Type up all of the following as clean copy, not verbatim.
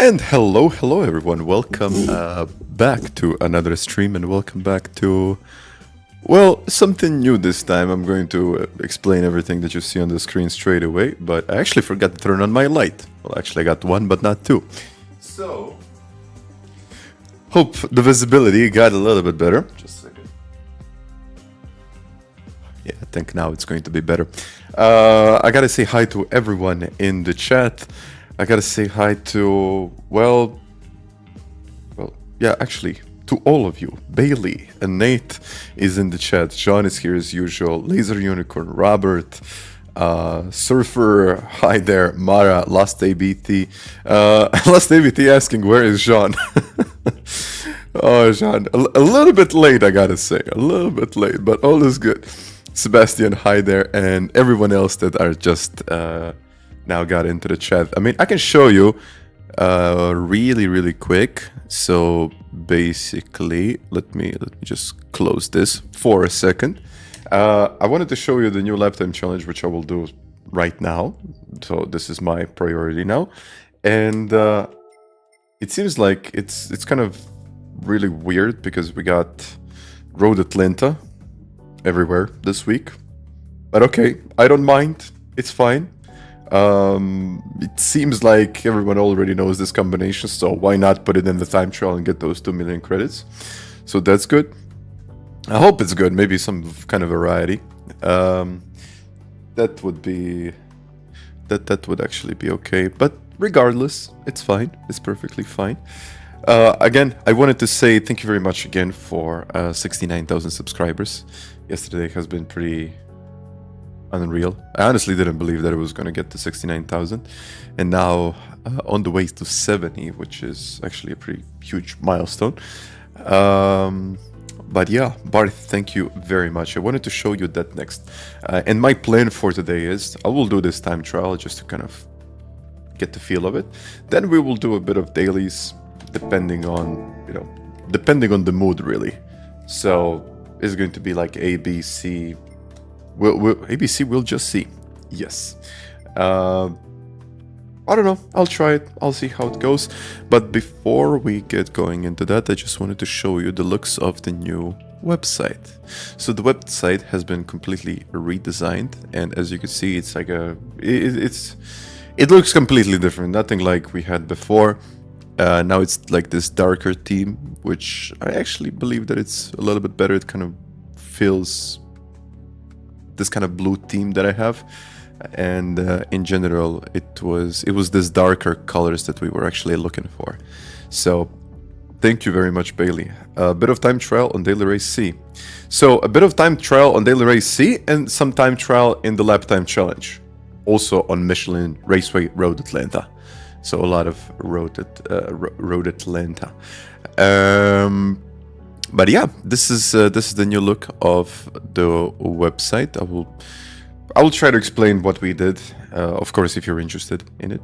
And hello everyone, welcome back to another stream and welcome back to, well, something new this time. I'm going to explain everything that you see on the screen straight away, but I actually forgot to turn on my light. Well, actually I got one, but not two. So, hope the visibility got a little bit better. Just a second. Yeah, I think now it's going to be better. I gotta say hi to everyone in the chat. I gotta say hi to, well, yeah, actually, to all of you. Bailey and Nate is in the chat. John is here as usual. Laser Unicorn, Robert, Surfer, hi there. Mara, Lost ABT. Lost ABT asking, where is John? Oh, John, a little bit late, I gotta say. A little bit late, but all is good. Sebastian, hi there. And everyone else that are just... now got into the chat. I mean, I can show you really quick. So basically, let me just close this for a second. I wanted to show you the new lap time challenge, which I will do right now. So this is my priority now, and it seems like it's kind of really weird because we got Road Atlanta everywhere this week. But okay, I don't mind. It's fine. It seems like everyone already knows this combination, so why not put it in the time trial and get those 2 million credits? So that's good. I hope it's good, maybe some kind of variety. That would be... That would actually be okay, but regardless, it's fine. It's perfectly fine. Again, I wanted to say thank you very much again for 69,000 subscribers. Yesterday has been pretty... unreal. I honestly didn't believe that it was going to get to 69,000, and now on the way to 70, which is actually a pretty huge milestone. But yeah, Barth, thank you very much. I wanted to show you that next. And my plan for today is I will do this time trial just to kind of get the feel of it. Then we will do a bit of dailies depending on, depending on the mood really. So it's going to be like A, B, C. ABC, we'll just see. Yes. I don't know. I'll try it. I'll see how it goes. But before we get going into that, I just wanted to show you the looks of the new website. So the website has been completely redesigned, and as you can see, it's like it looks completely different. Nothing like we had before. Now it's like this darker theme, which I actually believe that it's a little bit better. It kind of feels this kind of blue theme that I have, and in general it was this darker colors that we were actually looking for. So thank you very much, Bailey. A bit of time trial on Daily Race C. So a bit of time trial on Daily Race C and some time trial in the lap time challenge, also on Michelin Raceway Road Atlanta. So a lot of Road Atlanta. But yeah, this is the new look of the website. I will try to explain what we did, of course, if you're interested in it,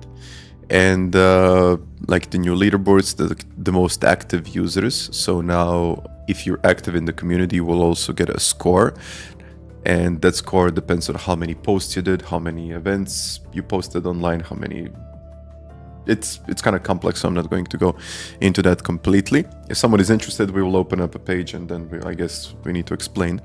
and like the new leaderboards, the most active users. So now, if you're active in the community, you will also get a score, and that score depends on how many posts you did, how many events you posted online, how many. It's kind of complex, so I'm not going to go into that completely. If someone is interested, we will open up a page, and then I guess we need to explain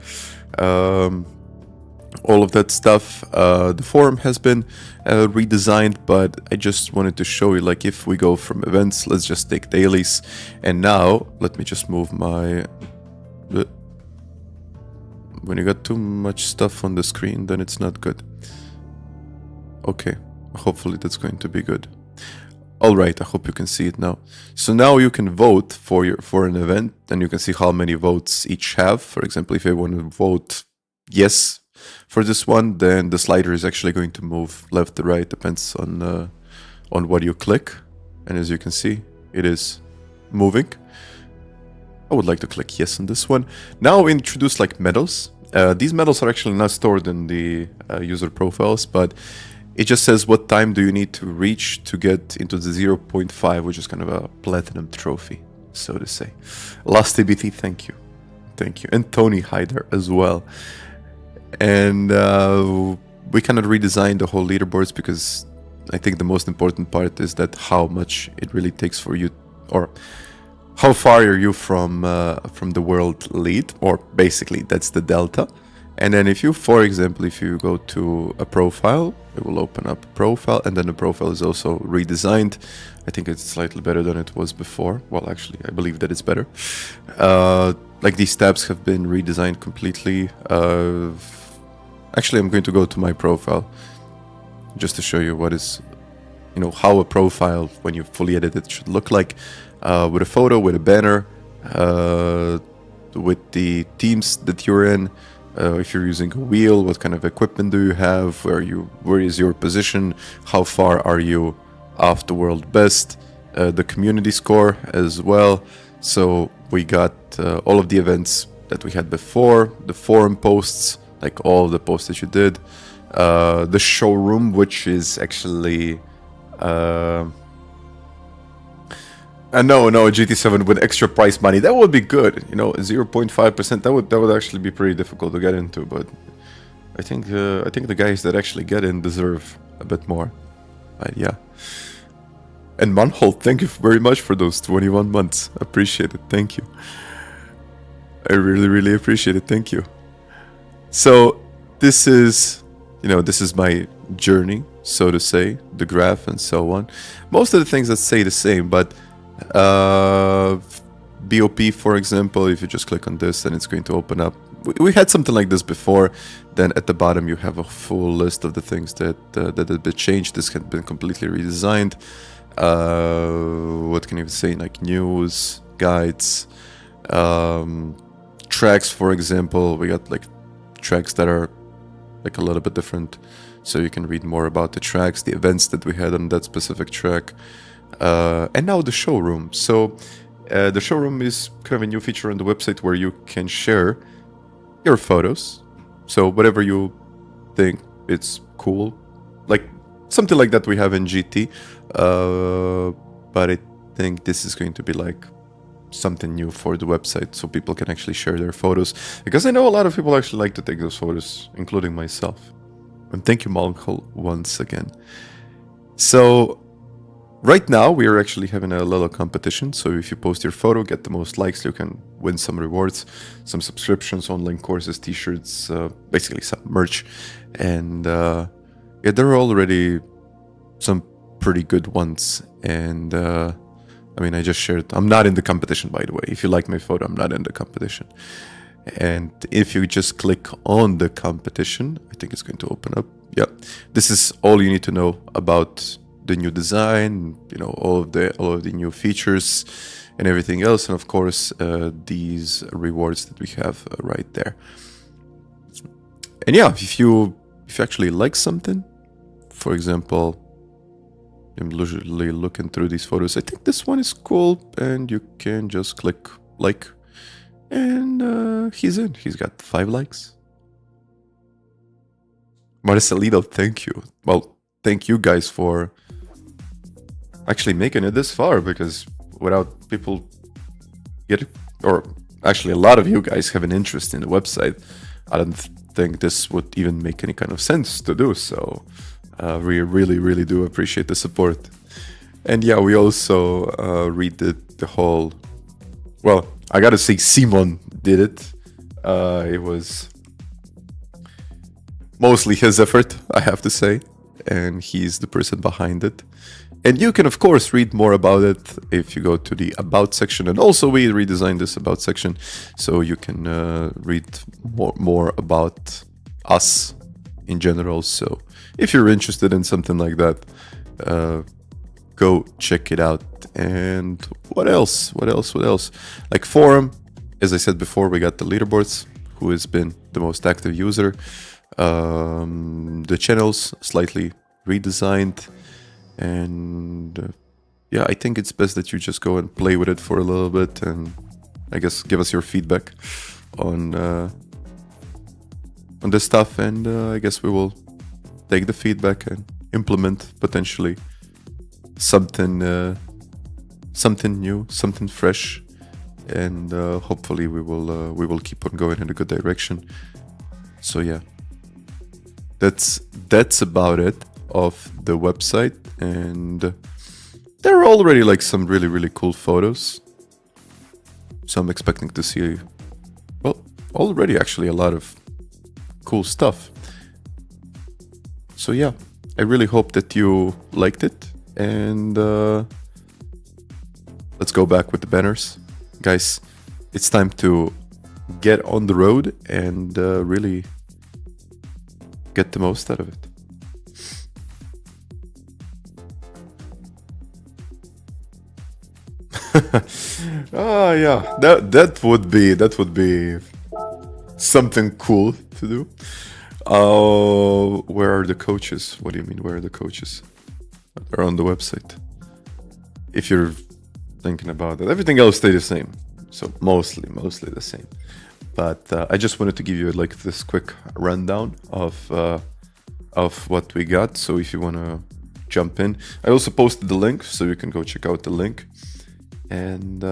all of that stuff. The forum has been redesigned, but I just wanted to show you, like, if we go from events, let's just take dailies. And now, let me just move my... When you got too much stuff on the screen, then it's not good. Okay, hopefully that's going to be good. All right, I hope you can see it now. So now you can vote for an event, and you can see how many votes each have. For example, if I want to vote yes for this one, then the slider is actually going to move left to right, depends on what you click. And as you can see, it is moving. I would like to click yes on this one. Now we introduce like medals. These medals are actually not stored in the user profiles, but it just says what time do you need to reach to get into the 0.5, which is kind of a platinum trophy, so to say. Last TBT, thank you. Thank you. And Tony, hi there as well. And we kind of redesigned the whole leaderboards because I think the most important part is that how much it really takes for you, or how far are you from the world lead, or basically that's the delta. And then if you, for example, if you go to a profile, it will open up a profile, and then the profile is also redesigned. I think it's slightly better than it was before. Well, actually, I believe that it's better. Like these tabs have been redesigned completely. Actually, I'm going to go to my profile just to show you what is, how a profile when you fully edit it should look like, with a photo, with a banner, with the teams that you're in. If you're using a wheel, what kind of equipment do you have? Where is your position? How far are you off the world best? The community score as well. So we got all of the events that we had before, the forum posts, like all the posts that you did, the showroom, which is actually no, GT7 with extra prize money. That would be good. 0.5%. That would actually be pretty difficult to get into. But I think the guys that actually get in deserve a bit more. But yeah. And Manhold, thank you very much for those 21 months. Appreciate it. Thank you. I really, really appreciate it. Thank you. So this is, this is my journey, so to say, the graph and so on. Most of the things that stay the same, but BOP, for example, if you just click on this, then it's going to open up. We had something like this before. Then at the bottom you have a full list of the things that have been changed. This had been completely redesigned. What can you say? Like news, guides, tracks, for example. We got like tracks that are like a little bit different, so you can read more about the tracks, the events that we had on that specific track. And now the showroom. So the showroom is kind of a new feature on the website where you can share your photos. So whatever you think it's cool, like something like that we have in GT. But I think this is going to be like something new for the website, so people can actually share their photos. Because I know a lot of people actually like to take those photos, including myself. And thank you, Malcolm, once again. So right now, we are actually having a little competition. So if you post your photo, get the most likes, you can win some rewards, some subscriptions, online courses, t-shirts, basically some merch. And yeah, there are already some pretty good ones. And I mean, I just shared, I'm not in the competition, by the way. If you like my photo, I'm not in the competition. And if you just click on the competition, I think it's going to open up. Yeah, this is all you need to know about the new design, all of the new features and everything else, and of course these rewards that we have right there. And yeah, if you actually like something, for example, I'm usually looking through these photos, I think this one is cool, and you can just click like, and he's in. He's got 5 likes. Marcelino, thank you. Well, thank you guys for actually making it this far, because without people getting, or actually a lot of you guys have an interest in the website, I don't think this would even make any kind of sense to do. So we really, really do appreciate the support. And yeah, we also redid the whole, well, I gotta say Simon did it. It was mostly his effort, I have to say, and he's the person behind it. And you can, of course, read more about it if you go to the About section. And also, we redesigned this About section, so you can read more about us in general. So if you're interested in something like that, go check it out. And what else? Like forum, as I said before, we got the leaderboards, who has been the most active user. The channels slightly redesigned. And yeah, I think it's best that you just go and play with it for a little bit, and I guess give us your feedback on this stuff. And I guess we will take the feedback and implement potentially something new, something fresh, and hopefully we will keep on going in a good direction. So yeah, that's about it of the website. and there are already like some really, really cool photos. So I'm expecting to see, well, already actually a lot of cool stuff. So yeah, I really hope that you liked it, and let's go back with the banners. Guys, it's time to get on the road and really get the most out of it. Oh yeah, that would be something cool to do. Where are the coaches? What do you mean, where are the coaches? They're on the website. If you're thinking about it, everything else stay the same. So mostly the same. But I just wanted to give you like this quick rundown of what we got. So if you want to jump in, I also posted the link, so you can go check out the link. And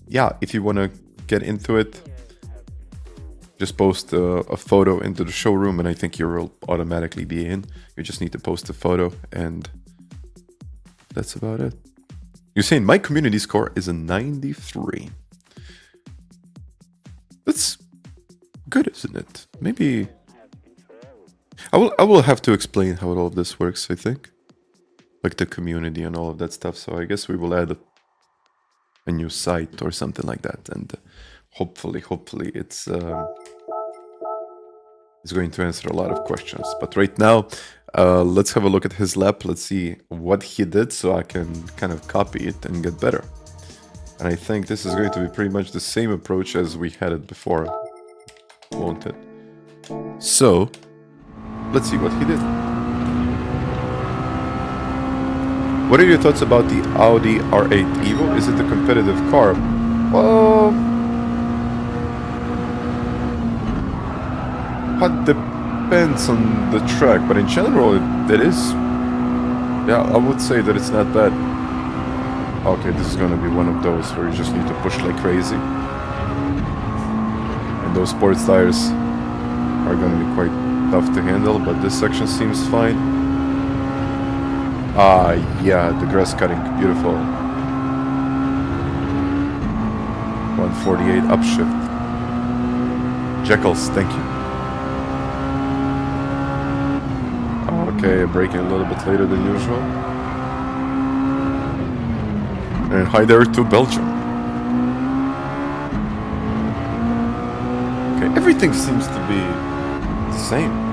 yeah, if you want to get into it, just post a photo into the showroom, and I think you'll automatically be in. You just need to post a photo, and that's about it. You're saying my community score is a 93. That's good, isn't it? Maybe I will have to explain how all of this works, I think. Like the community and all of that stuff. So I guess we will add a new site or something like that, and hopefully it's going to answer a lot of questions. But right now, let's have a look at his lap. Let's see what he did, so I can kind of copy it and get better. And I think this is going to be pretty much the same approach as we had it before, won't it? So let's see what he did. What are your thoughts about the Audi R8 Evo? Is it a competitive car? Well, it depends on the track, but in general it is. Yeah, I would say that it's not bad. Okay, this is gonna be one of those where you just need to push like crazy. And those sports tires are gonna be quite tough to handle, but this section seems fine. Ah, yeah, the grass cutting, beautiful. 148 upshift. Jackals, thank you. Okay, braking a little bit later than usual. And hi there to Belgium. Okay, everything seems to be the same.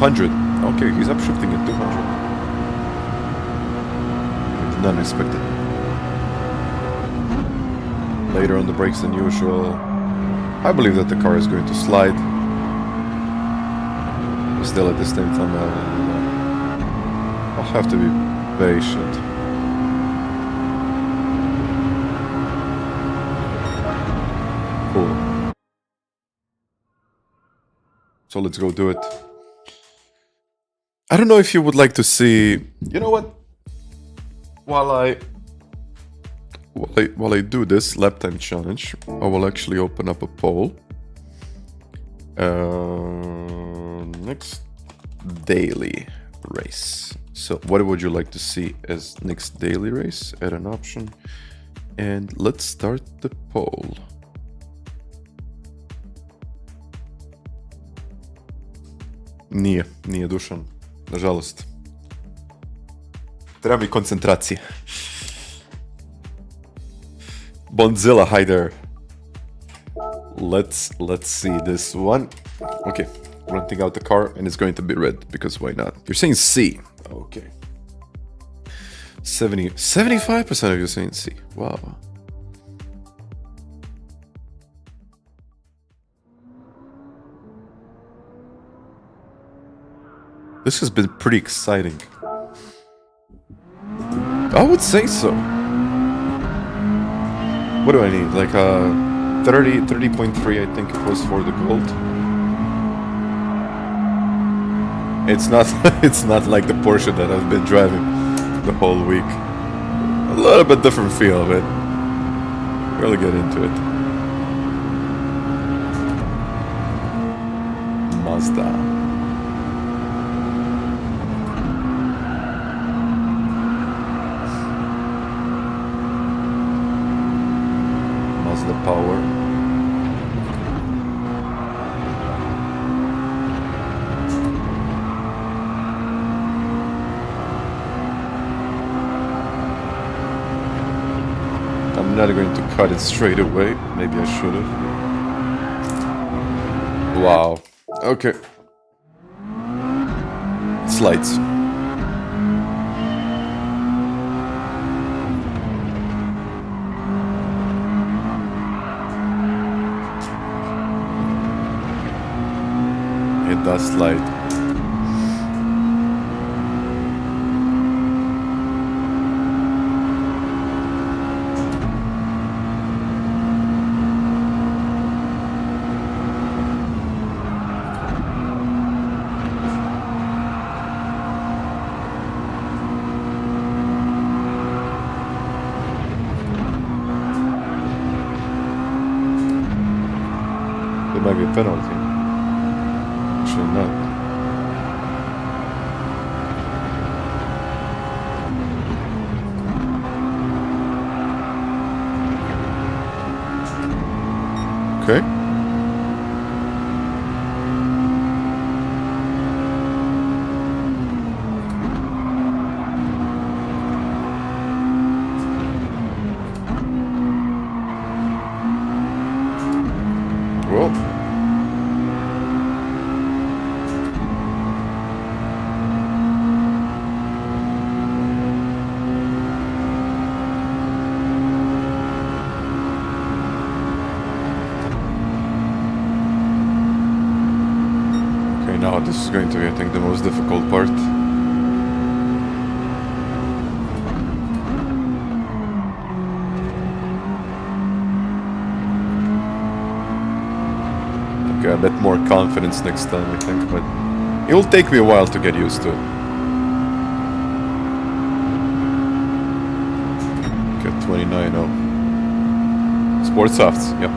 Okay, he's upshifting at 200. I did not expect it. Later on the brakes than usual. I believe that the car is going to slide. Still at the same time, I'll have to be patient. Cool. So let's go do it. I don't know if you would like to see. You know what? While I do this lap time challenge, I will actually open up a poll. Next daily race. So what would you like to see as next daily race? Add an option. And let's start the poll. Nije Dušan. Nažalost. Treba mi koncentracije. Bonzilla, hi there. Let's see this one. Okay, renting out the car, and it's going to be red, because why not? You're saying C. Okay. 75% of you saying C. Wow. This has been pretty exciting. I would say so. What do I need? Like 30.3, I think it was for the gold. It's not it's not like the Porsche that I've been driving the whole week. A little bit different feel of it. Really get into it. Mazda. Mazda power. I'm not going to cut it straight away. Maybe I should have. Wow. Okay. Slides. It does slide. Might be a penalty. Actually not. Okay. Well. Now this is going to be, I think, the most difficult part. Okay, a bit more confidence next time, I think, but it will take me a while to get used to it. Okay, 29-0. Sport softs, yep.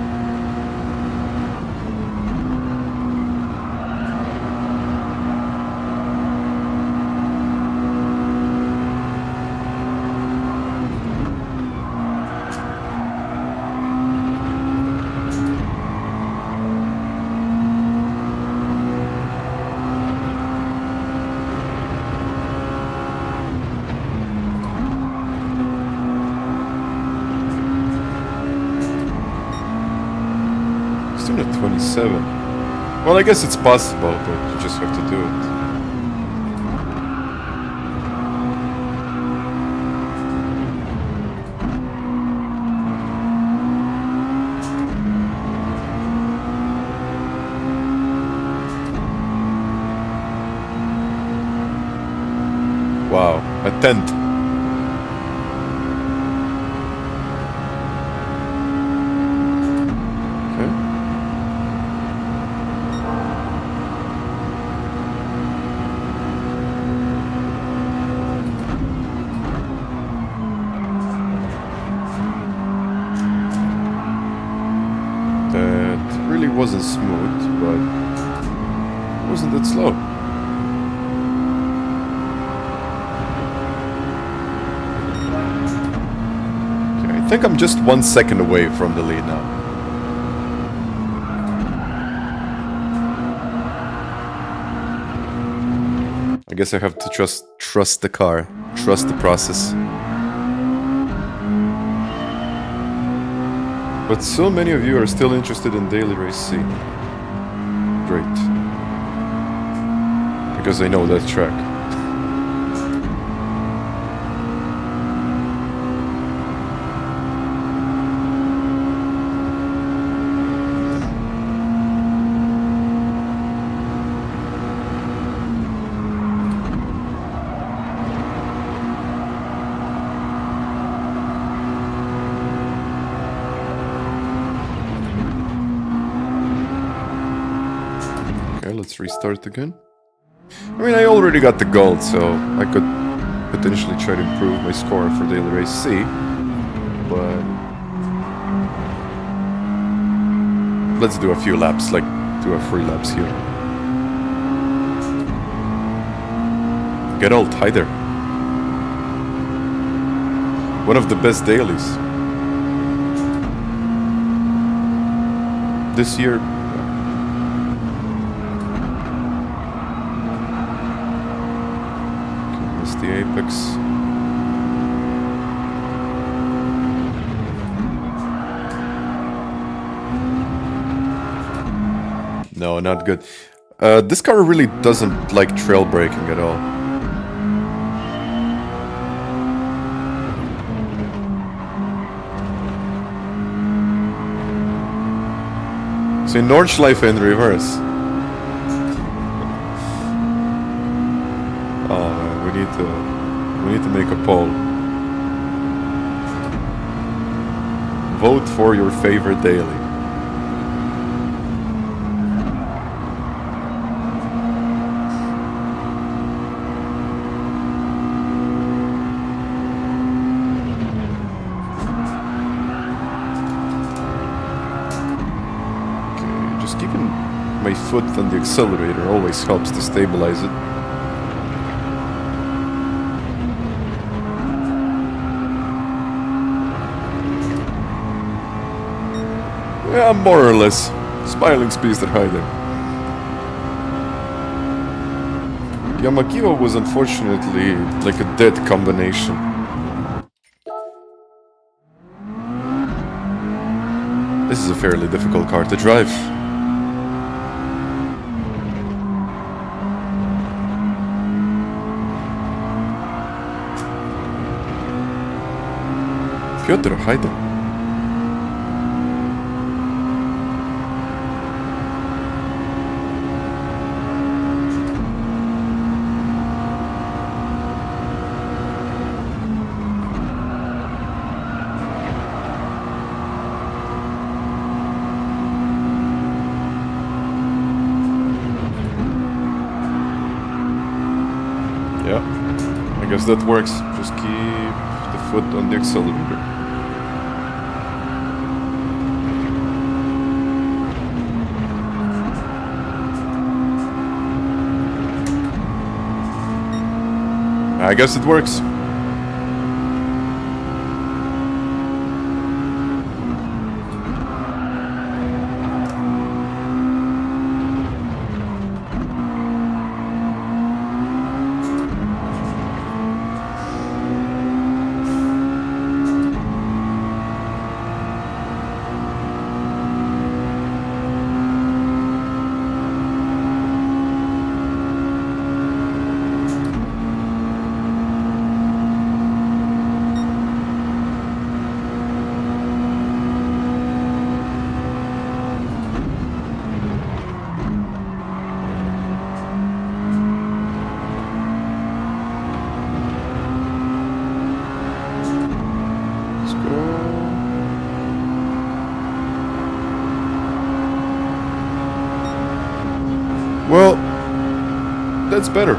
Still at 27. Well, I guess it's possible, but you just have to do it. Wow, a tenth. Wasn't smooth, but wasn't that slow. Okay, I think I'm just 1 second away from the lead now. I guess I have to trust the car, trust the process. But so many of you are still interested in Daily Race C. Great. Because I know that track. Let's restart again. I mean, I already got the gold, so I could potentially try to improve my score for Daily Race C, but let's do a few laps, like 2 or 3 laps here. Get all tighter. One of the best dailies. This year. Okay, missed the apex. No, not good. This car really doesn't like trail braking at all. So Nordschleife in reverse. Oh, we need to make a poll. Vote for your favorite daily. My foot on the accelerator always helps to stabilize it. Yeah, more or less. Smiling speeds that hide them. Yamagiwa was unfortunately like a dead combination. This is a fairly difficult car to drive. Piotr, hide them. Yeah, I guess that works. Just keep the foot on the accelerator. I guess it works. Well, that's better.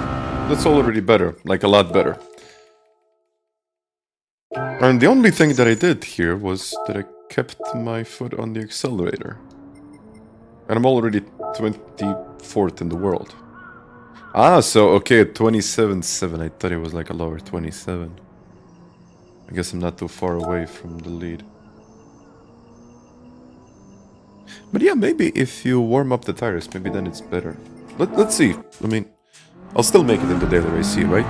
That's already better. Like a lot better. And the only thing that I did here was that I kept my foot on the accelerator. And I'm already 24th in the world. Ah, so okay, 27.7. I thought it was like a lower 27. I guess I'm not too far away from the lead. But yeah, maybe if you warm up the tires, maybe then it's better. Let's see. I mean, I'll still make it in the daily race here, right?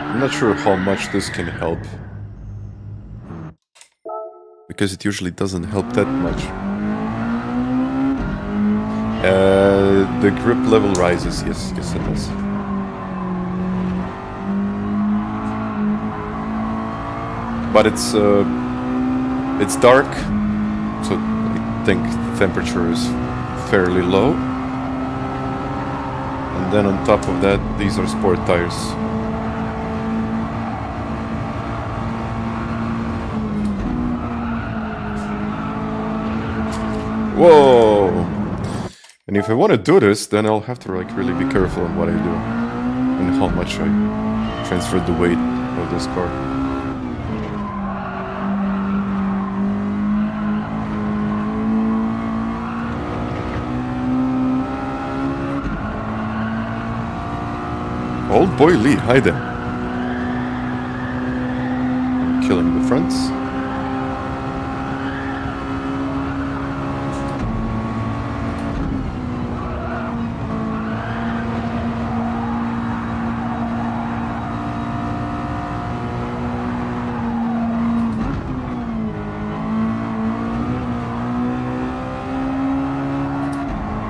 I'm not sure how much this can help. Because it usually doesn't help that much. The grip level rises, yes it does. But it's dark, so I think the temperature is fairly low. And then on top of that, these are sport tires. Whoa! And if I want to do this, then I'll have to like really be careful on what I do and how much I transfer the weight of this car. Old boy Lee, hi there. I'm killing the fronts.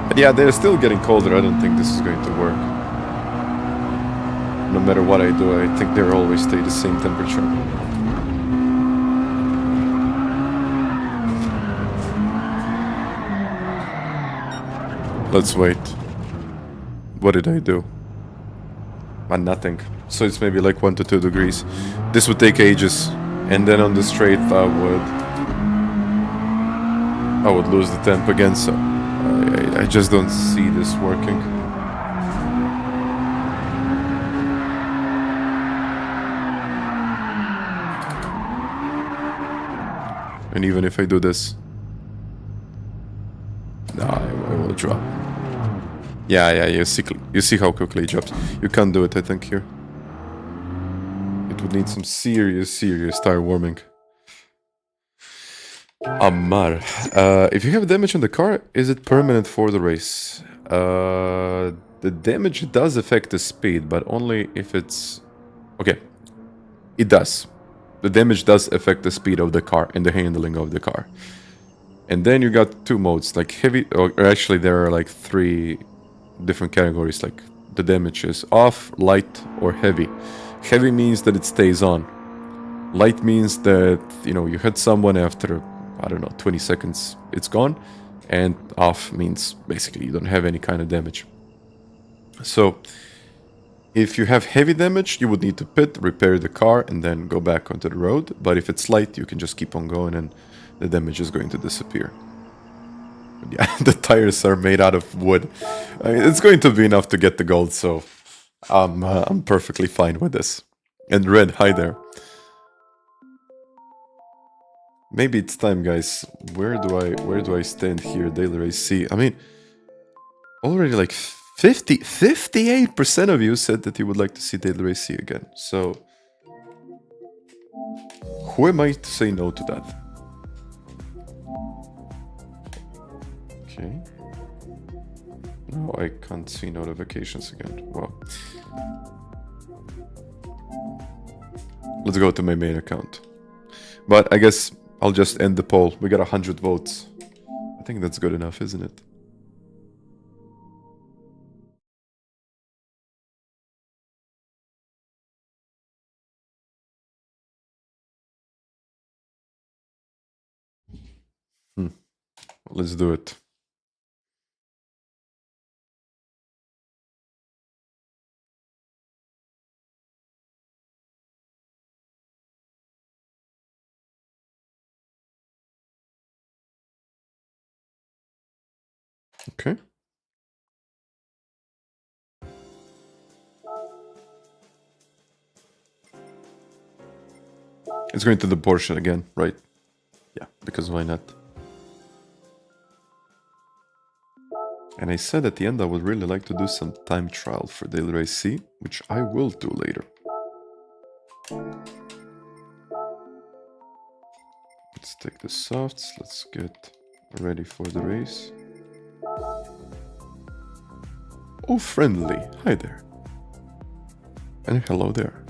But yeah, they're still getting colder. I don't think this is going to work. No matter what I do, I think they'll always stay the same temperature. Let's wait. What did I do? Nothing. So it's maybe like 1 to 2 degrees. This would take ages. And then on the straight I would lose the temp again, so I just don't see this working. And even if I do this, no, I will drop. Yeah, you see how quickly it drops. You can't do it, I think, here. It would need some serious tire warming. Ammar. If you have damage on the car, is it permanent for the race? The damage does affect the speed, but only if it's... Okay, it does. The damage does affect the speed of the car and the handling of the car. And then you got 2 modes, like heavy, or actually there are like 3 different categories, like the damage is off, light, or heavy. Heavy means that it stays on. Light means that, you know, you hit someone after, I don't know, 20 seconds, it's gone. And off means basically you don't have any kind of damage. So if you have heavy damage, you would need to pit, repair the car, and then go back onto the road. But if it's light, you can just keep on going and the damage is going to disappear. But yeah, the tires are made out of wood. I mean, it's going to be enough to get the gold, so I'm perfectly fine with this. And Red, hi there. Maybe it's time, guys. Where do I stand here? Daily Race C. I mean, already like 58% of you said that you would like to see Daily Race C again. So, who am I to say no to that? Okay. No, I can't see notifications again. Well, let's go to my main account. But I guess I'll just end the poll. We got 100 votes. I think that's good enough, isn't it? Let's do it. Okay. It's going to the Porsche again, right? Yeah, because why not? And I said at the end I would really like to do some time trial for Daily Race C, which I will do later. Let's take the softs, let's get ready for the race. Oh, friendly, hi there. And hello there.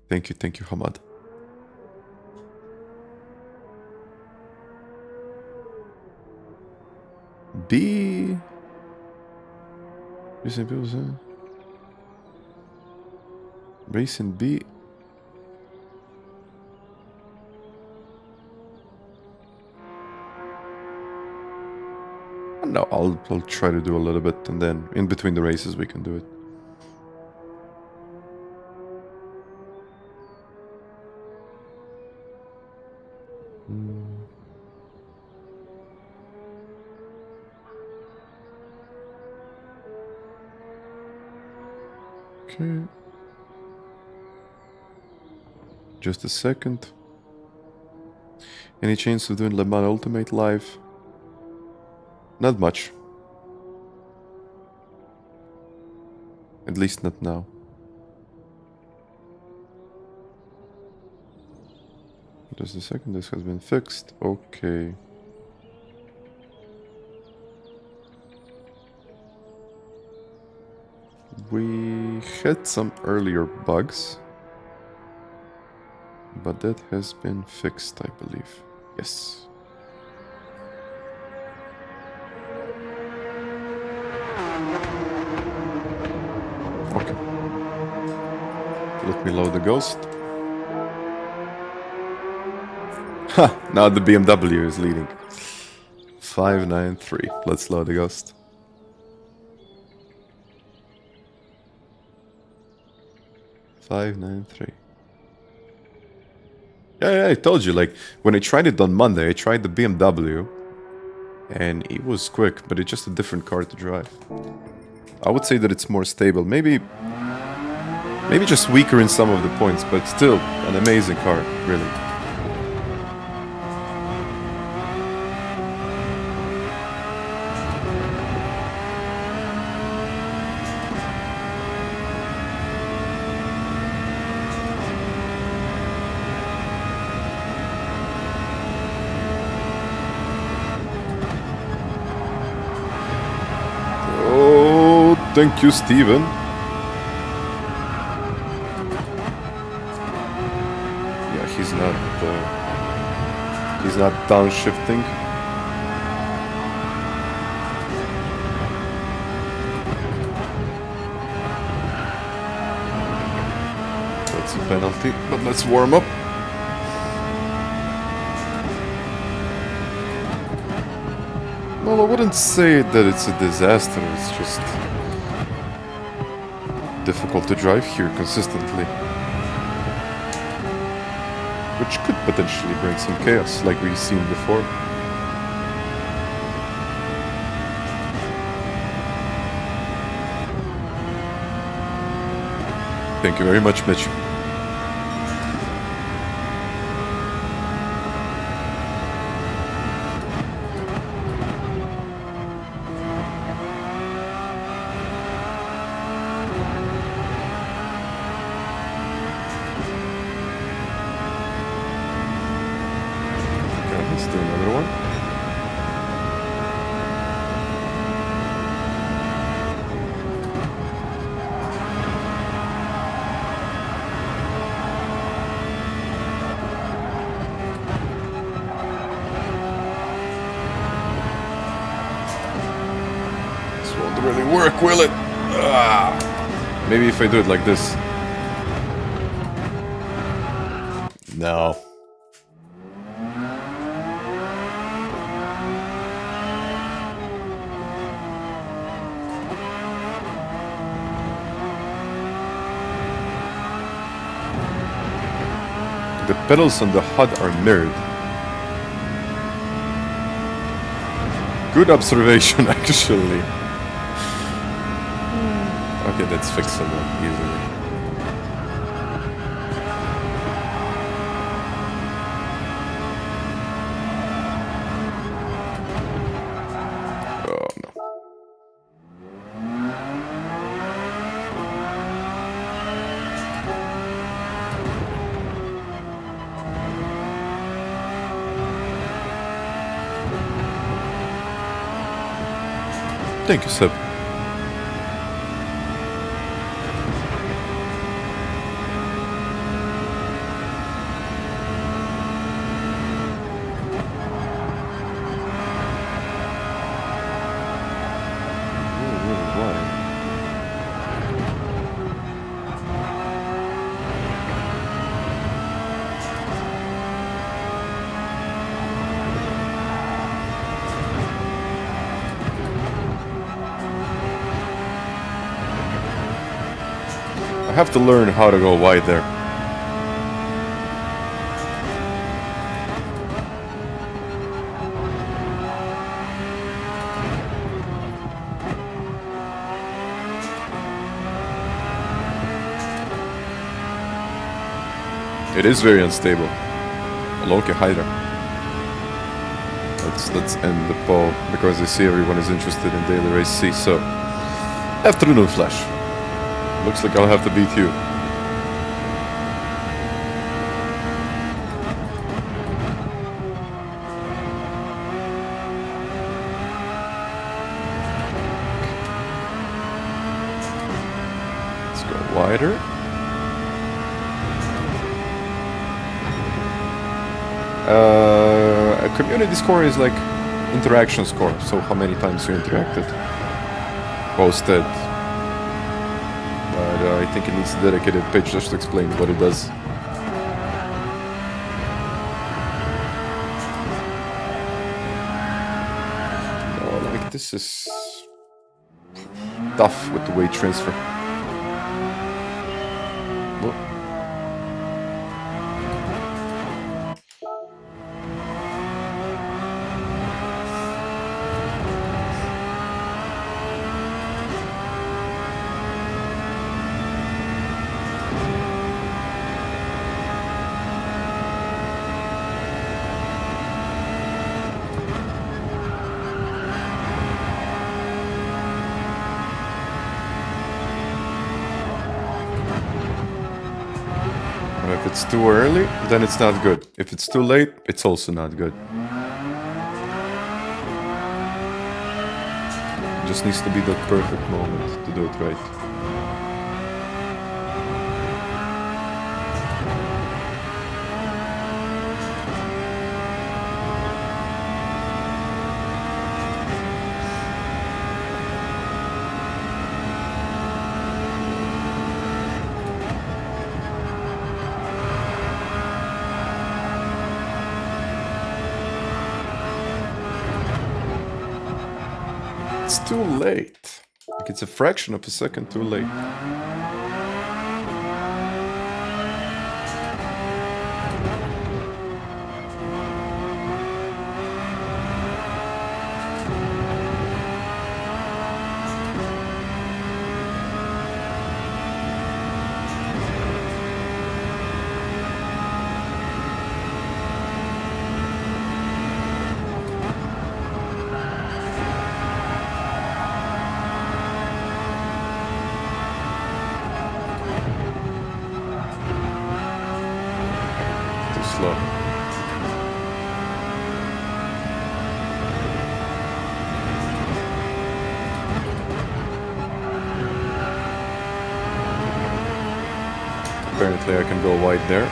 Thank you, Hamad. B. Racing B. No, I'll try to do a little bit, and then in between the races we can do it. Okay. Just a second. Any chance of doing Le Mans Ultimate live? Not much. At least not now. Just a second, this has been fixed. Okay. We had some earlier bugs, but that has been fixed, I believe. Yes. Okay. Let me load the ghost. Ha! Now the BMW is leading. 593. Let's load the ghost. Yeah, I told you, like, when I tried it on Monday, I tried the BMW, and it was quick, but it's just a different car to drive. I would say that it's more stable, maybe just weaker in some of the points, but still an amazing car, really. Thank you, Steven. Yeah, he's not downshifting. That's a penalty, but let's warm up. Well, I wouldn't say that it's a disaster, it's just difficult to drive here consistently, which could potentially bring some chaos like we've seen before. Thank you very much, Mitch. Will it? Maybe if I do it like this. No. The pedals on the HUD are mirrored. Good observation, actually. Okay, that's fixable easily. Oh no. Thank you, Seb. I have to learn how to go wide there. It is very unstable. Okay, Hydra. Let's end the poll because I see everyone is interested in Daily Race C. So, afternoon Flash. Looks like I'll have to beat you. Let's go wider. A community score is like interaction score, so how many times you interacted, posted. But I think it needs a dedicated page just to explain what it does. Oh, like this is tough with the weight transfer. Whoa. If it's too early, then it's not good. If it's too late, it's also not good. It just needs to be the perfect moment to do it right. It's too late. Like it's a fraction of a second too late. Slow. Apparently I can go wide there.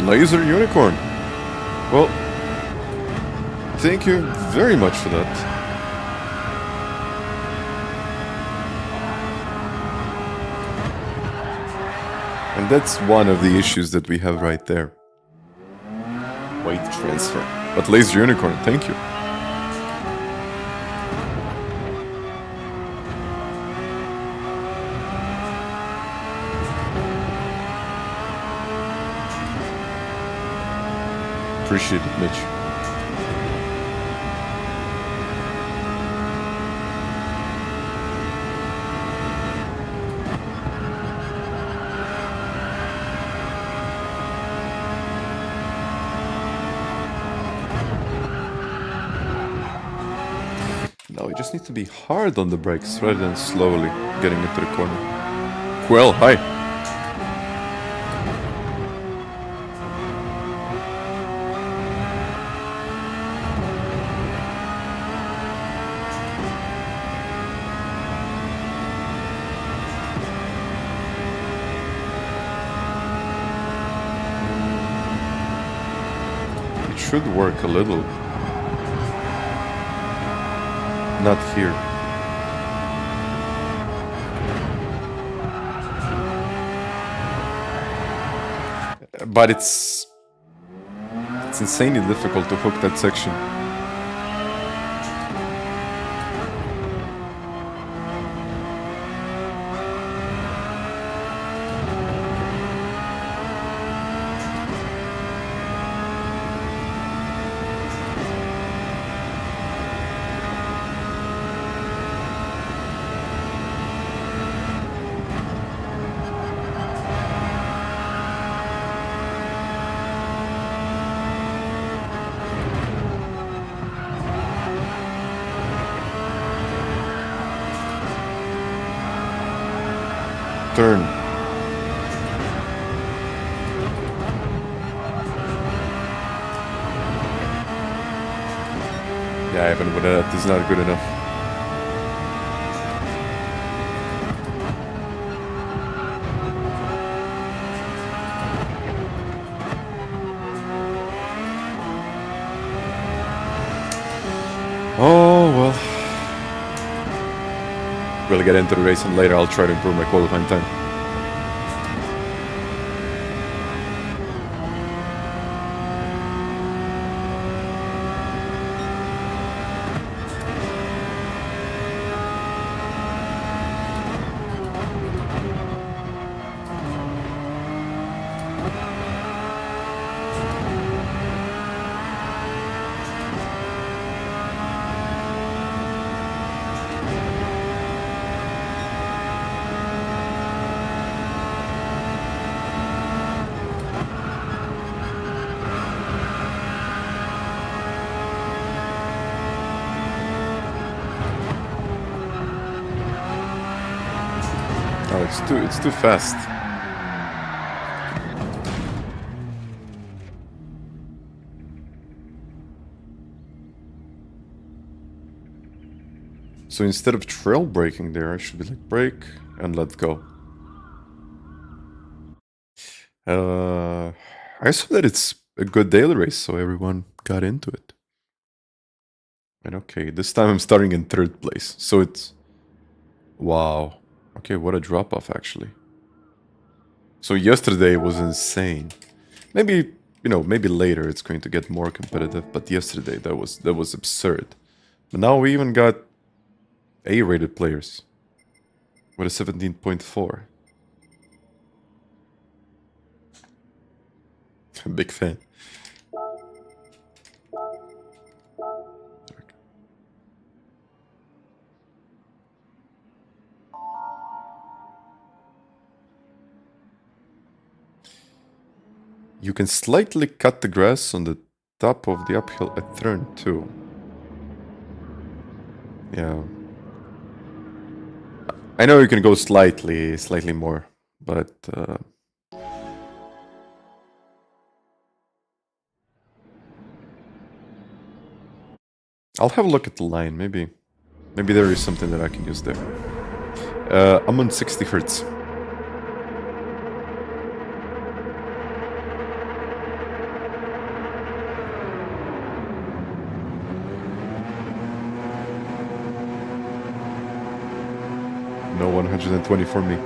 Laser Unicorn. Well, thank you very much for that. And that's one of the issues that we have right there. Weight transfer. But Laser Unicorn, thank you. Appreciate it, Mitch. Now we just need to be hard on the brakes rather than slowly getting into the corner. Well, hi. should work a little. Not here. But it's insanely difficult to hook that section. Turn. Yeah, even with that, it's not good enough. Oh, well. We'll get into the race and later I'll try to improve my qualifying time. Oh, it's too fast. So instead of trail braking there, I should be like brake and let go. I saw that it's a good daily race, so everyone got into it. And okay, this time I'm starting in 3rd place, so it's... Wow. Okay, what a drop-off, actually. So yesterday was insane. Maybe, you know, maybe later it's going to get more competitive, but yesterday that was absurd. But now we even got A-rated players with a 17.4. Big fan. You can slightly cut the grass on the top of the uphill at turn 2. Yeah. I know you can go slightly more, but... I'll have a look at the line, maybe there is something that I can use there. I'm on 60 hertz. No 120 for me.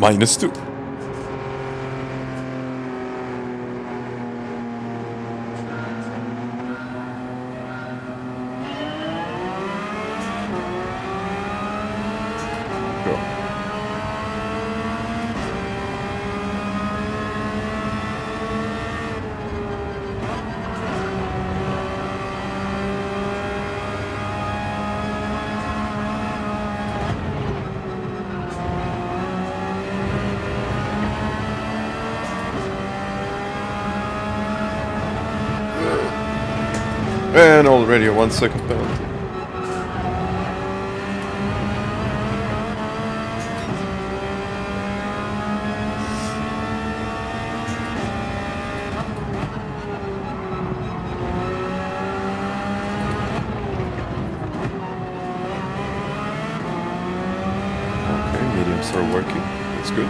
-2. And already a 1 second penalty. good.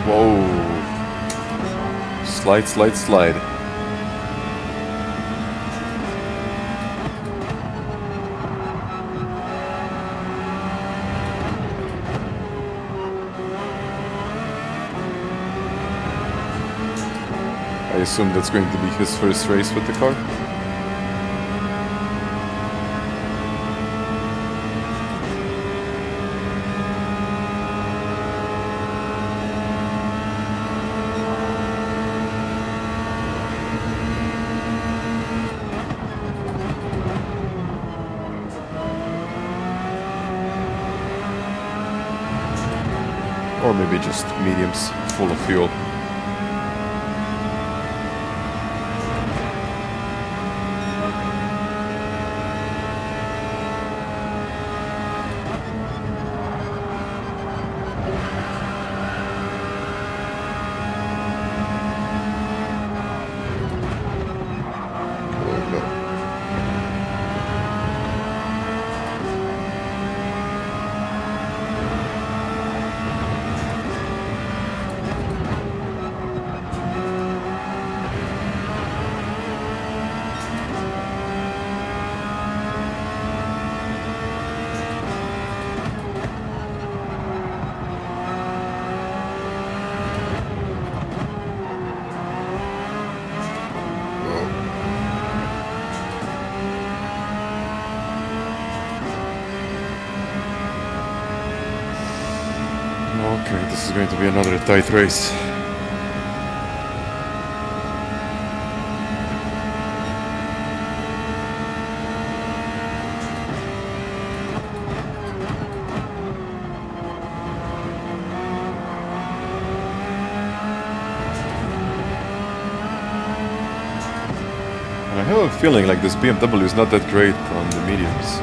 Whoa. Slide, slide, slide. I assume that's going to be his first race with the car. Or maybe just mediums full of fuel. Okay, this is going to be another tight race. And I have a feeling like this BMW is not that great on the mediums.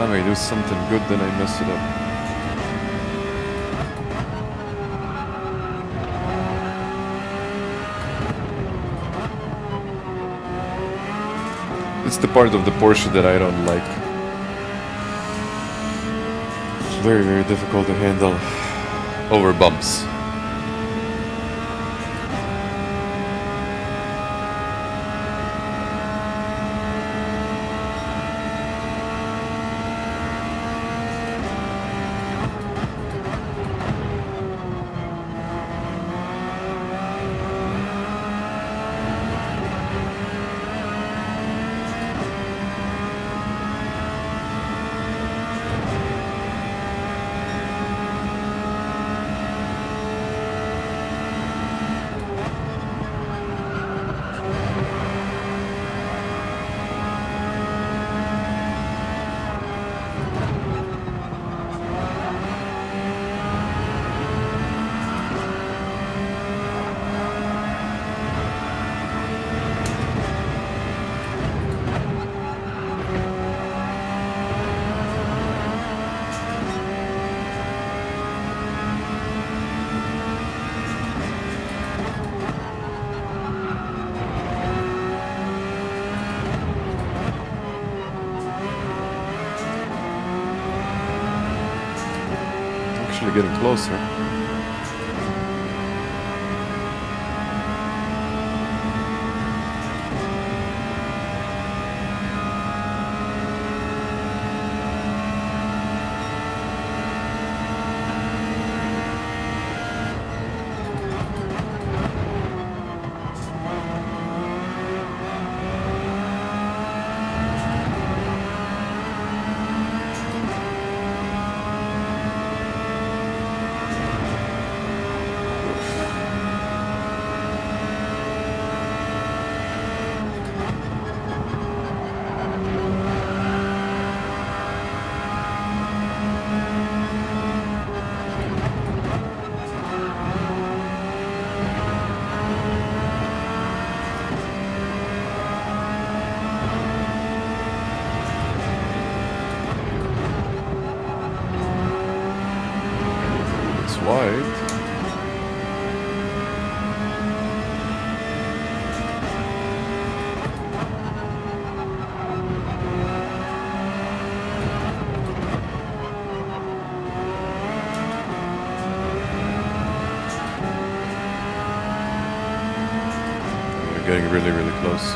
time I do something good, then I mess it up. It's the part of the Porsche that I don't like. It's very, very difficult to handle over bumps. Getting closer. Wide. We're getting really, really close.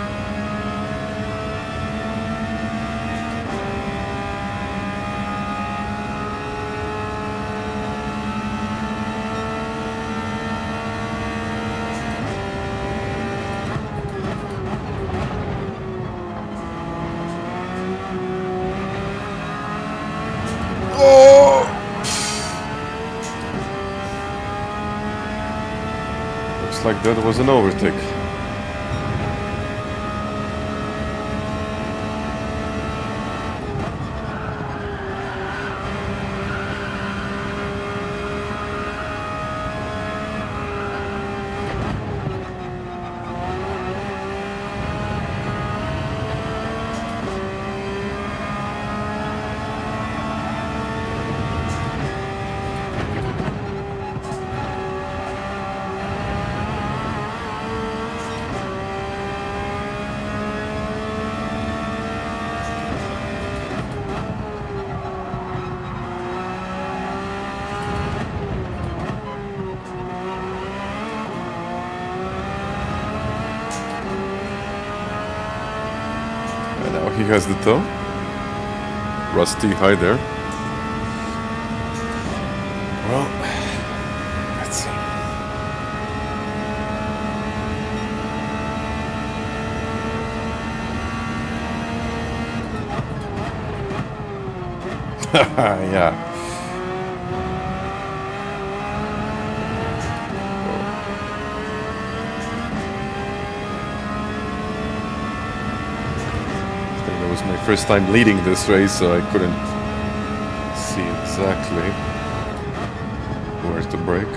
Like that was an overtake. He has the toe. Rusty, hi there. Well, let's see. Yeah. My first time leading this race, so I couldn't see exactly where to brake.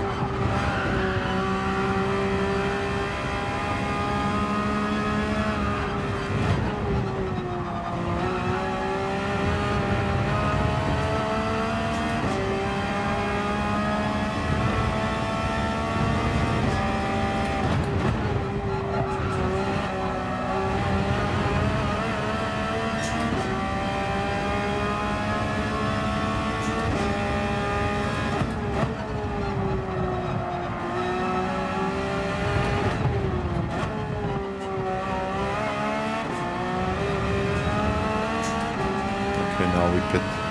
pit.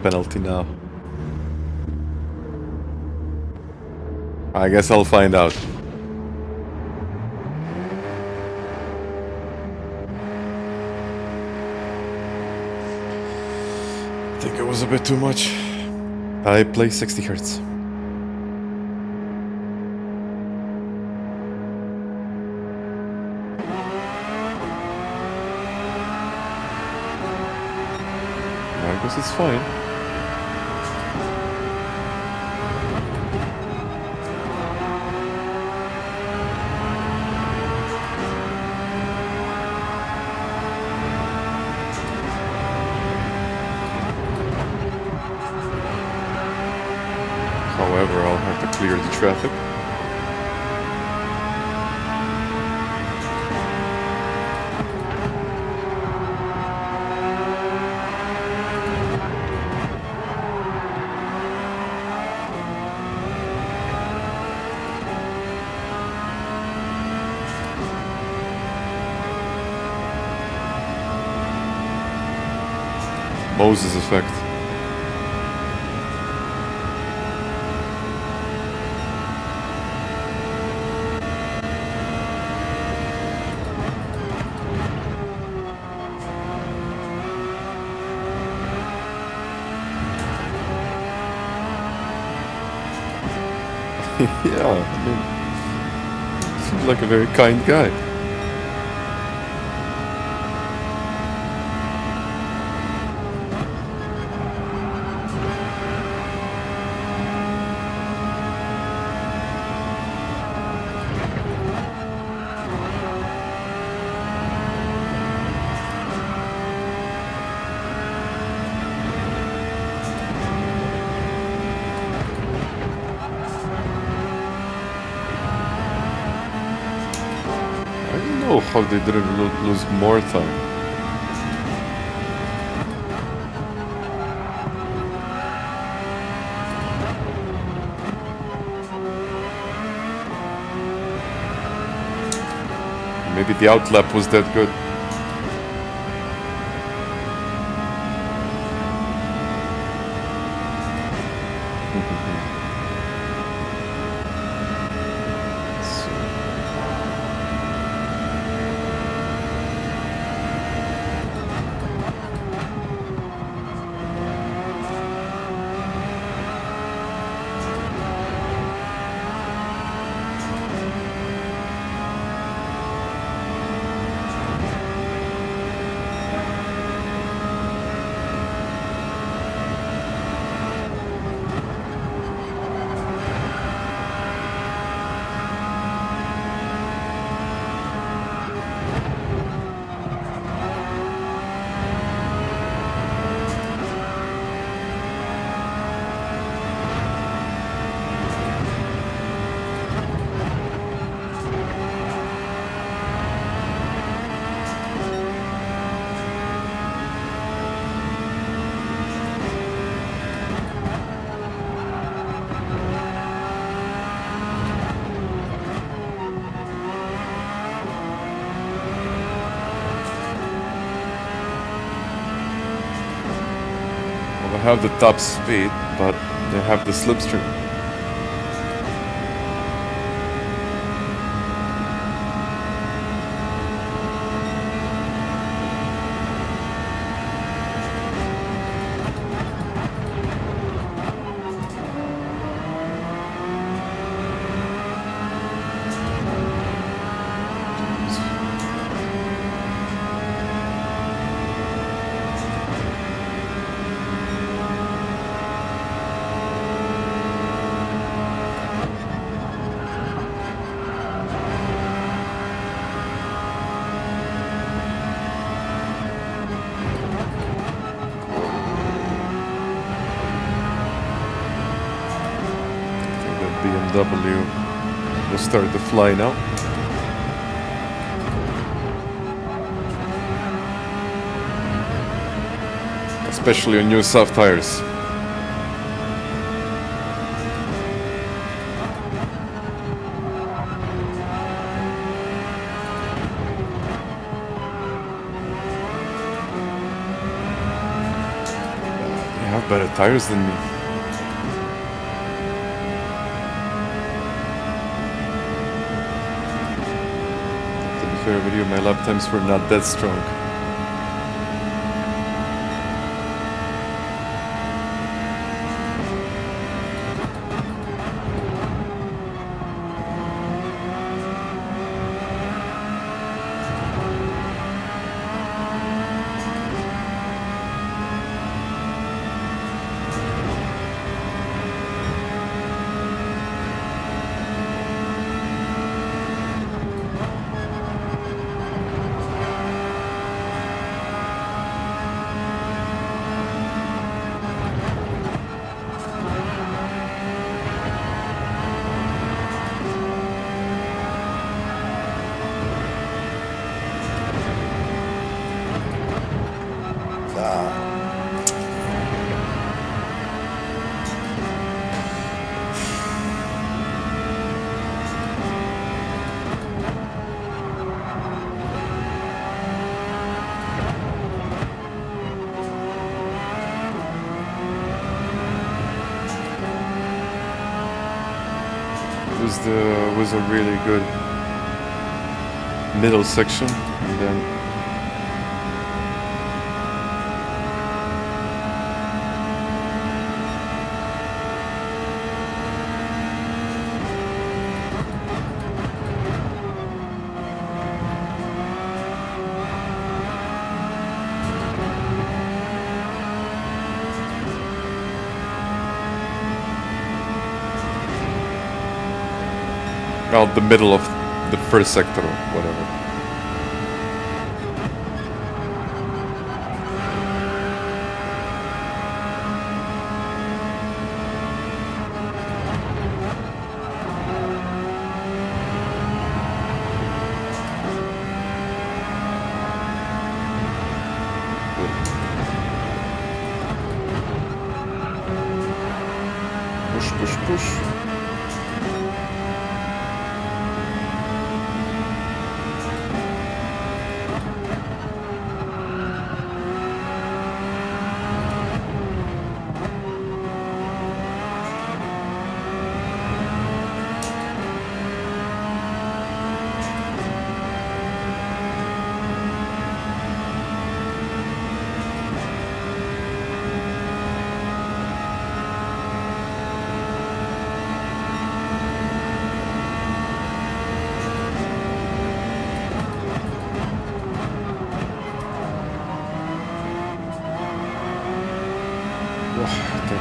Penalty now. I guess I'll find out. I think it was a bit too much. I play 60 Hz. I guess it's fine. However, I'll have to clear the traffic. Moses effect. Yeah, I mean, seems like a very kind guy. How they didn't lose more time. Maybe the outlap was that good. Have the top speed, but they have the slipstream. W will start to fly now. Especially on new soft tires. They have better tires than me. To be fair with you, my lap times were not that strong. Was a really good middle section, and then out the middle of the first sector or whatever. Push, push, push.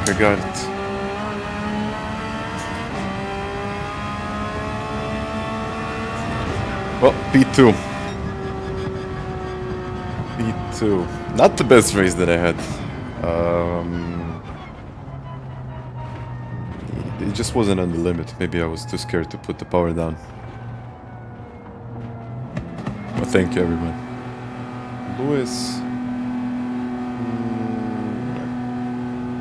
I got it. Well, P2. P2. Not the best race that I had. It just wasn't on the limit. Maybe I was too scared to put the power down. Well, thank you, everyone. Lewis.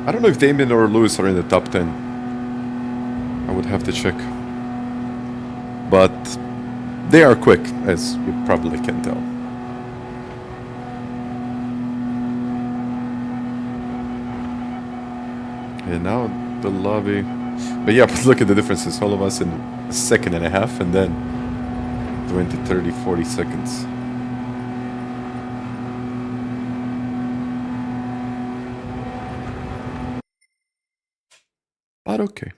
I don't know if Damien or Lewis are in the top 10. I would have to check. But they are quick, as you probably can tell. And now the lobby. But yeah, but look at the differences. All of us in a second and a half, and then 20, 30, 40 seconds. But okay.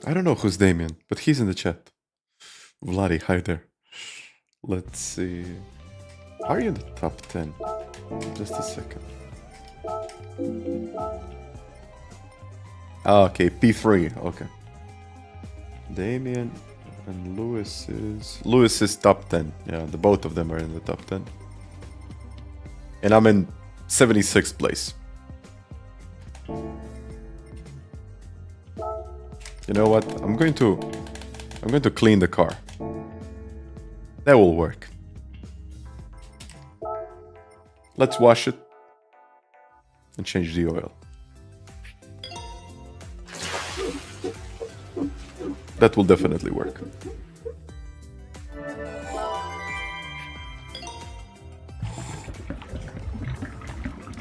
I don't know who's Damien, but he's in the chat. Vladdy, hi there. Let's see. How are you in the top 10? Just a second. Ah, okay, P3. Okay. Damien and Lewis is top 10. Yeah, the both of them are in the top 10. and I'm in 76th place. You know what? I'm going to clean the car. That will work. Let's wash it and change the oil. That will definitely work.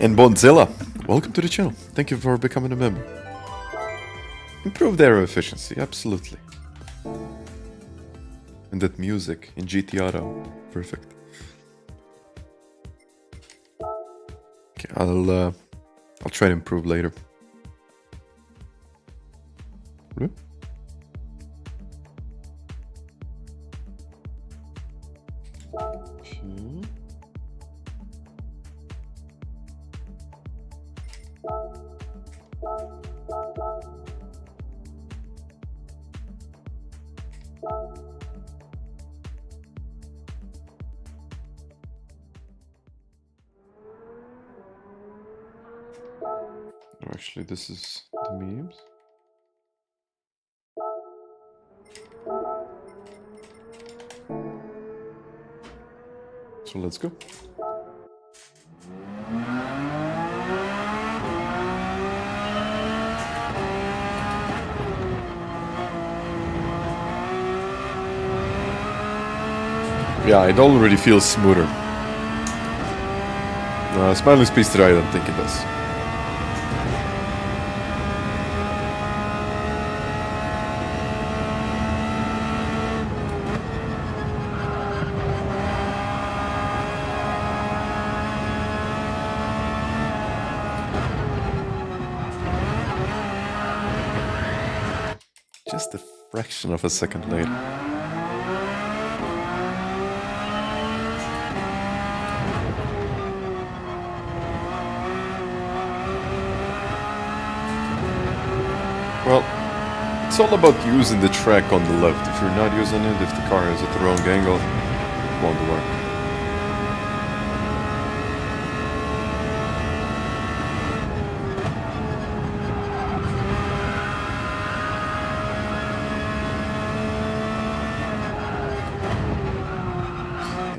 And Bondzilla, welcome to the channel. Thank you for becoming a member. Improved aero efficiency, absolutely. And that music in GT Auto, perfect. Okay, I'll try to improve later. Okay. Actually, this is the memes. So let's go. Yeah, it already feels smoother. Spineless Beast, I don't think it does. Just a fraction of a second later. Well, it's all about using the track on the left. If you're not using it, if the car is at the wrong angle, it won't work.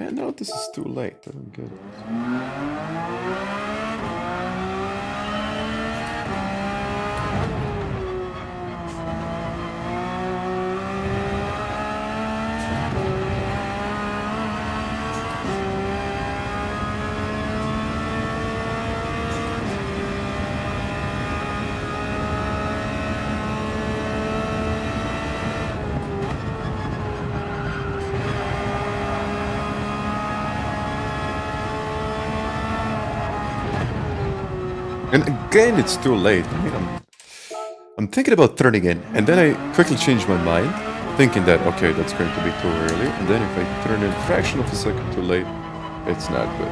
Yeah, no, this is too late. I don't get it. And again, it's too late. I mean, I'm thinking about turning in, and then I quickly change my mind, thinking that, okay, that's going to be too early. And then if I turn in a fraction of a second too late, it's not good.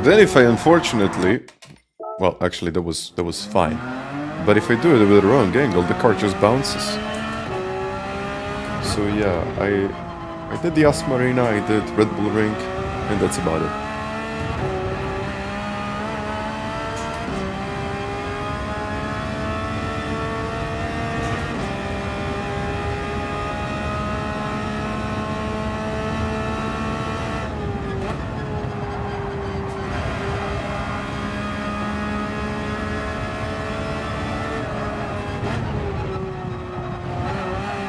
Then if I unfortunately, well, actually that was fine. But if I do it with the wrong angle, the car just bounces. So yeah, I did the Asmarina, I did Red Bull Ring, and that's about it.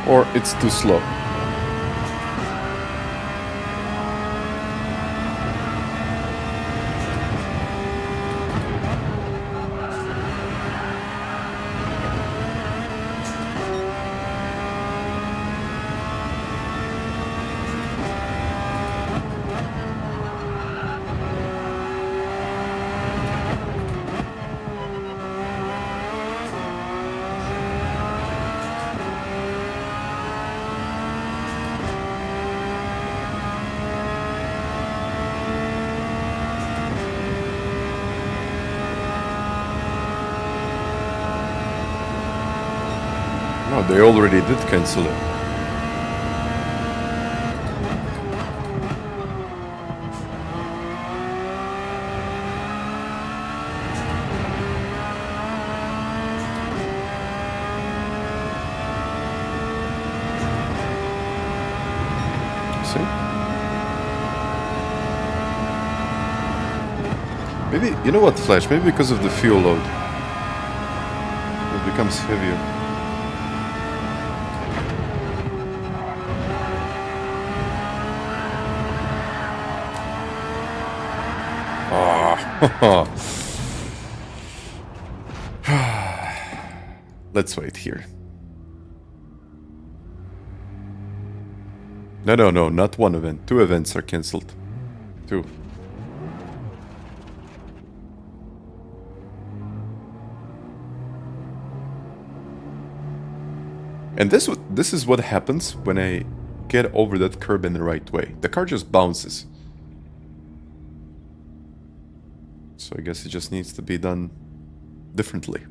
Or it's too slow. Oh, they already did cancel it. See? Maybe, you know what, Flash? Maybe because of the fuel load. It becomes heavier. Let's wait here. No, not one event. 2 events are cancelled. 2. And this is what happens when I get over that curb in the right way. The car just bounces. So I guess it just needs to be done differently.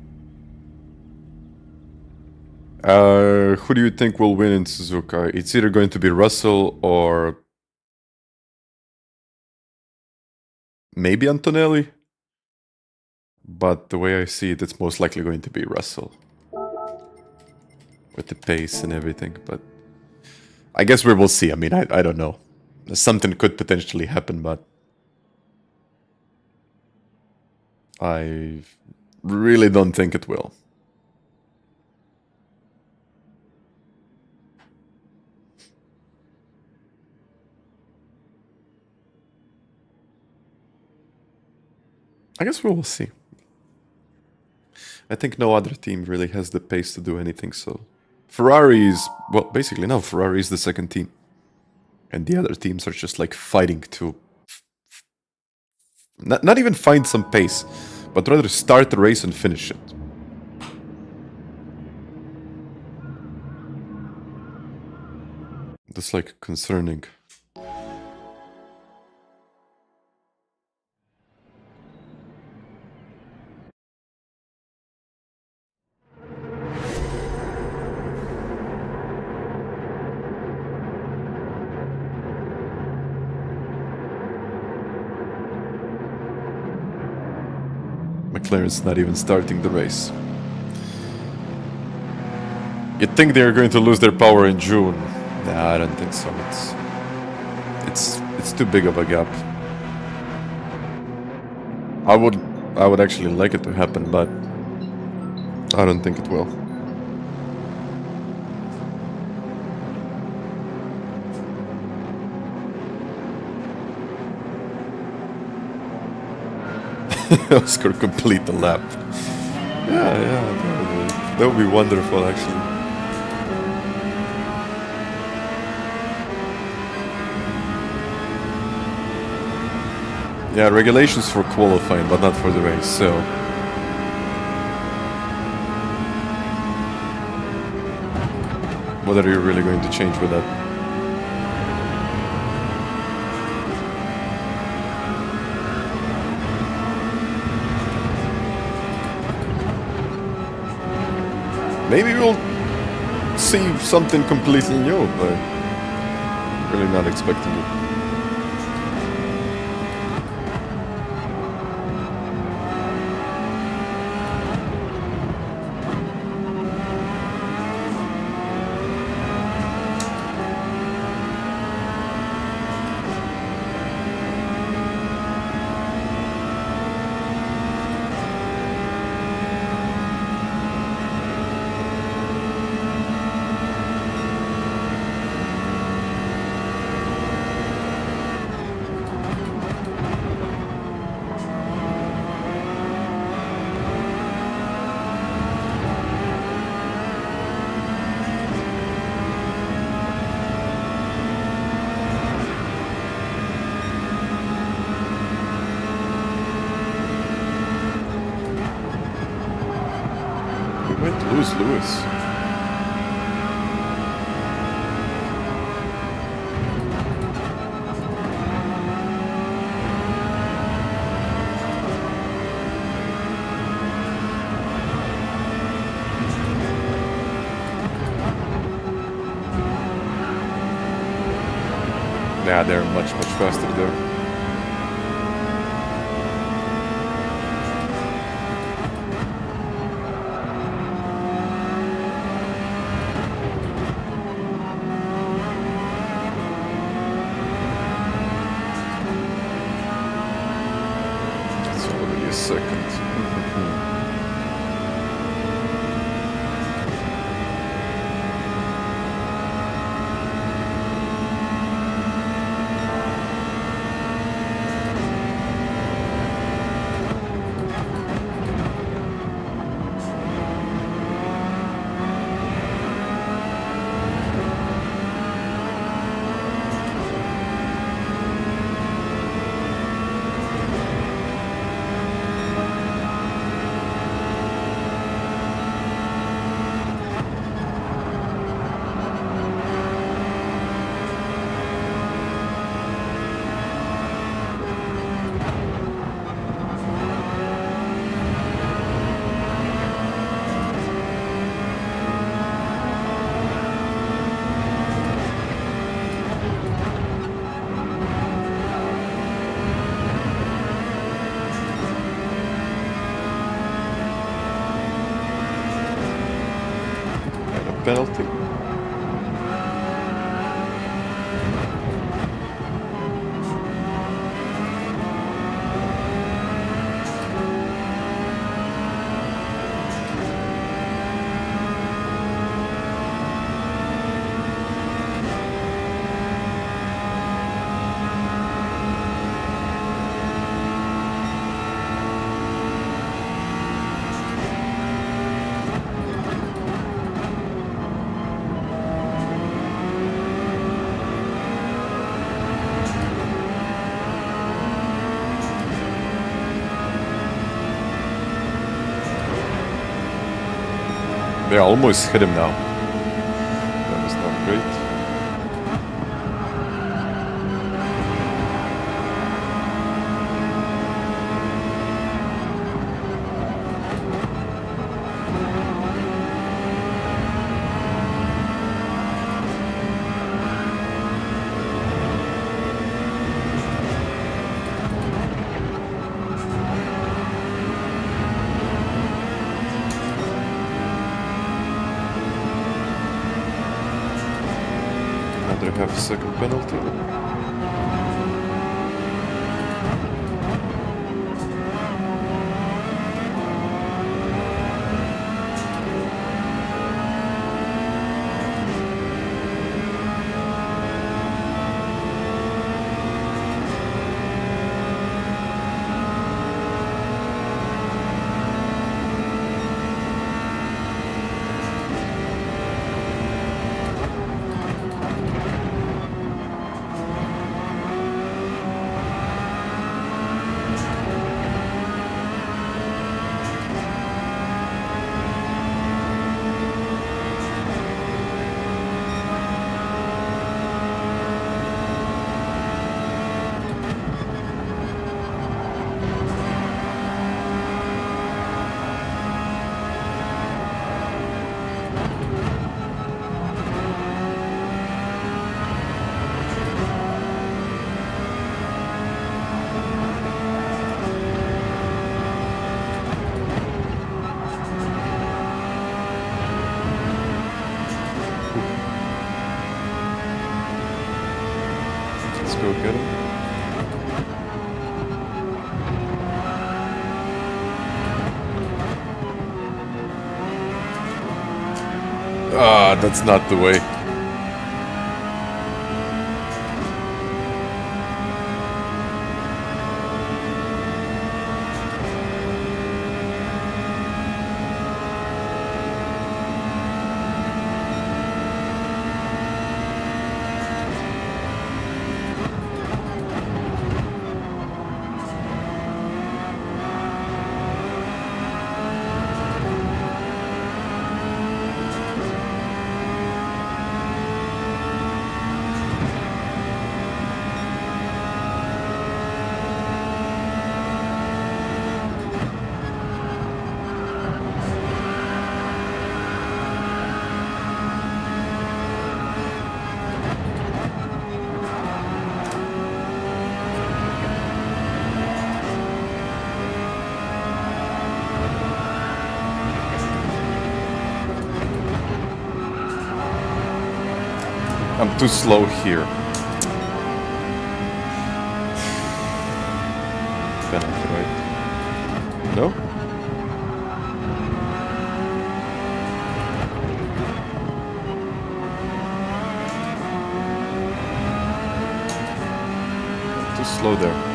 Who do you think will win in Suzuka? It's either going to be Russell or maybe Antonelli. But the way I see it, it's most likely going to be Russell. With the pace and everything, but I guess we will see. I mean, I don't know. Something could potentially happen, but I really don't think it will. I guess we will see. I think no other team really has the pace to do anything, so... Ferrari is... Well, basically, no, Ferrari is the second team. And the other teams are just, like, fighting to... Not even find some pace, but rather start the race and finish it. That's, like, concerning. McLaren's not even starting the race. You'd think they're going to lose their power in June. Nah, I don't think so. It's too big of a gap. I would actually like it to happen, but I don't think it will. Oscar complete the lap. Yeah, that would be wonderful, actually. Yeah, regulations for qualifying, but not for the race, so... What are you really going to change with that? Maybe we'll see something completely new, but really not expecting it. Lewis. Nah, they're much faster there. It's already a second. Penalty. They almost hit him now. That was not great. Have a second penalty. Go get him. Ah, that's not the way. I'm too slow here. Penalty, right? No? Too slow there.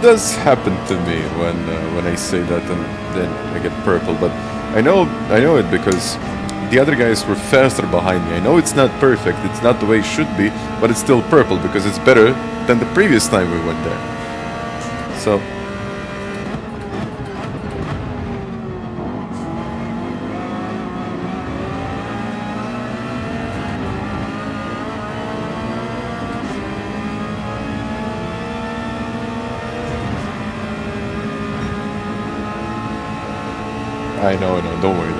Does happen to me when I say that, and then I get purple. But I know it because the other guys were faster behind me. I know it's not perfect, it's not the way it should be, but it's still purple because it's better than the previous time we went there. So I know, don't worry.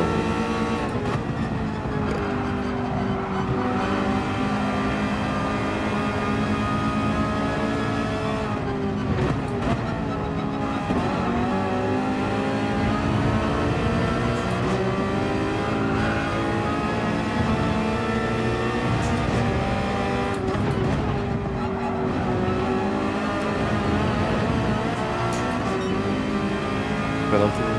Penalty.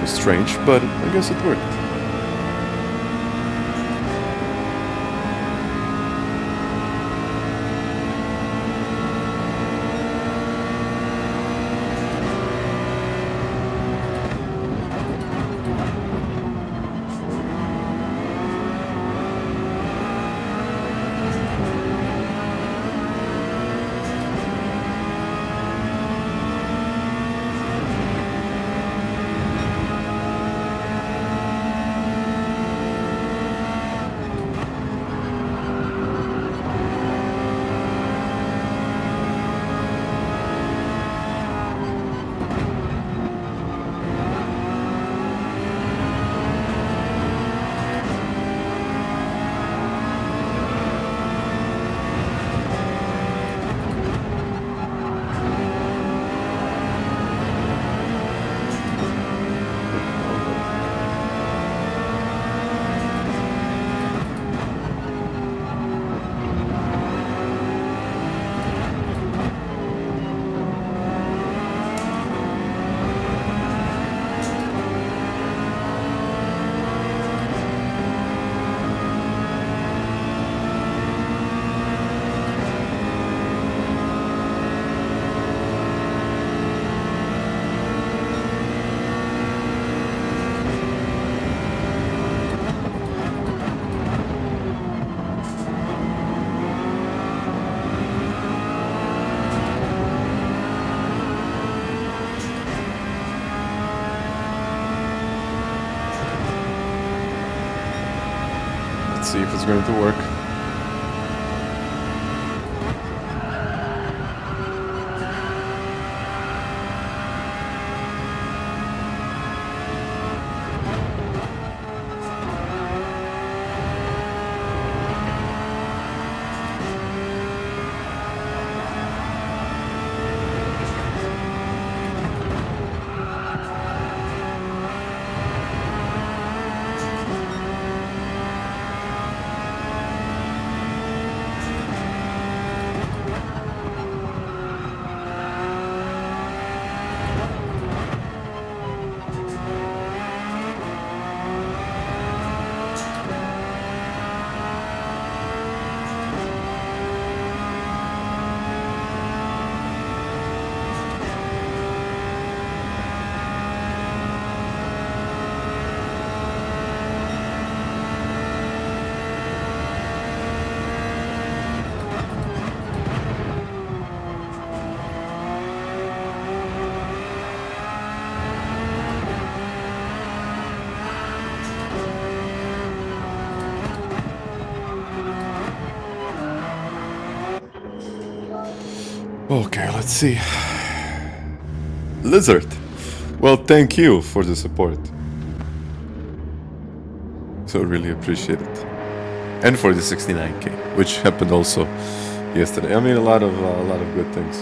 Strange, but I guess it worked. See if it's going to work. Okay, let's see. Lizard. Well, thank you for the support. So really appreciate it. And for the 69k, which happened also yesterday. I mean, a lot of good things.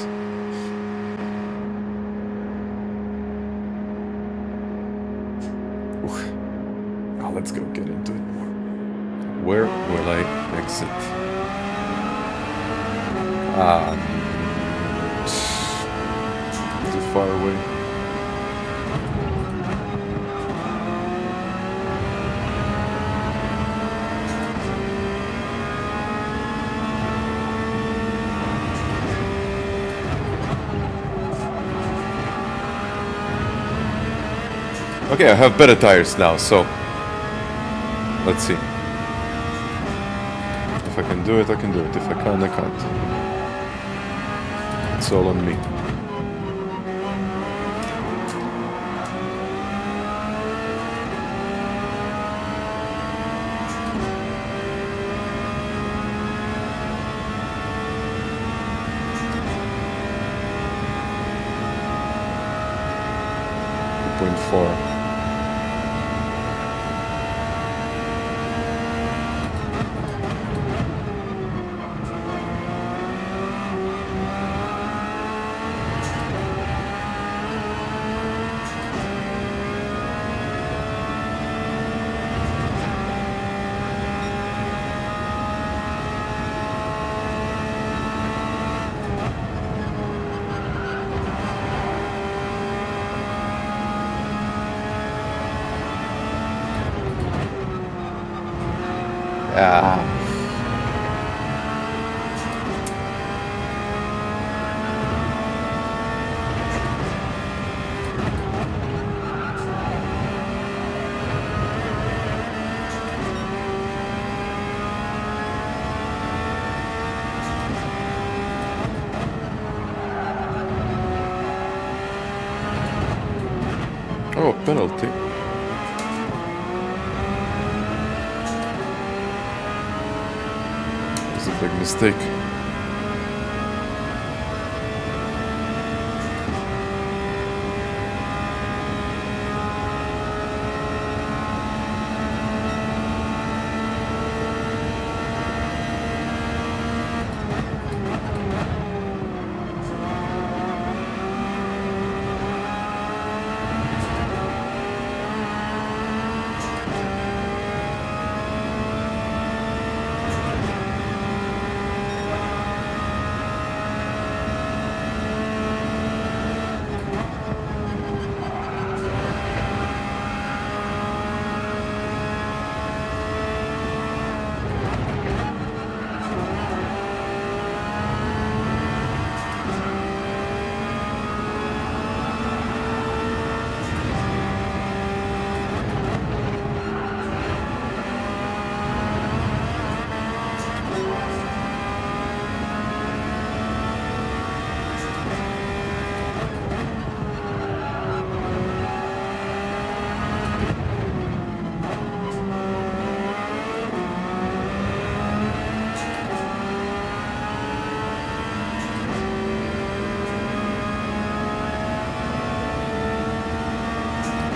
Oh, let's go get into it. Where will I exit? Is it far away? Okay, I have better tires now, so let's see. If I can do it, I can do it. If I can't, I can't. It's all on me. .4. Oh, penalty. It's a big mistake.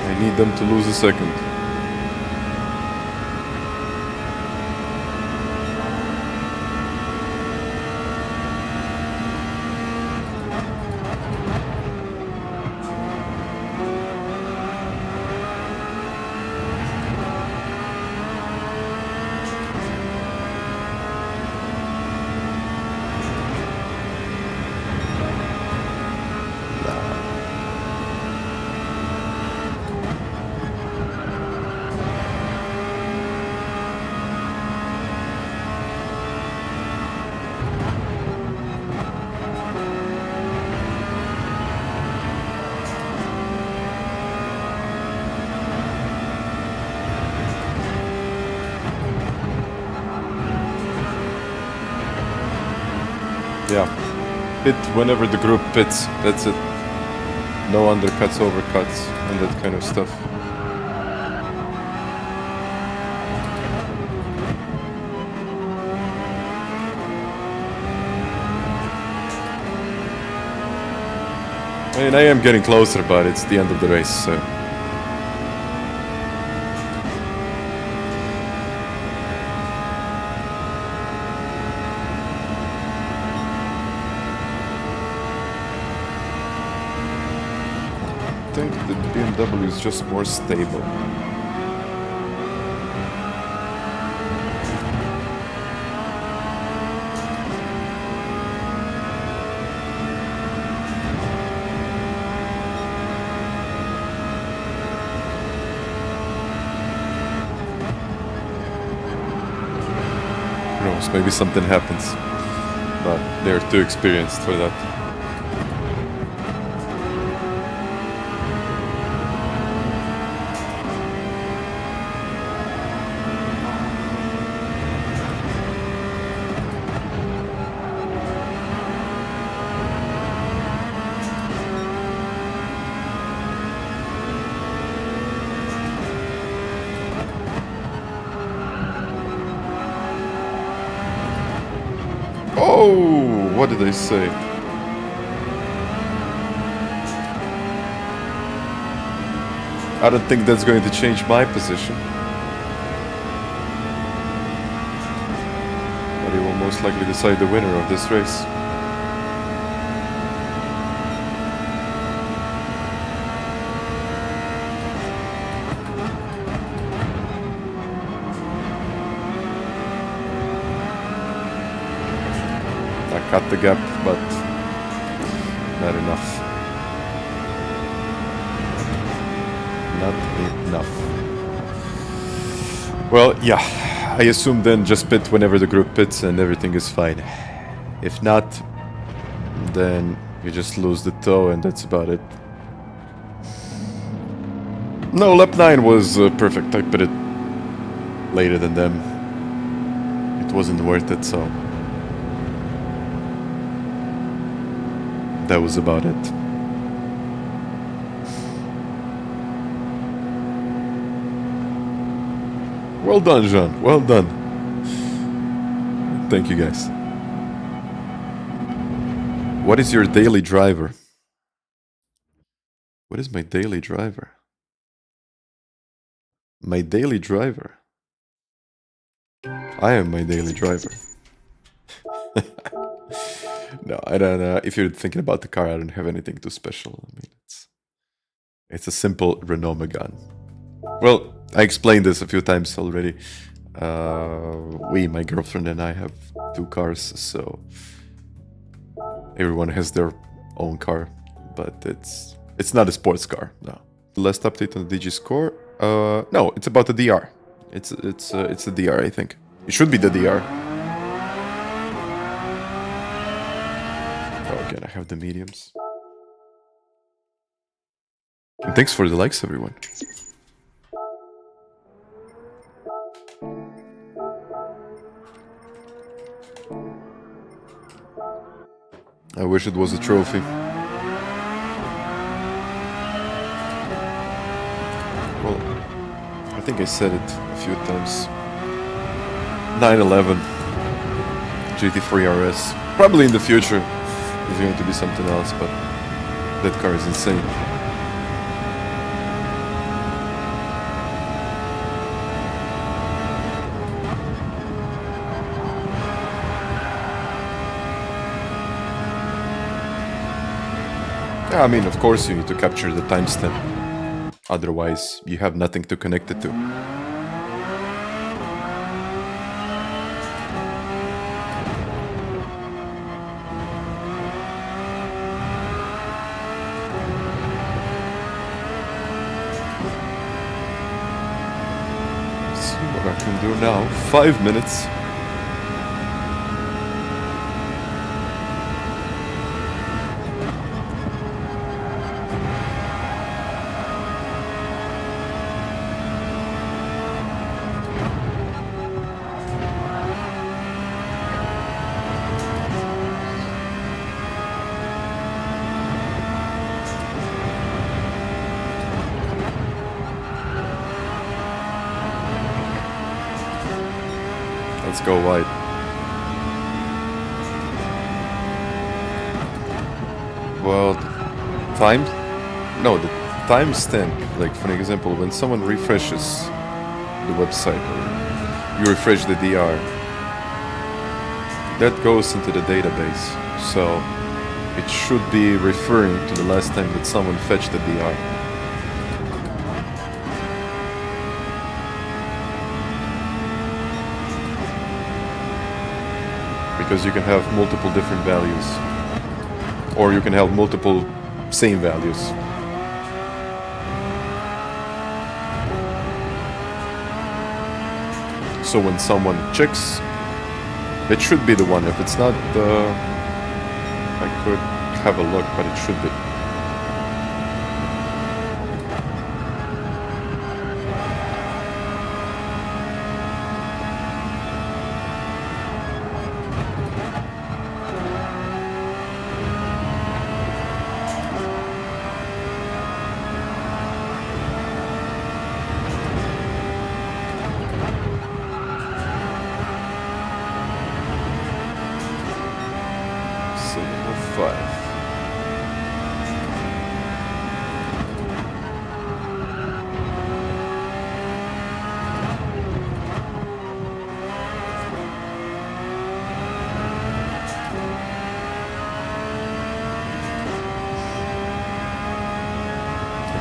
I need them to lose a second. Yeah, pit whenever the group pits, that's it. No undercuts, overcuts, and that kind of stuff. I mean, I am getting closer, but it's the end of the race, so... I think the BMW is just more stable. Who knows, maybe something happens, but they're too experienced for that. Oh, what did I say? I don't think that's going to change my position. But it will most likely decide the winner of this race. Cut the gap, but not enough. Not enough. Well, yeah, I assume then just pit whenever the group pits and everything is fine. If not, then you just lose the tow and that's about it. No, lap 9 was perfect. I pitted later than them. It wasn't worth it, so... that was about it. Well done, Jean. Well done. Thank you, guys. What is your daily driver? What is my daily driver? My daily driver? I am my daily driver. No, I don't know. If you're thinking about the car, I don't have anything too special. I mean, it's a simple Renault Megane. Well, I explained this a few times already. My girlfriend and I have 2 cars, so everyone has their own car, but it's not a sports car. No. Last update on the DG score. No, it's about the DR. It's the DR, I think. It should be the DR. Again, I have the mediums. And thanks for the likes, everyone. I wish it was a trophy. Well, I think I said it a few times. 911 GT3 RS. Probably in the future. It's going to be something else, but that car is insane. Yeah, I mean, of course you need to capture the timestamp. Otherwise, you have nothing to connect it to. Do now 5 minutes. Let's go wide. Well, time, no, the timestamp, like for example, when someone refreshes the website or you refresh the DR, that goes into the database. So it should be referring to the last time that someone fetched the DR. Because you can have multiple different values, or you can have multiple same values. So when someone checks, it should be the one. If it's not, I could have a look, but it should be.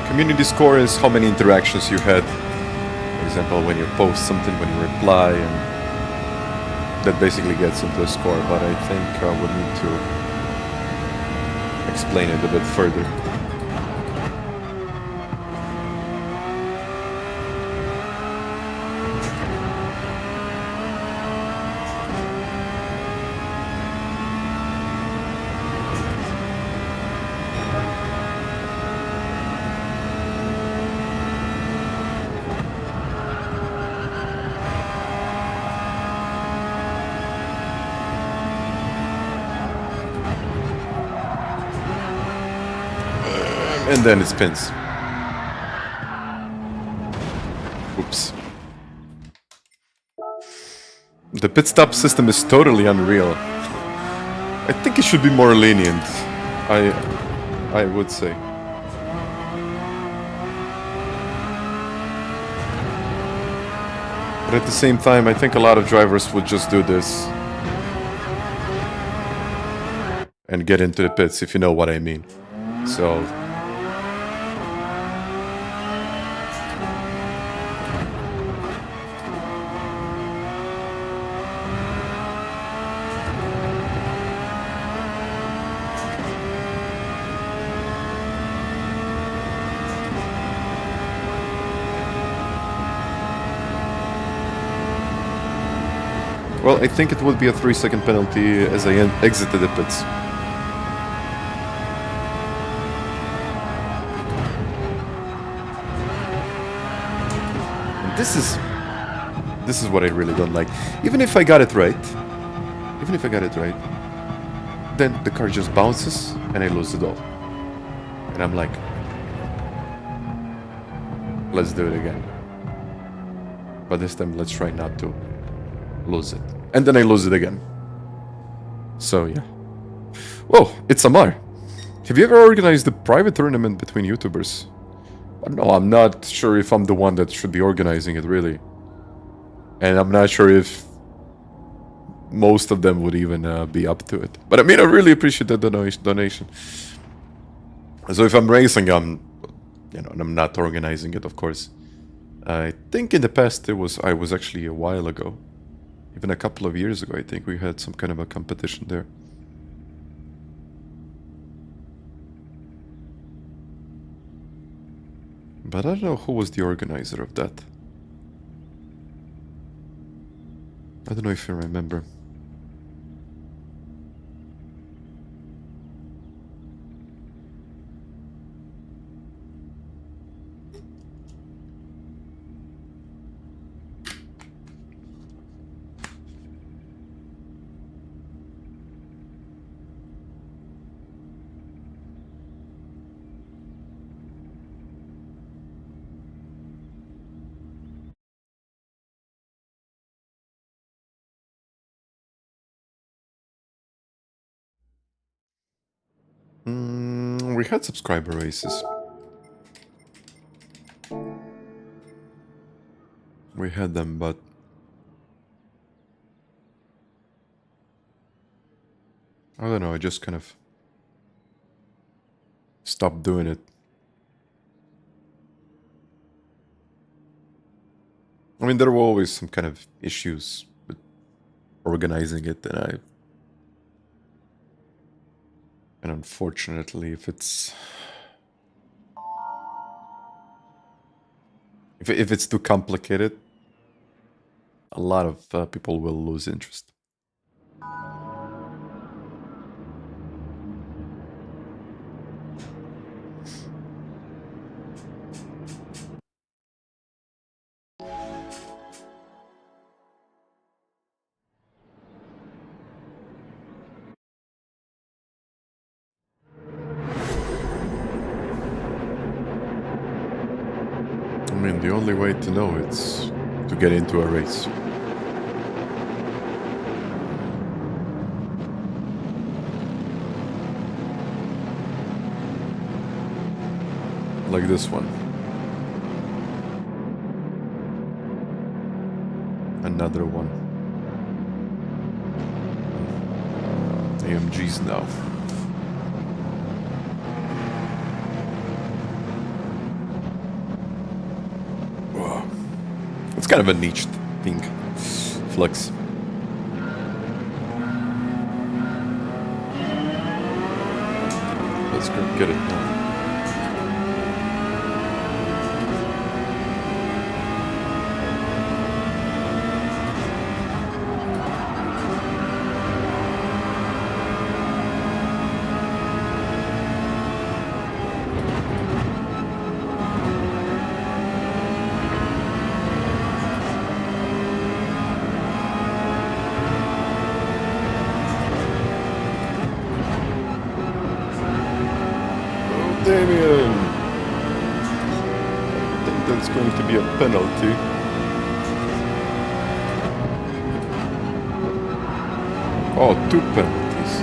Community score is how many interactions you had. For example, when you post something, when you reply, and that basically gets into a score. But I think we'll need to explain it a bit further. And then it spins. Oops. The pit stop system is totally unreal. I think it should be more lenient. I would say. But at the same time, I think a lot of drivers would just do this and get into the pits, if you know what I mean. So well, I think it would be a 3-second penalty as I exited the pits. And this is what I really don't like. Even if I got it right, then the car just bounces and I lose it all. And I'm like, let's do it again. But this time, let's try not to lose it. And then I lose it again. So yeah. Whoa, it's Amar. Have you ever organized a private tournament between YouTubers? No, I'm not sure if I'm the one that should be organizing it, really. And I'm not sure if most of them would even be up to it. But I mean, I really appreciate the donation. So if I'm racing, and I'm not organizing it, of course. I think in the past I was actually a while ago. Even a couple of years ago, I think we had some kind of a competition there. But I don't know who was the organizer of that. I don't know if you remember. We had subscriber races. We had them, but I don't know, I just kind of stopped doing it. I mean, there were always some kind of issues with organizing it, and unfortunately, if it's too complicated, a lot of people will lose interest. I mean, the only way to know it's to get into a race. Like this one. Another one. AMGs now. Wow. It's kind of a niche thing. Flex. Let's go get it now. Penalty. Oh, 2 penalties.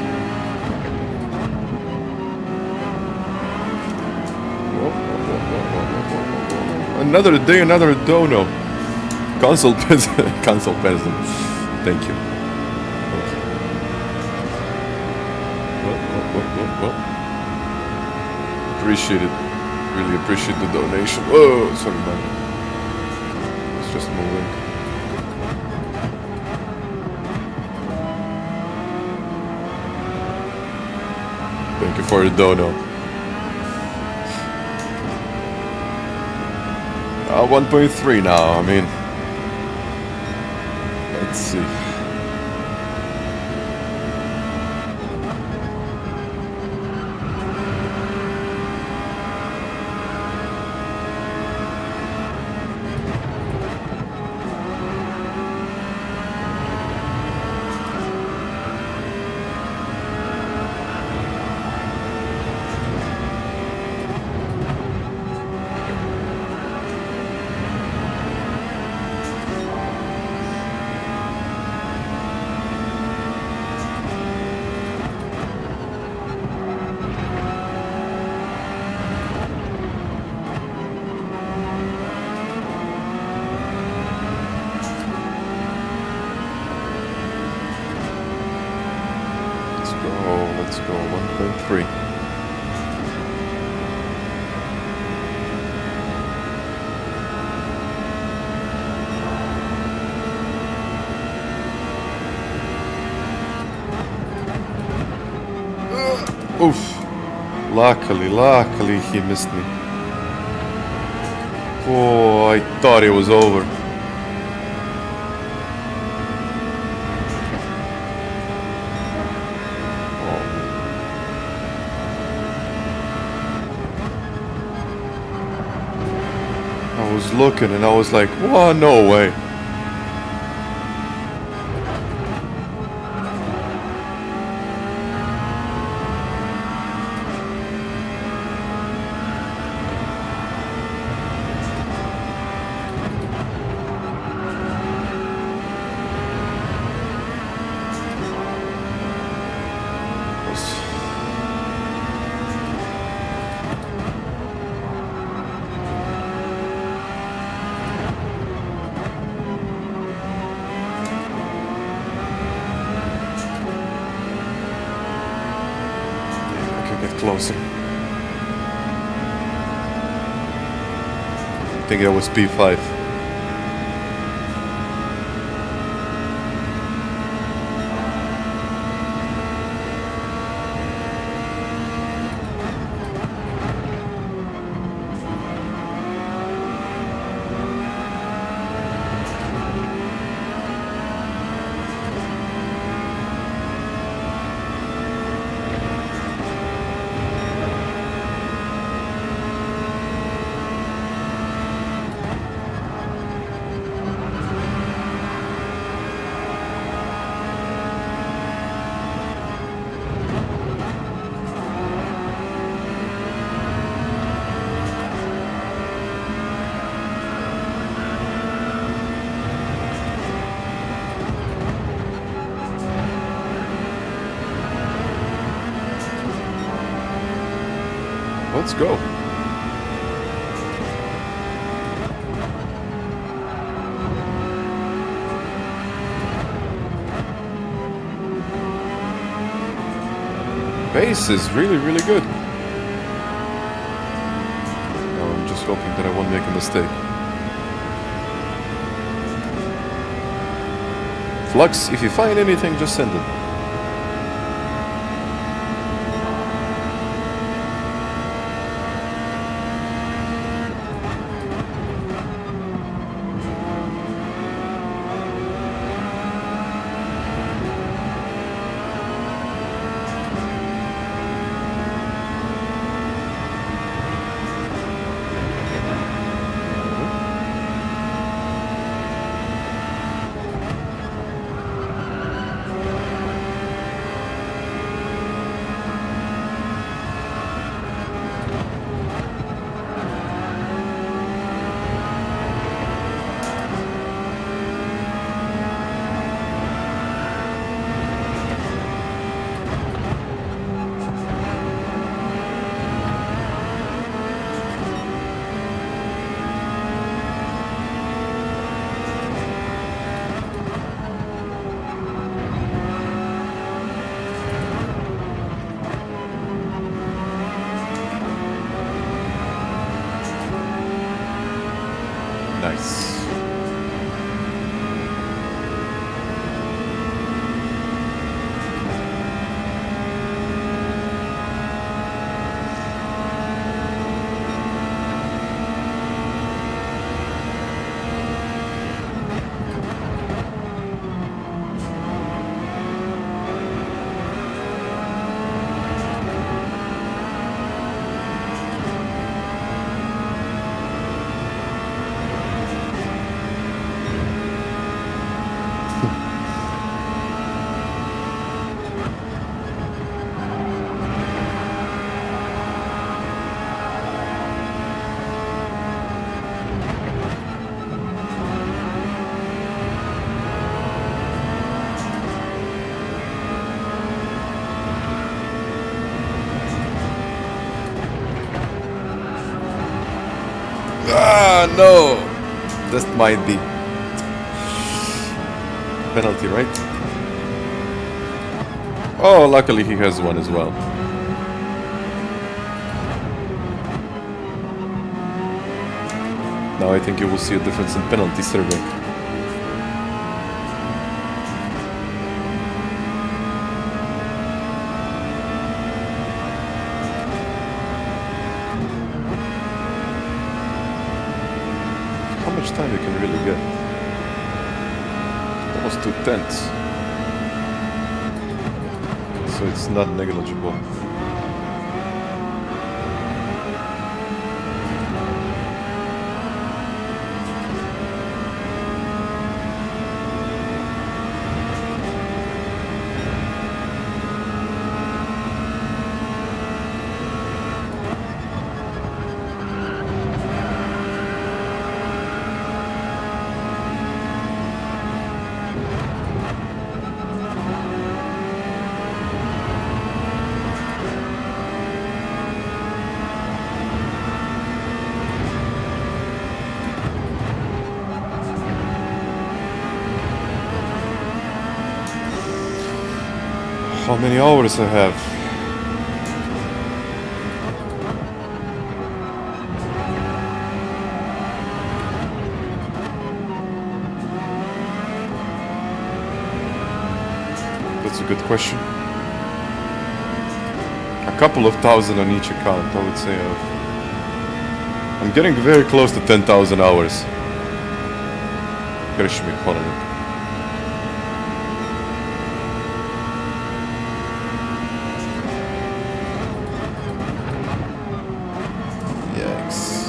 Whoa. Another day, another dono. Console peasant. Console peasant. Thank you. Well. Appreciate it. Really appreciate the donation. Oh, sorry, man. Just moving. Thank you for the dono. 1.3 now, I mean. Let's see. Let's go, 1.3. Oof. Luckily he missed me. Oh, I thought it was over. I was looking and I was like, "Whoa, no way." closer. I think that was P5. Let's go. Pace is really, really good. Now I'm just hoping that I won't make a mistake. Flux, if you find anything, just send it. Nice. Ah, no! This might be penalty, right? Oh, luckily he has one as well. Now I think you will see a difference in penalty serving. How much time you can really get? Almost 2/10. So it's not negligible. How many hours I have? That's a good question. A couple of thousand on each account, I would say. I'm getting very close to 10,000 hours. Görüşmek üzere. Yikes.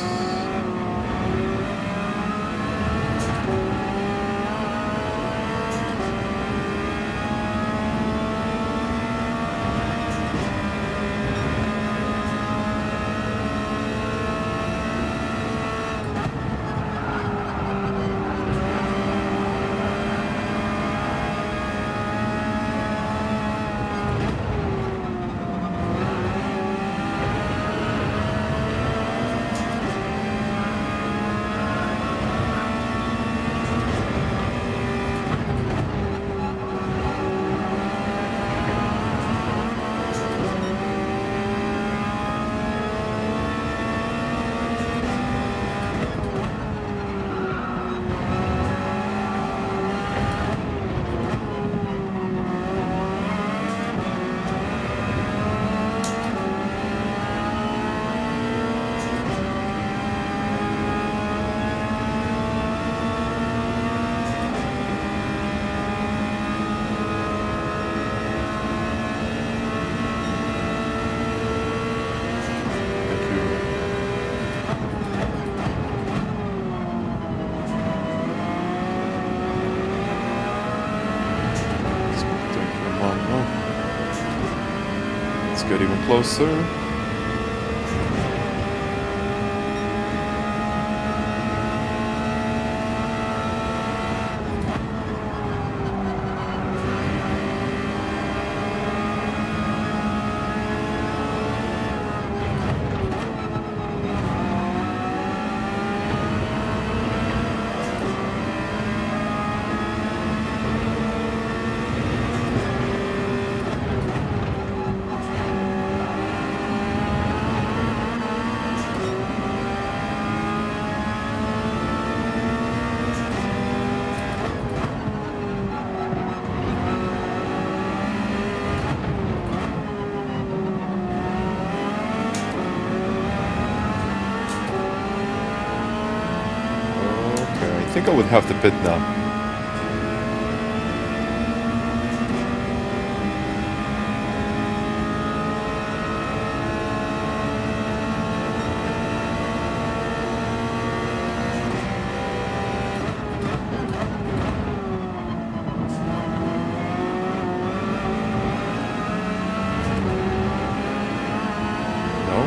Get even closer. I think I would have to pit now. No?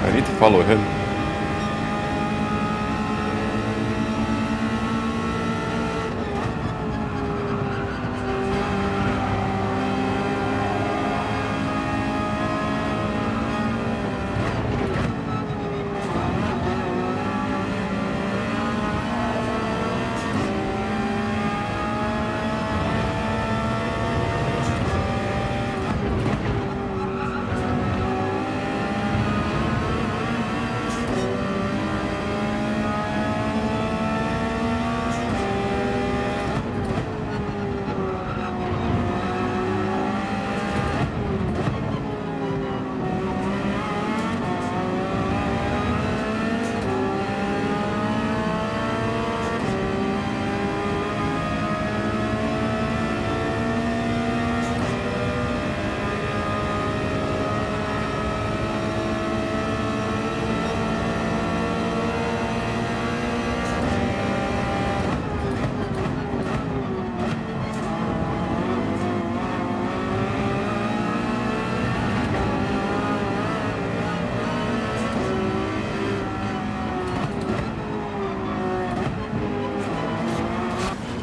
I need to follow him.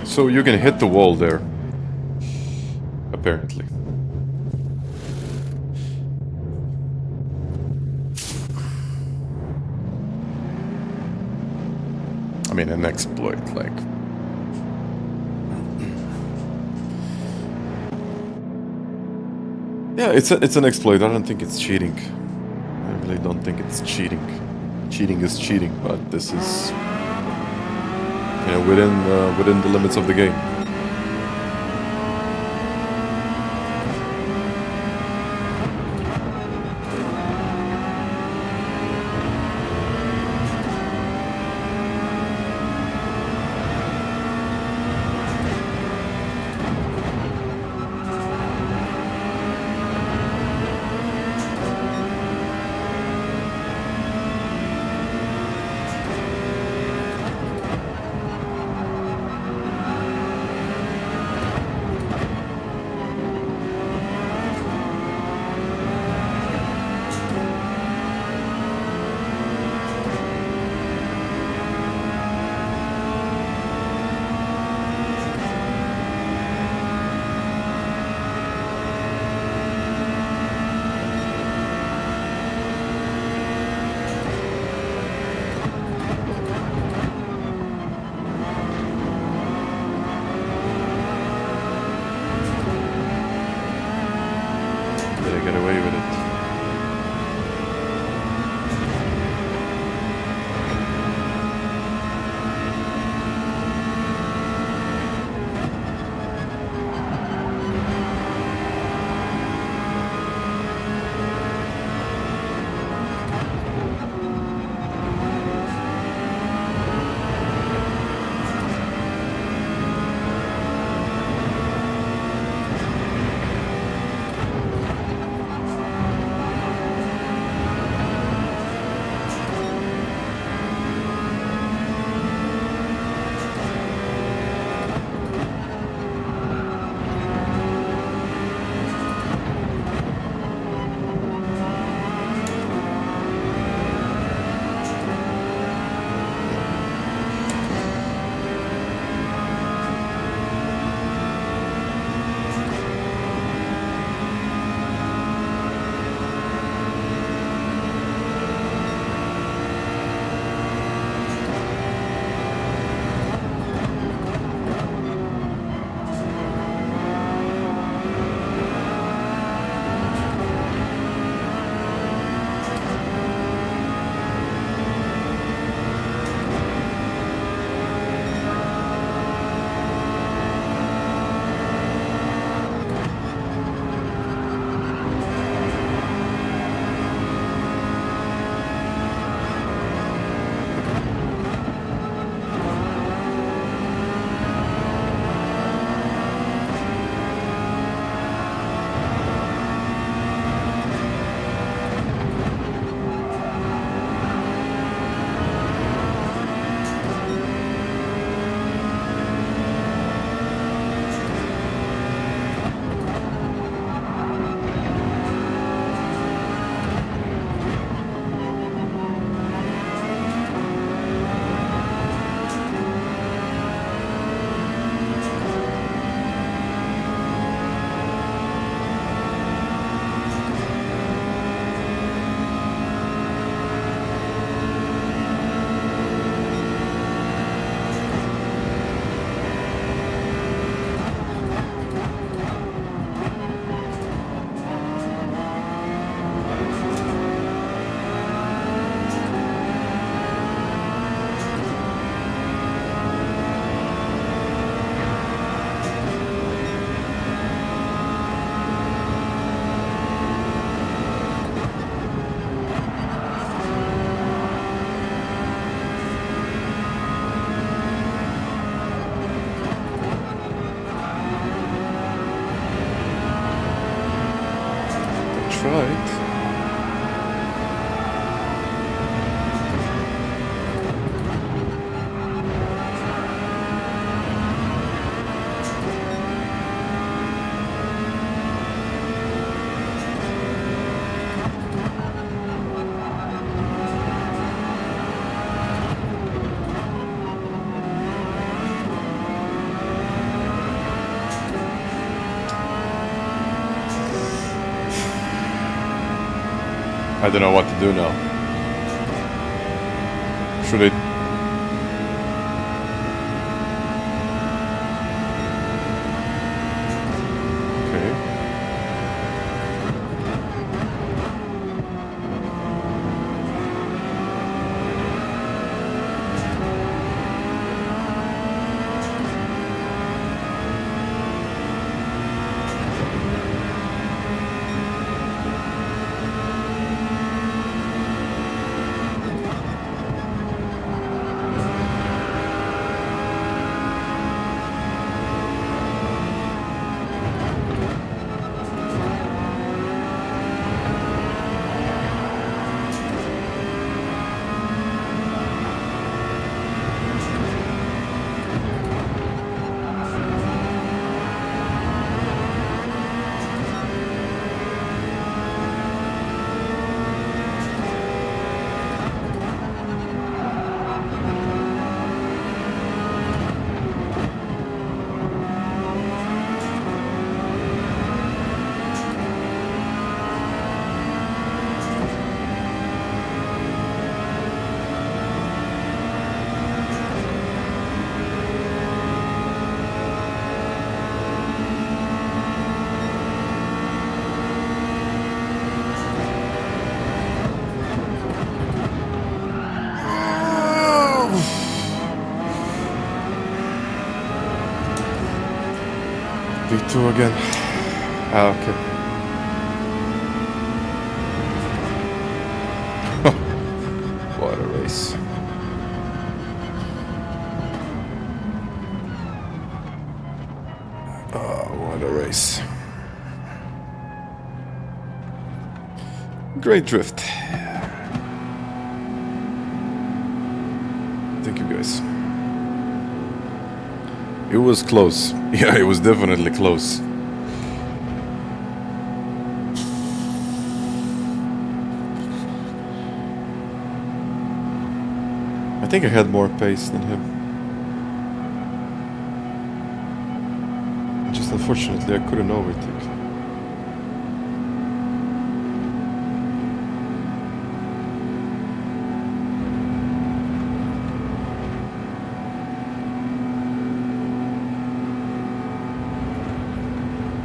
So you can hit the wall there, apparently. I mean, an exploit, like... Yeah, it's an exploit. I don't think it's cheating. I really don't think it's cheating. Cheating is cheating, but this is... within the limits of the game. Get away with it. right. I don't know what to do now. Should I? Okay. V2 again. Ah, okay. What a race. Oh, what a race. Great drift. Thank you, guys. It was close. Yeah, it was definitely close. I think I had more pace than him. Just unfortunately, I couldn't overtake.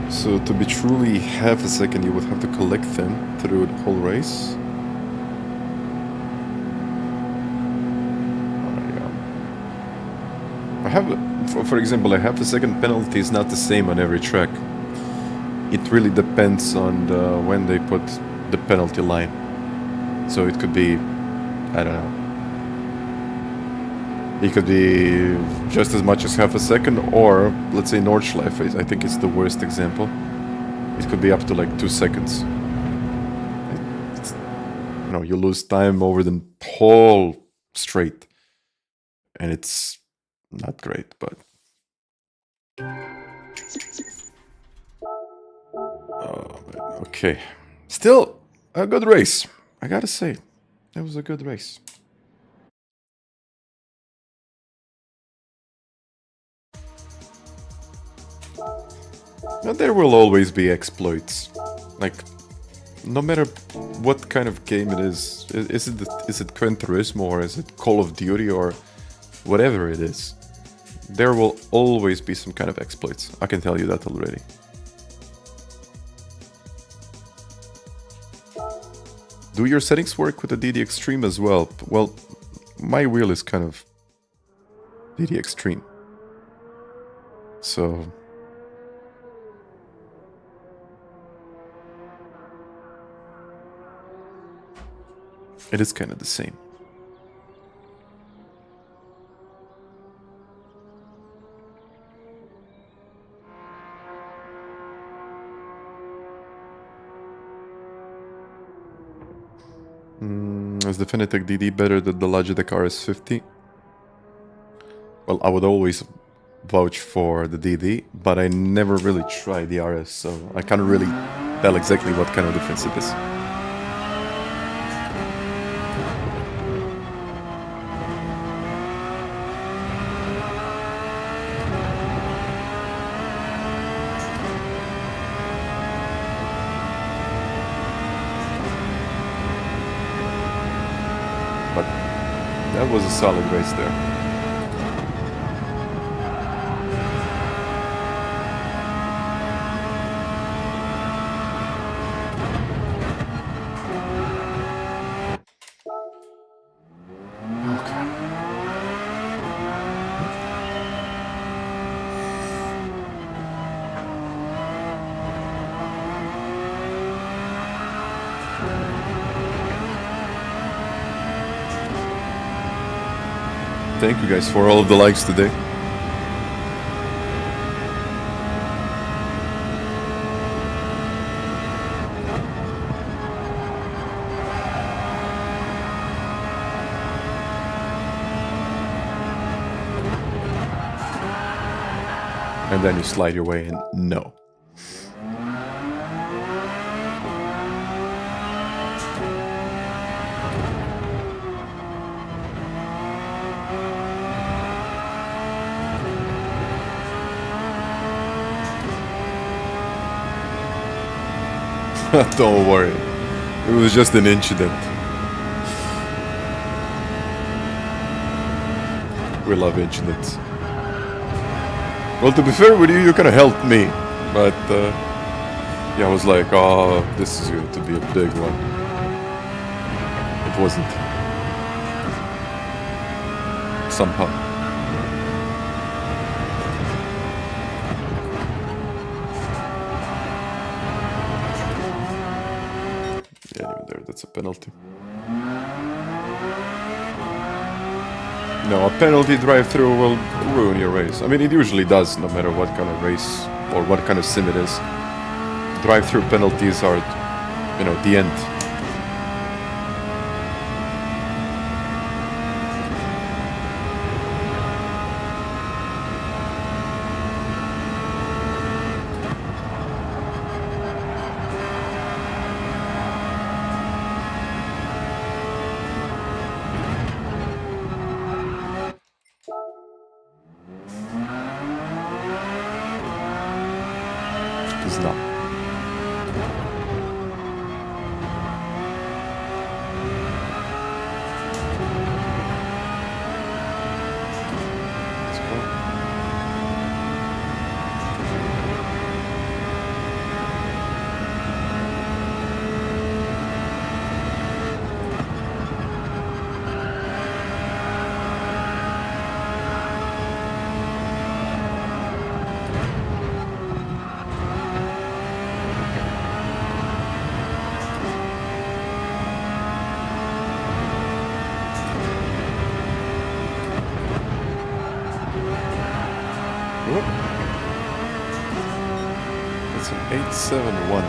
So to be truly half a second, you would have to collect them through the whole race. I have, for example, a half a second penalty is not the same on every track. It really depends on when they put the penalty line. So it could be, I don't know. It could be just as much as half a second, or let's say Nordschleife, I think it's the worst example. It could be up to like 2 seconds. You know, you lose time over the whole straight, and it's not great, but oh, okay. Still a good race, I gotta say. It was a good race. Now, there will always be exploits. Like, no matter what kind of game it is it Gran Turismo, or is it Call of Duty, or whatever it is, there will always be some kind of exploits. I can tell you that already. Do your settings work with the DD Extreme as well? Well, my wheel is kind of DD Extreme. So it is kind of the same. Is the FANATEC DD better than the Logitech RS50? Well, I would always vouch for the DD, but I never really tried the RS, so I can't really tell exactly what kind of difference it is. That was a solid race there. Okay. Thank you guys for all of the likes today. And then you slide your way in. No. Don't worry, it was just an incident. We love incidents. Well, to be fair with you, you kind of helped me, but yeah, I was like, oh, this is going to be a big one. It wasn't. Somehow. That's a penalty. No, a penalty drive-through will ruin your race. I mean, it usually does, no matter what kind of race or what kind of sim it is. Drive-through penalties are, you know, the end. It's not. Let's go. Whoop. It's an 871.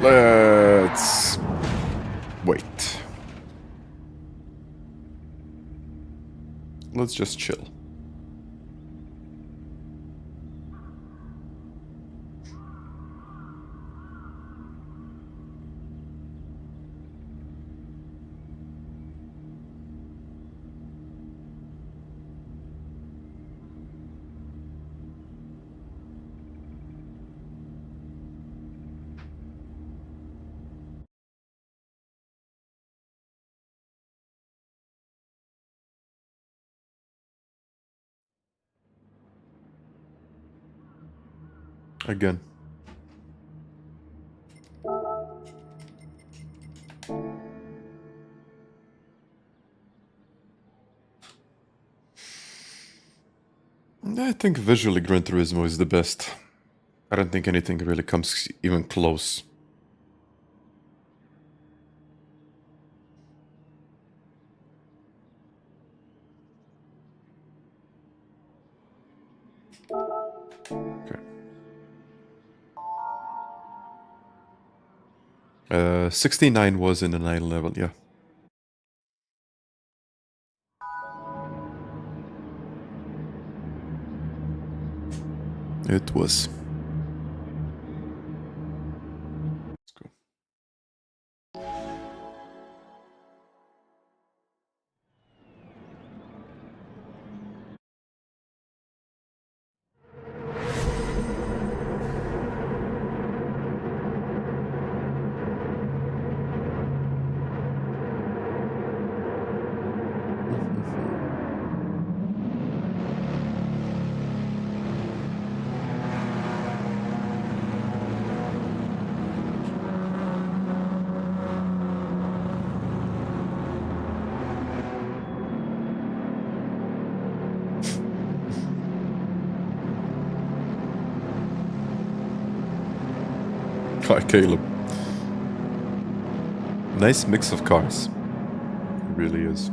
Let's wait. Let's just chill. Again. I think visually Gran Turismo is the best. I don't think anything really comes even close. Okay. 69 was in the 9 level, yeah. It was. Let's go. Hi, Caleb. Nice mix of cars. It really is.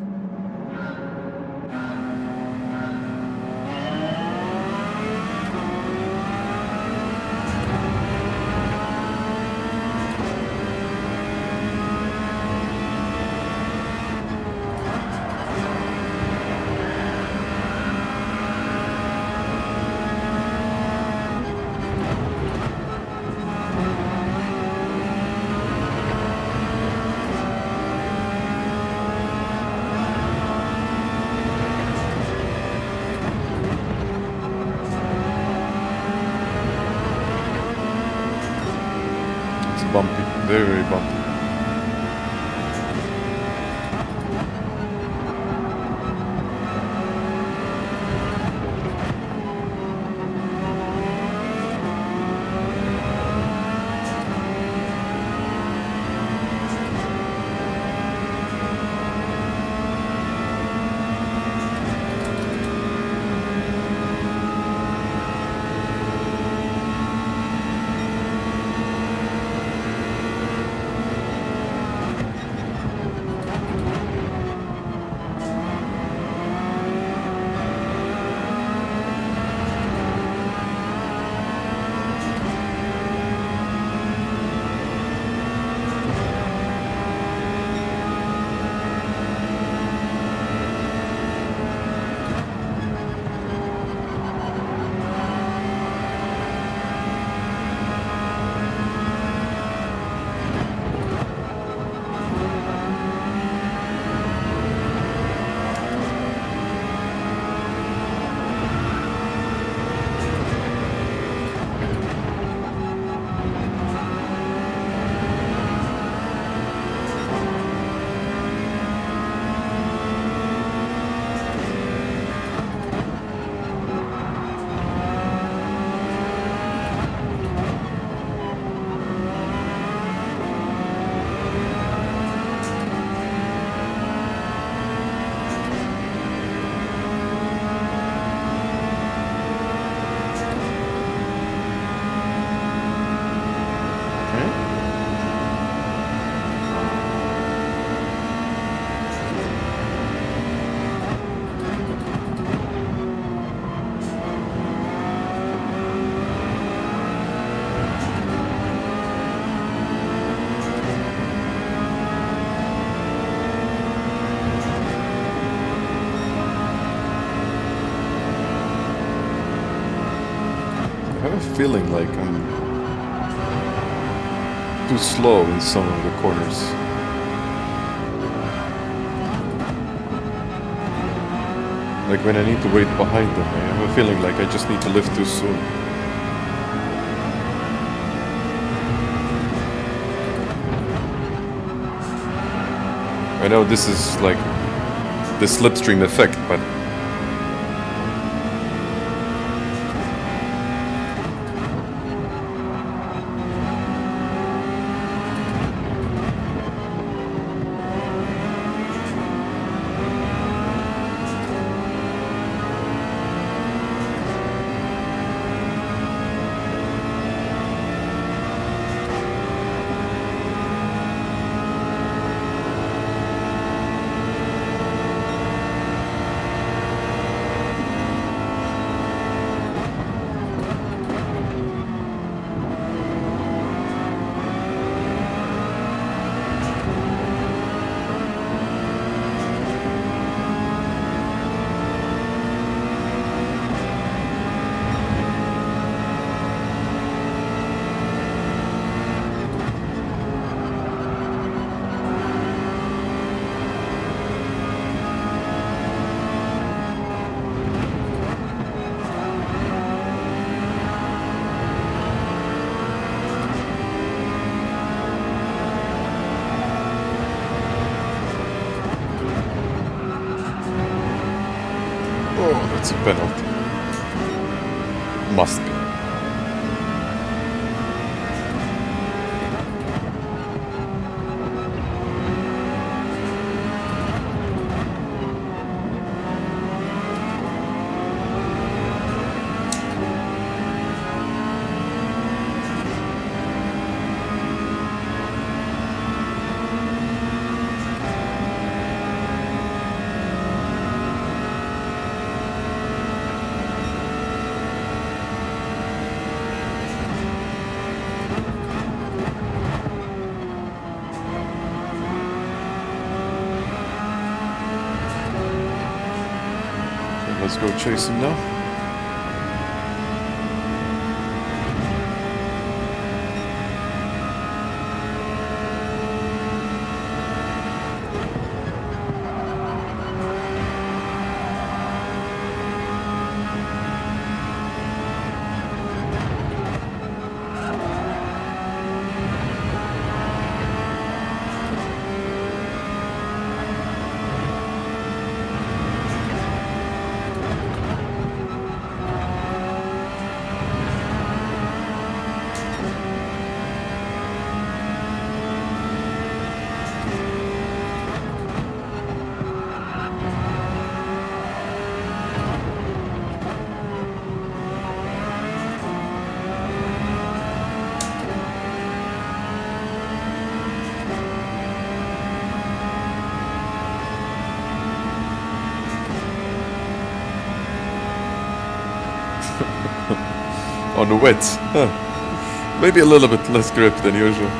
Very, very bumpy. I have a feeling like I'm too slow in some of the corners. Like when I need to wait behind them, I have a feeling like I just need to lift too soon. I know this is like the slipstream effect, but it's a penalty. Must be. Let's go chase him now. on the wets. Huh. Maybe a little bit less grip than usual.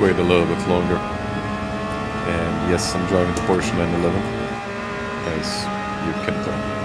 Wait a little bit longer. And yes, I'm driving the Porsche 911, as you can tell.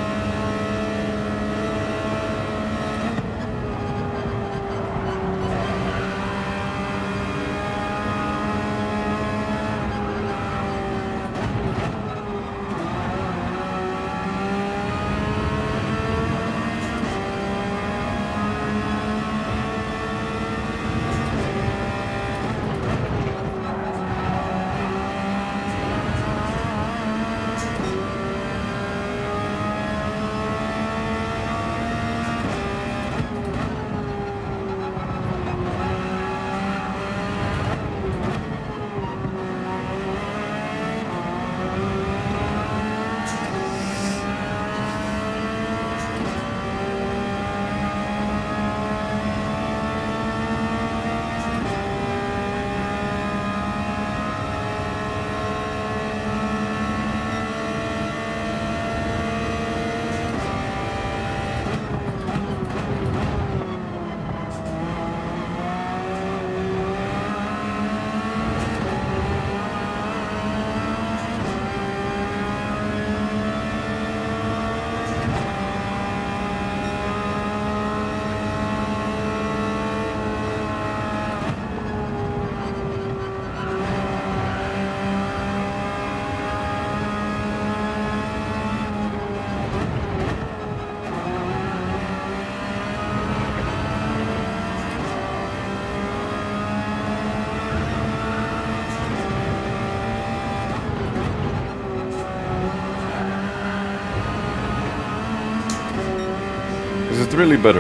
Is it really better?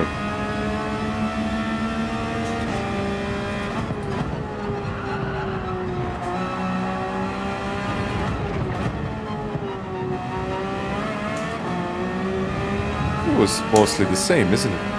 It was mostly the same, isn't it?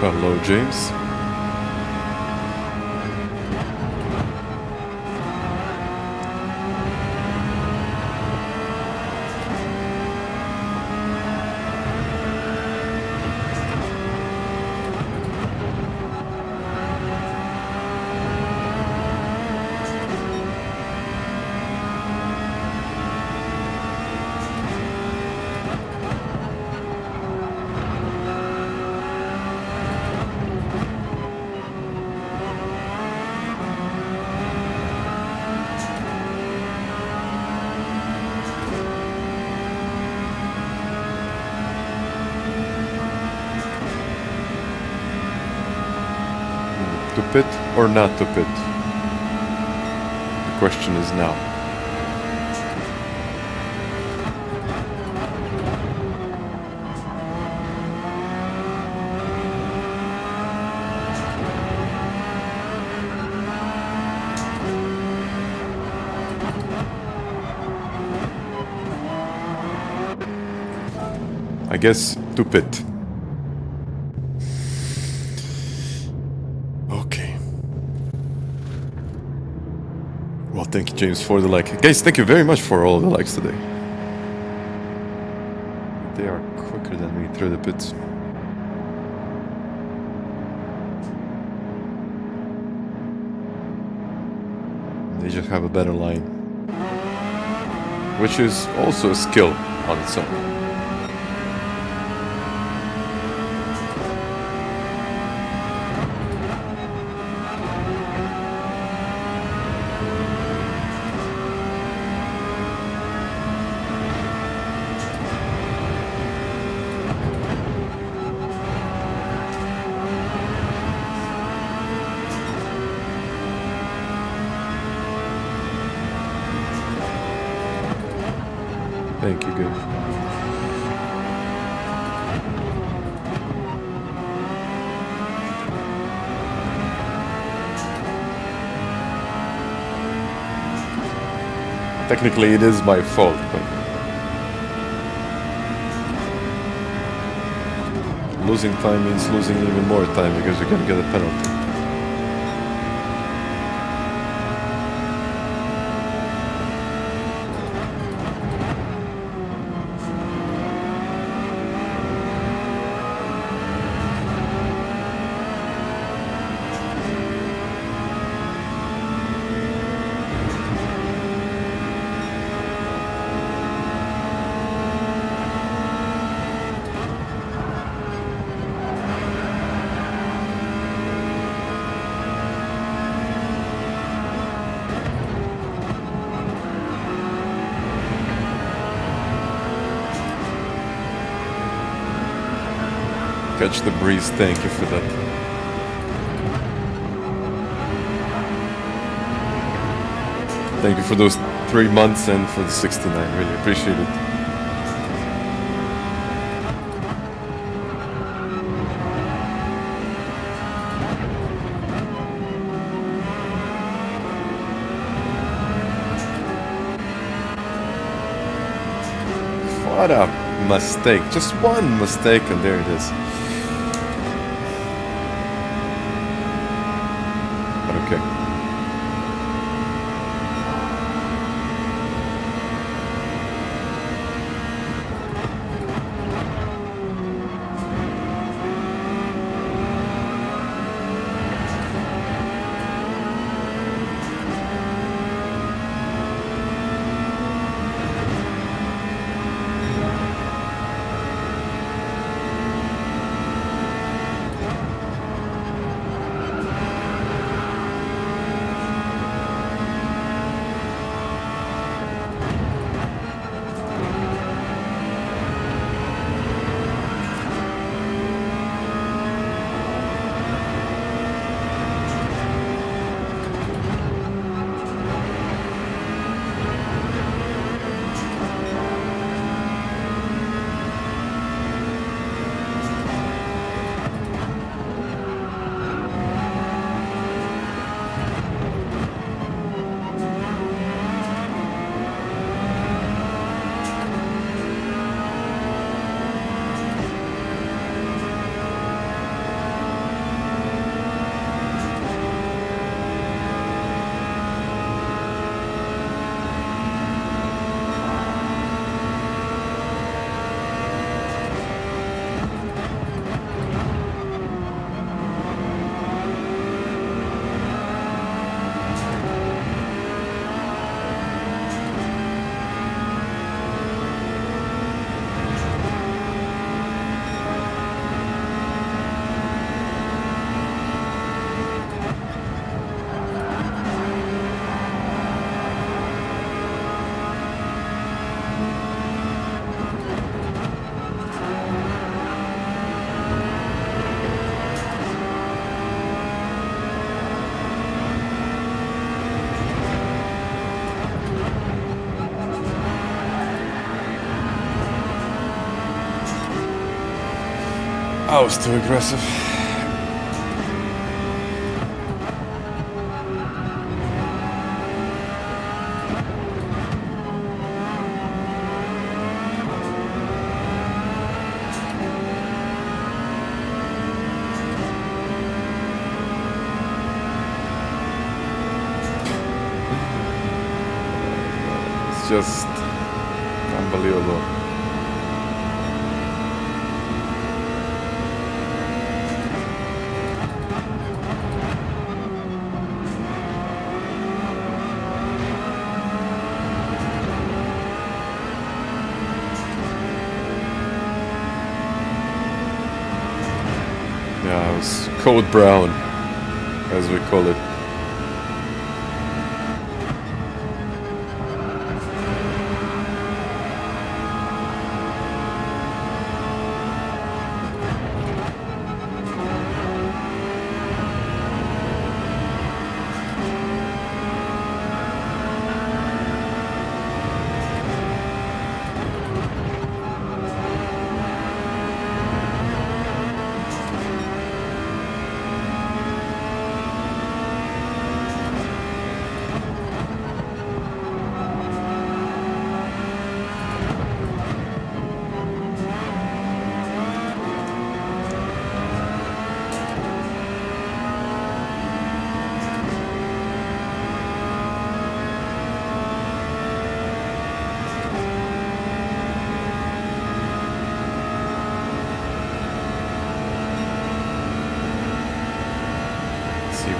Hello, James. To pit or not to pit? The question is now. I guess to pit. Okay. Well, thank you, James, for the like. Guys, thank you very much for all the likes today. They are quicker than me through the pits. They just have a better line, which is also a skill on its own. Thank you, guys. Technically, it is my fault, but losing time means losing even more time because you're gonna get a penalty. Catch the breeze, thank you for that. Thank you for those 3 months and for the 69, really appreciate it. What a mistake, just one mistake and there it is. Okay. I was too aggressive. It's just unbelievable. Yeah, it was code brown, as we call it.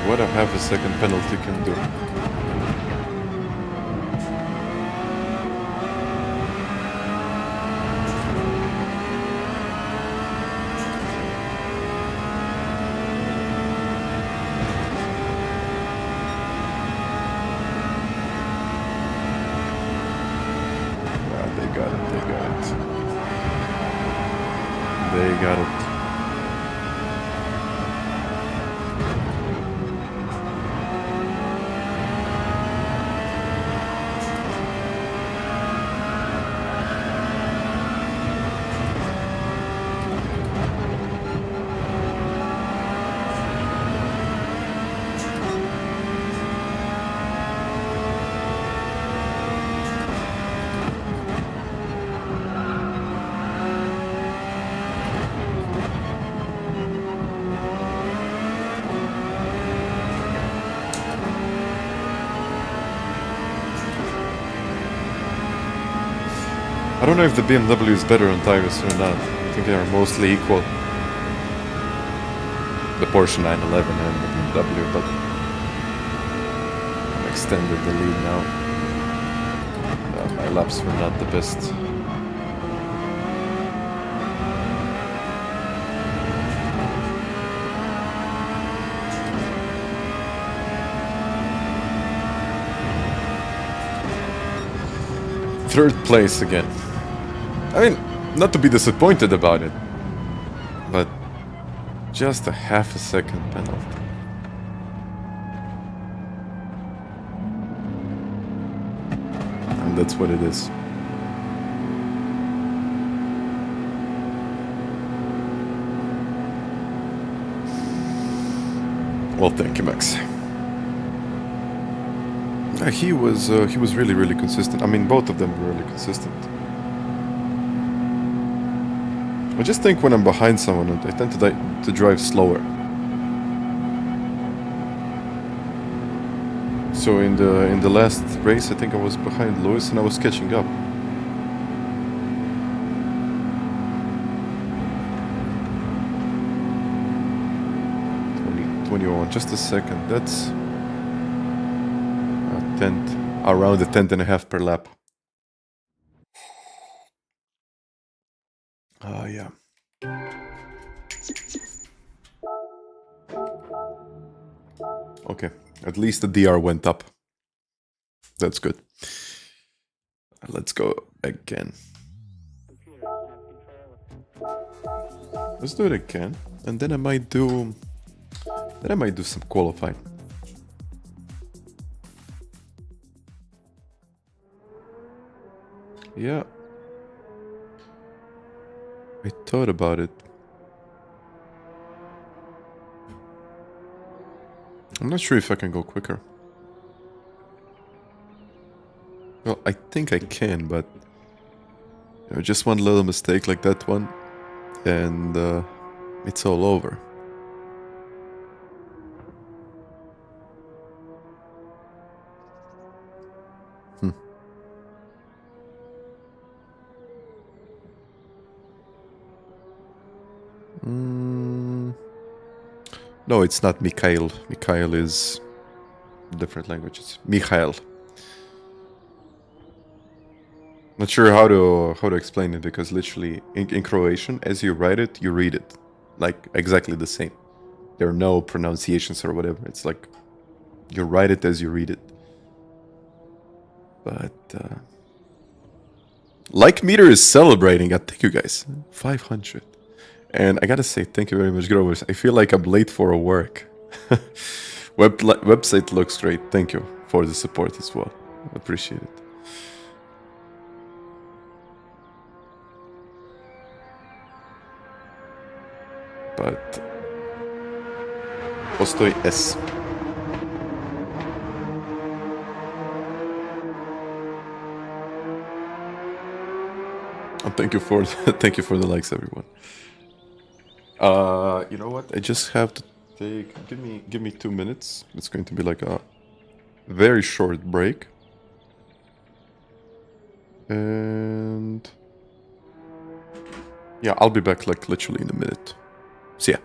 What a half a second penalty can do. They got it. They got it. I don't know if the BMW is better on tires or not. I think they are mostly equal. The Porsche 911 and the BMW, but I'm extended the lead now. My laps were not the best. Third place again. I mean, not to be disappointed about it, but just a half a second penalty. And that's what it is. Well, thank you, Max. He was really consistent. I mean, both of them were really consistent. I just think when I'm behind someone, I tend to drive slower. So in the last race, I think I was behind Lewis and I was catching up. 21, just a second. That's around the 10.5 per lap. Yeah. Okay, at least the DR went up. That's good. Let's go again. Let's do it again, and then I might do some qualifying. Yeah. I thought about it. I'm not sure if I can go quicker. Well, I think I can, but just one little mistake like that one, and it's all over. No, it's not Mikhail. Mikhail is different languages. Mikhail. Not sure how to explain it, because literally in Croatian, as you write it, you read it like exactly the same. There are no pronunciations or whatever. It's like you write it as you read it. But like meter is celebrating. Thank you guys, 500. And I gotta say, thank you very much, Grovers. I feel like I'm late for work. Website looks great. Thank you for the support as well. Appreciate it. But postoji S. And thank you for the likes, everyone. You know what? I just have to take. Give me 2 minutes. It's going to be like a very short break. And yeah, I'll be back like literally in a minute. See ya.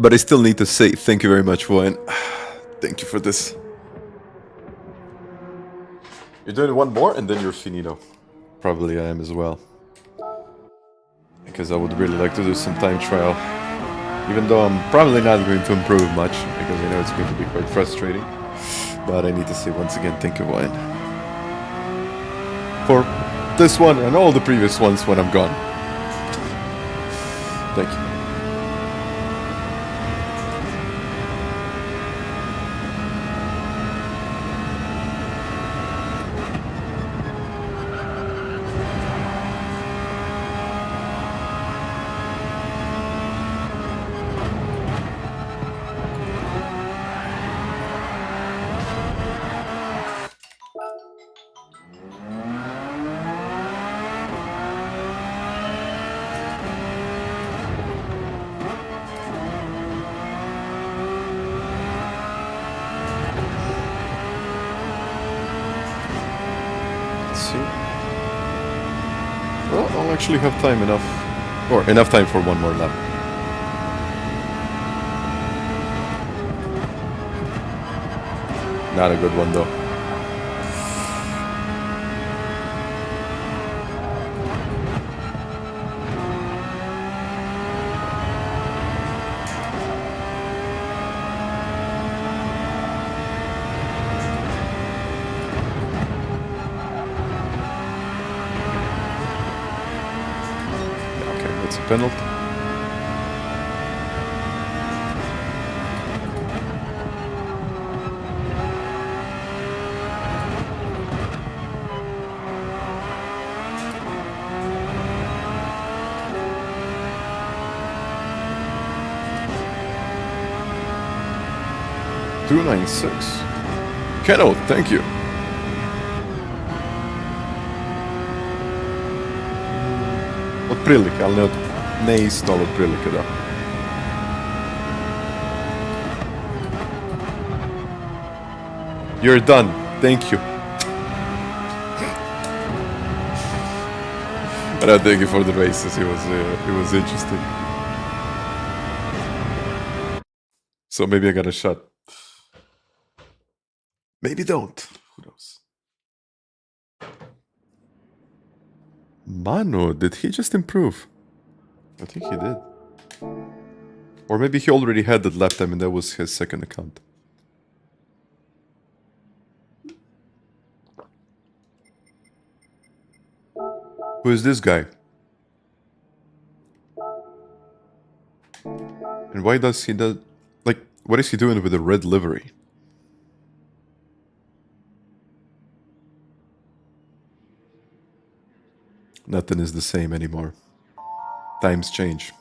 But I still need to say thank you very much, Wayne. Thank you for this. You're doing one more and then you're finito. Probably I am as well. Because I would really like to do some time trial. Even though I'm probably not going to improve much, because I know it's going to be quite frustrating. But I need to say once again, thank you, Wayne. For this one and all the previous ones when I'm gone. Thank you. see. Well, I'll actually have time enough. Or enough time for one more lap. Not a good one though. Penalty. $296. Kennel, thank you. Otprilike, ali ne isto, ali otprilike, da. You're done. Thank you. But I thank you for the races. It was interesting. So maybe I got a shot. Maybe don't. Who knows? Mano, did he just improve? I think he did. Or maybe he already had that lap time and that was his second account. Who is this guy? And why does he do... Like, what is he doing with the red livery? Nothing is the same anymore. Times change.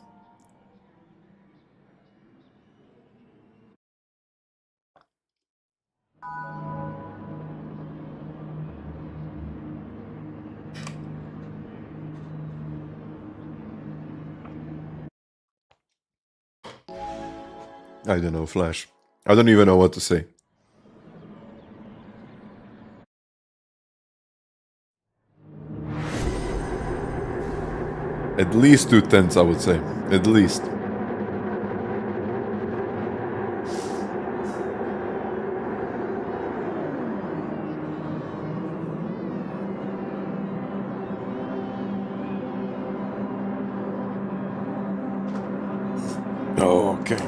I don't know, Flash. I don't even know what to say. At least 2 tenths, I would say. At least. Oh, okay.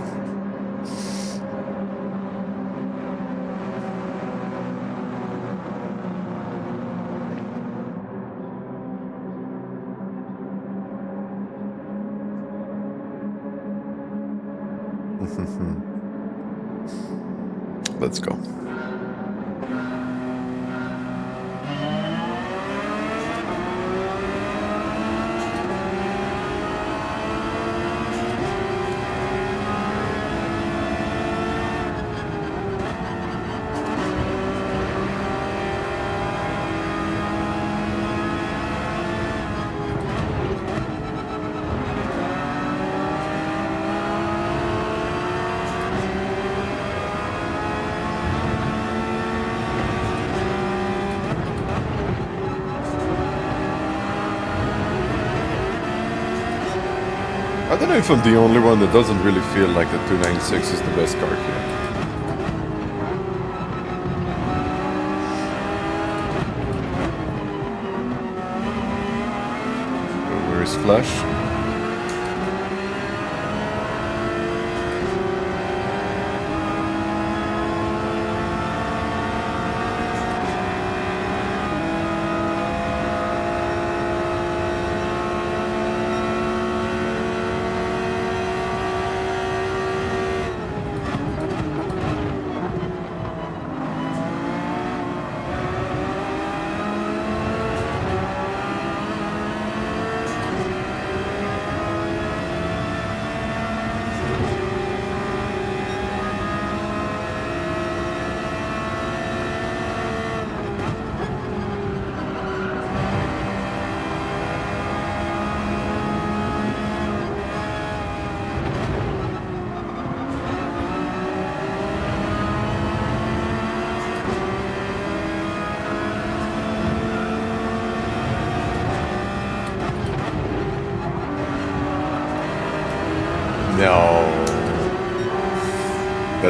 Let's go. I don't know if I'm the only one that doesn't really feel like the 296 is the best car here. Where is Flash?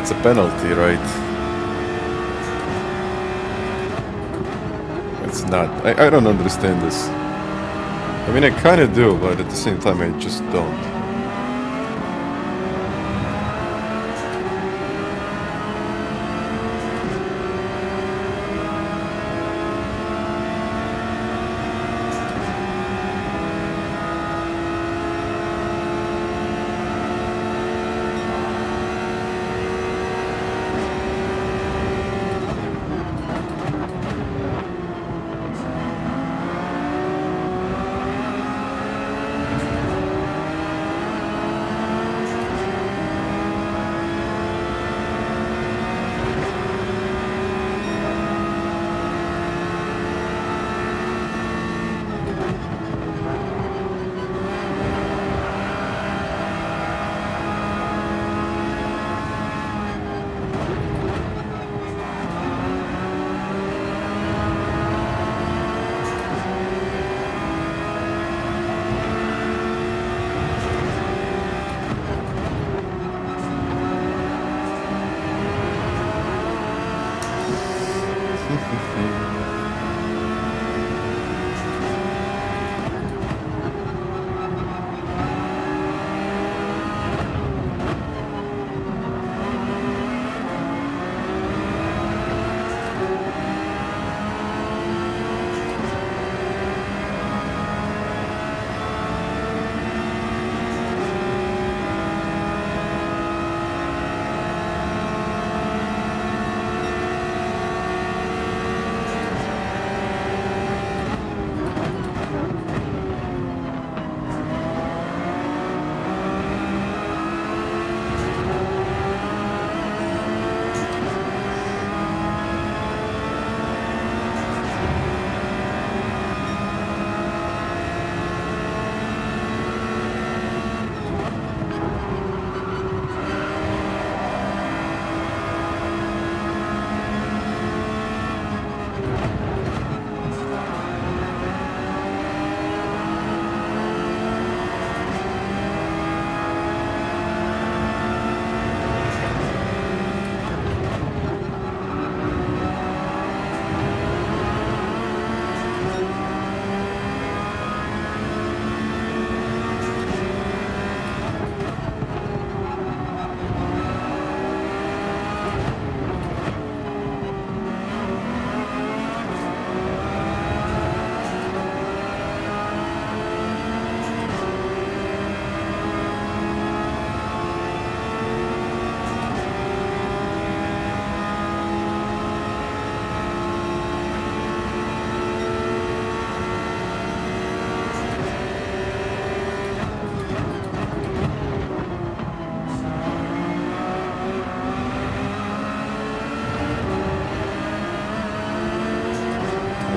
That's a penalty, right? It's not. I don't understand this. I mean, I kind of do, but at the same time, I just don't.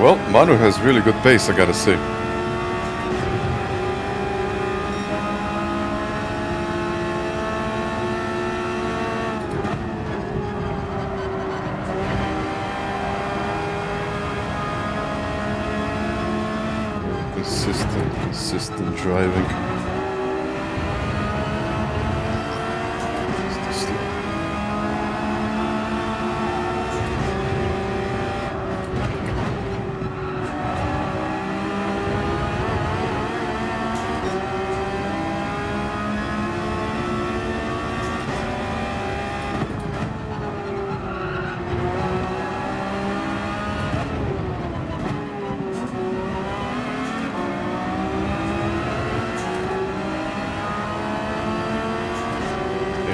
Well, Manu has really good pace, I gotta say. Consistent driving.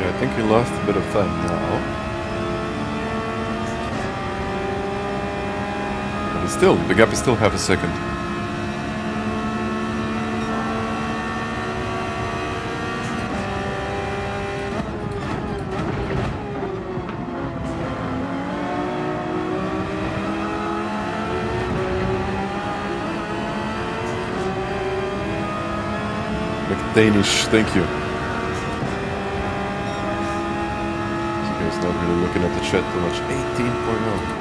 I think he lost a bit of time now. But it's still, the gap is still half a second. Danish, thank you. Not really looking at the chat too much. 18.0.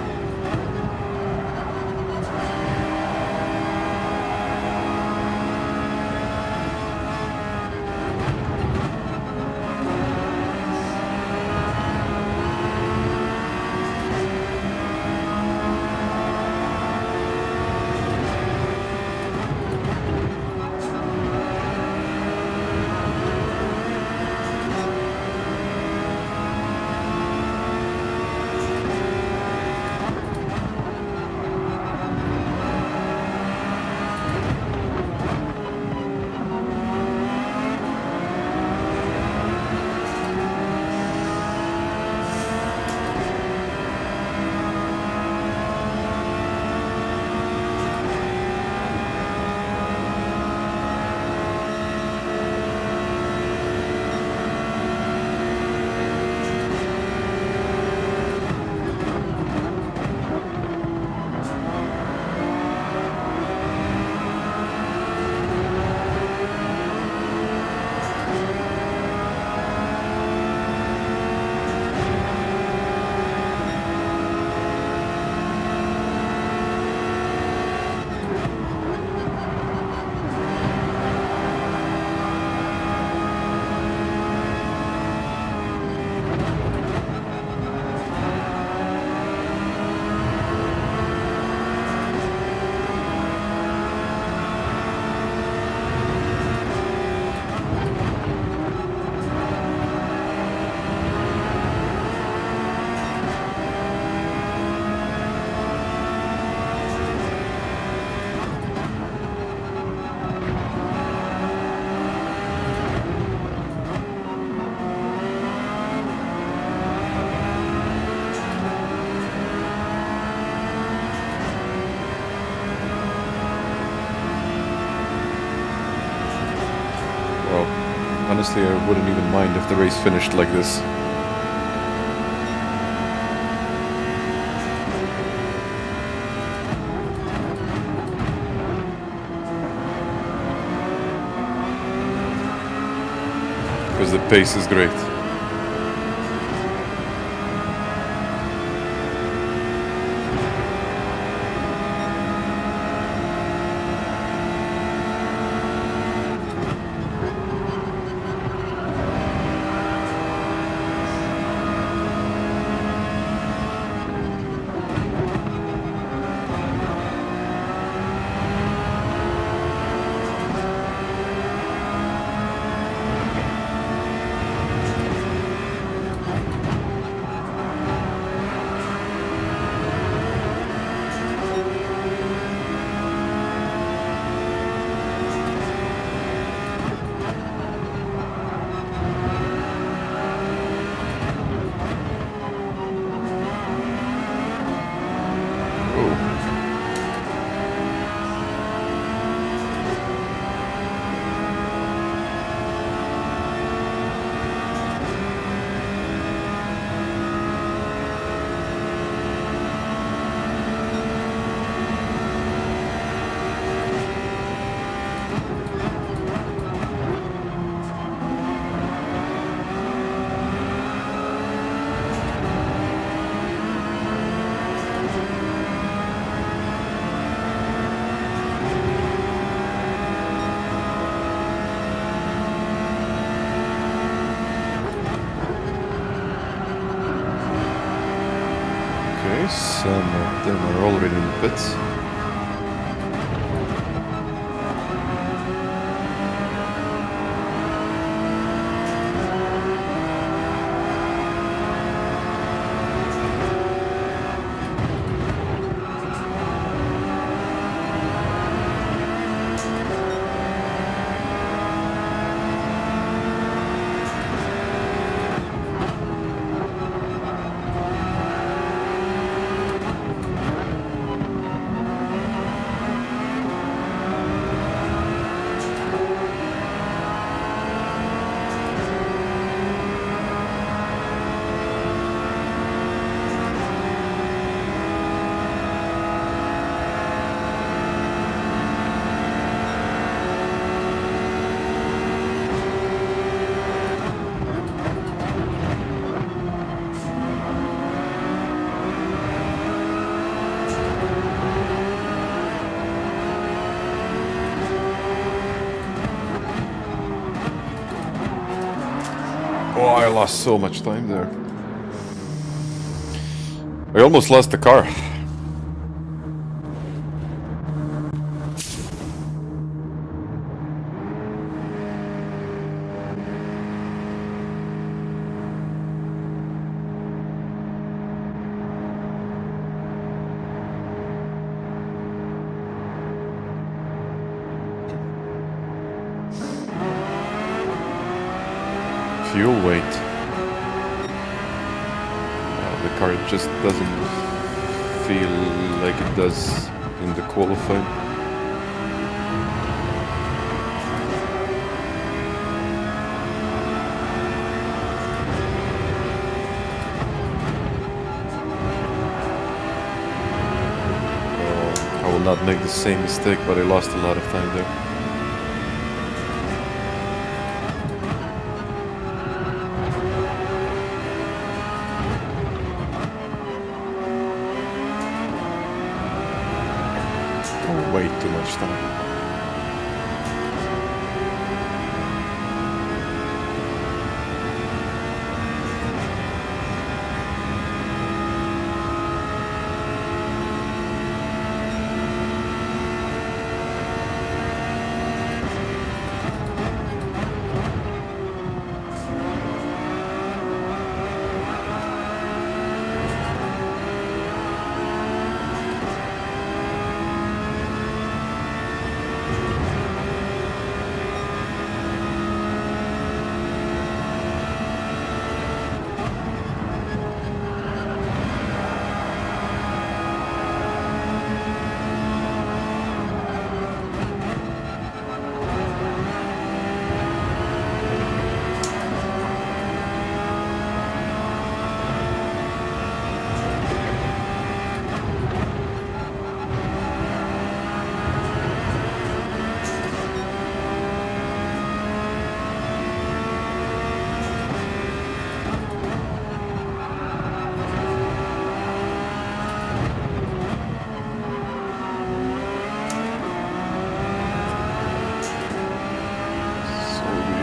honestly, I wouldn't even mind if the race finished like this. Because the pace is great. Some of them are already in the pits. Oh, I lost so much time there. I almost lost the car. Fuel weight. The car just doesn't feel like it does in the qualifying. I will not make the same mistake, but I lost a lot of time there. Way too much time.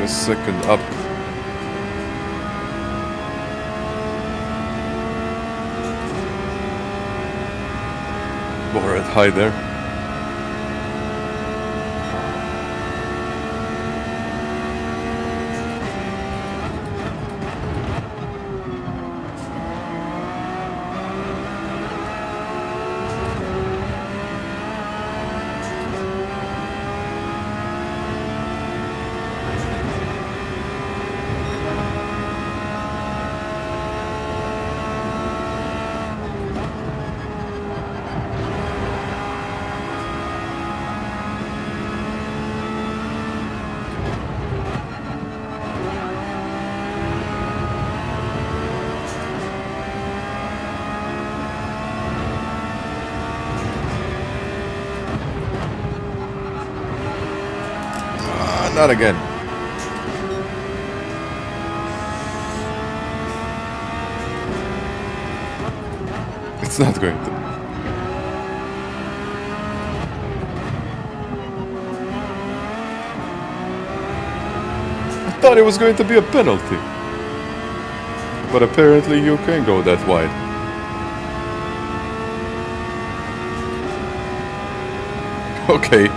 a second up. Borat, hi there. Not again. It's not going to. I thought it was going to be a penalty. But apparently you can go that wide. Okay.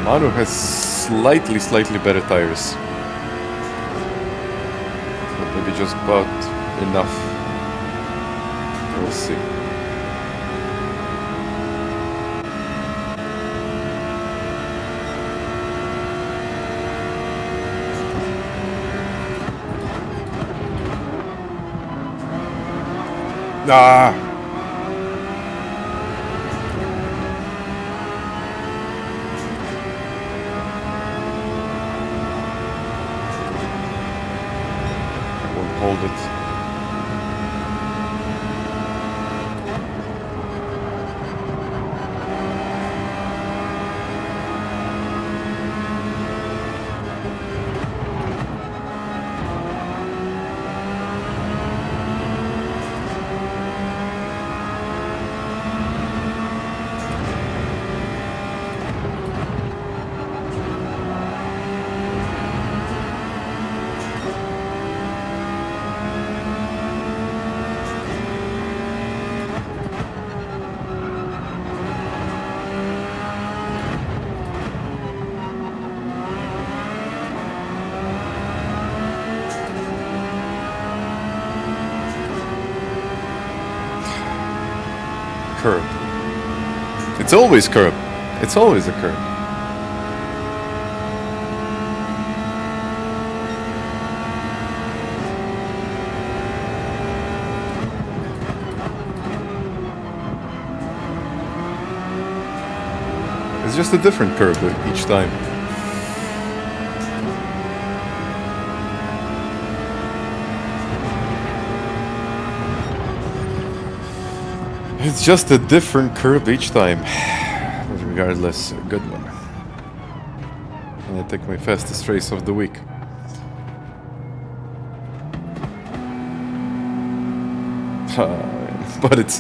Manu has slightly better tires. But maybe just about enough. We'll see. Ah! Hold it. curb. It's always curb. It's always a curb. It's just a different curb each time. It's just a different curve each time. But regardless, a good one. And I take my fastest race of the week. But it's...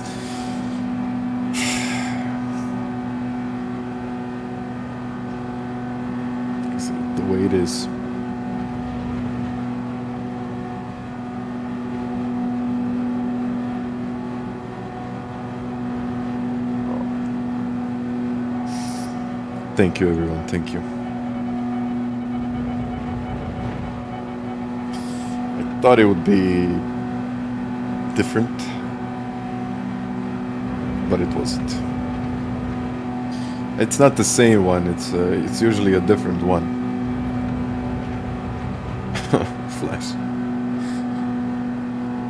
the way it is. Thank you, everyone. Thank you. I thought it would be different, but it wasn't. It's not the same one. It's usually a different one. Flash.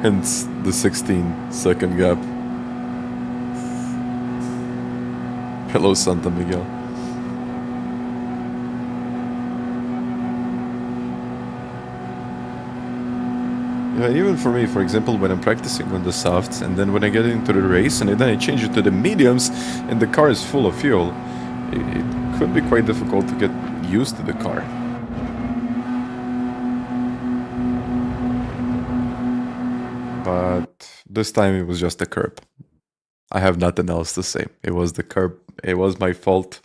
Hence the 16-second gap. Hello, Santa Miguel. Yeah, even for me, for example, when I'm practicing on the softs and then when I get into the race and then I change it to the mediums and the car is full of fuel, it could be quite difficult to get used to the car. But this time it was just a curb. I have nothing else to say. It was the curb. It was my fault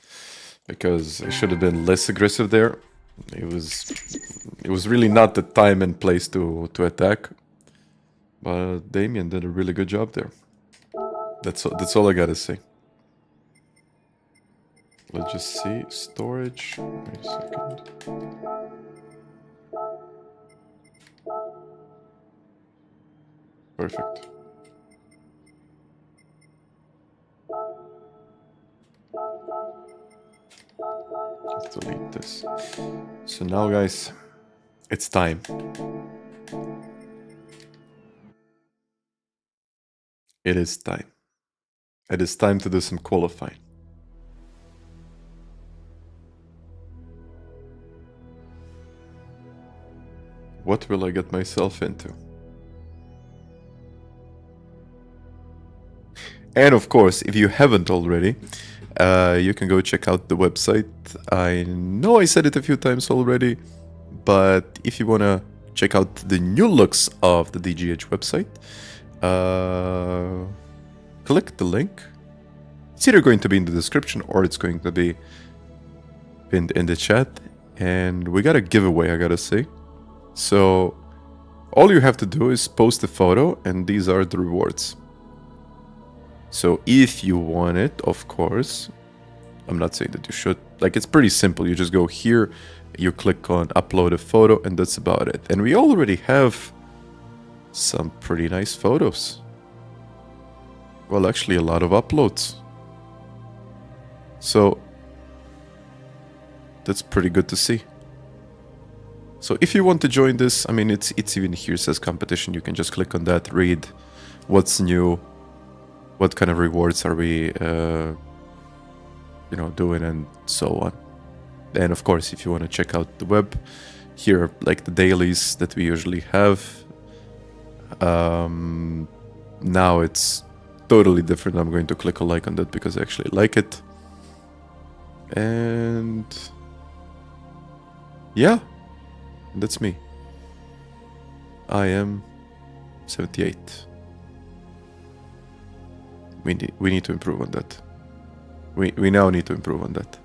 because I should have been less aggressive there. It was really not the time and place to attack, but Damien did a really good job there. That's all I gotta say. Let's just see storage. Wait a second. Perfect. Let's delete this. So now, guys, it's time. It is time. It is time to do some qualifying. What will I get myself into? And of course, if you haven't already, you can go check out the website. I know I said it a few times already, but if you want to check out the new looks of the DGH website, click the link. It's either going to be in the description or it's going to be in the chat. And we got a giveaway, I gotta say. So all you have to do is post a photo, and these are the rewards. So if you want it, of course, I'm not saying that you should. Like, it's pretty simple. You just go here, you click on upload a photo, and that's about it. And we already have some pretty nice photos. Well, actually, a lot of uploads. So that's pretty good to see. So if you want to join this, I mean, it's even here, says competition. You can just click on that, read what's new, what kind of rewards are we, doing, and so on. And of course, if you want to check out the web, here are like the dailies that we usually have. Now it's totally different. I'm going to click a like on that because I actually like it. And yeah, that's me. I am 78. We need to improve on that. We now need to improve on that.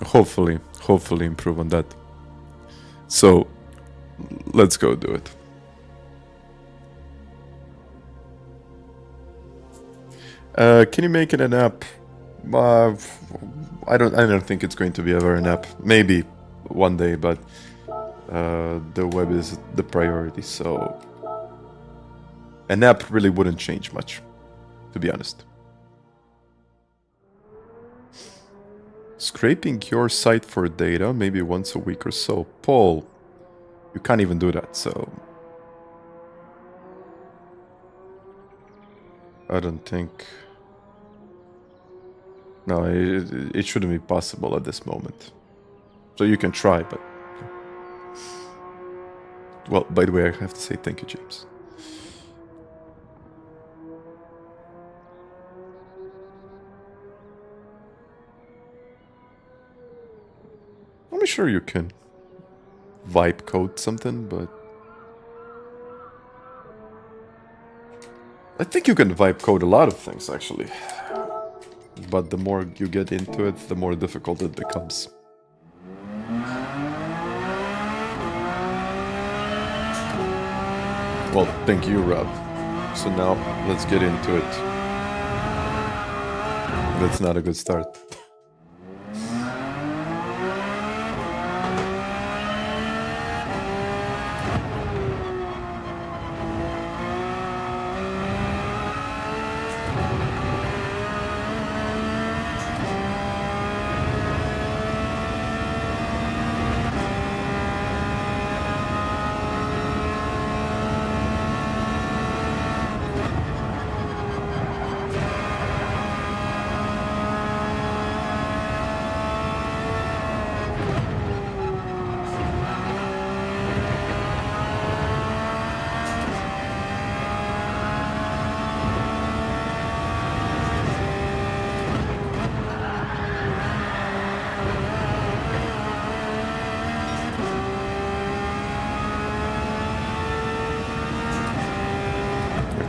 Hopefully improve on that. So let's go do it. Can you make it an app? I don't think it's going to be ever an app. Maybe one day, but the web is the priority. So an app really wouldn't change much. to be honest. Scraping your site for data, maybe once a week or so. Paul, you can't even do that, so... I don't think... No, it shouldn't be possible at this moment. So you can try, but... Well, by the way, I have to say thank you, James. I'm sure you can vibe code something, but... I think you can vibe code a lot of things, actually. But the more you get into it, the more difficult it becomes. Well, thank you, Rob. So now, let's get into it. That's not a good start.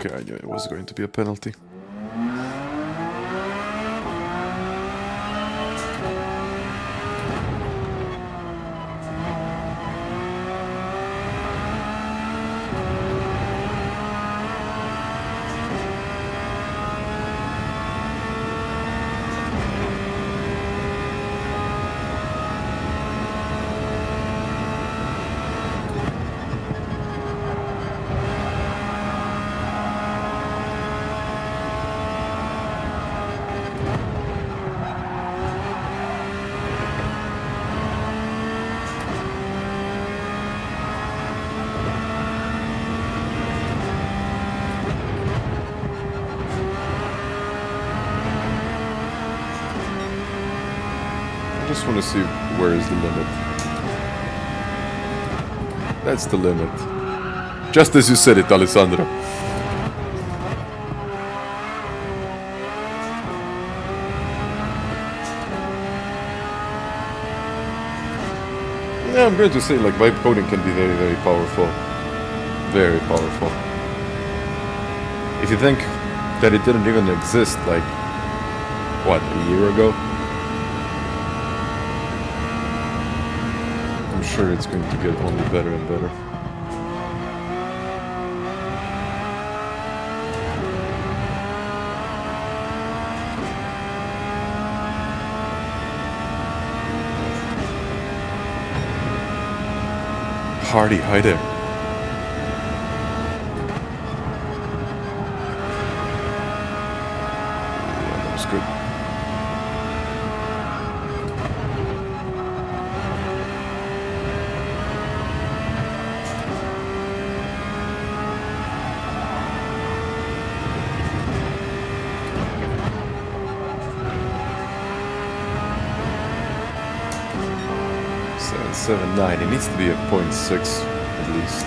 Okay, I knew it was going to be a penalty. I just want to see where is the limit. That's the limit. Just as you said it, Alessandro. Yeah, I'm going to say, like, vibe coding can be very, very powerful. Very powerful. If you think that it didn't even exist, like, what, a year ago? I'm sure it's going to get only better and better. Hardy, hi there. Yeah, that was good. So 7.9. It needs to be a 0.6 at least.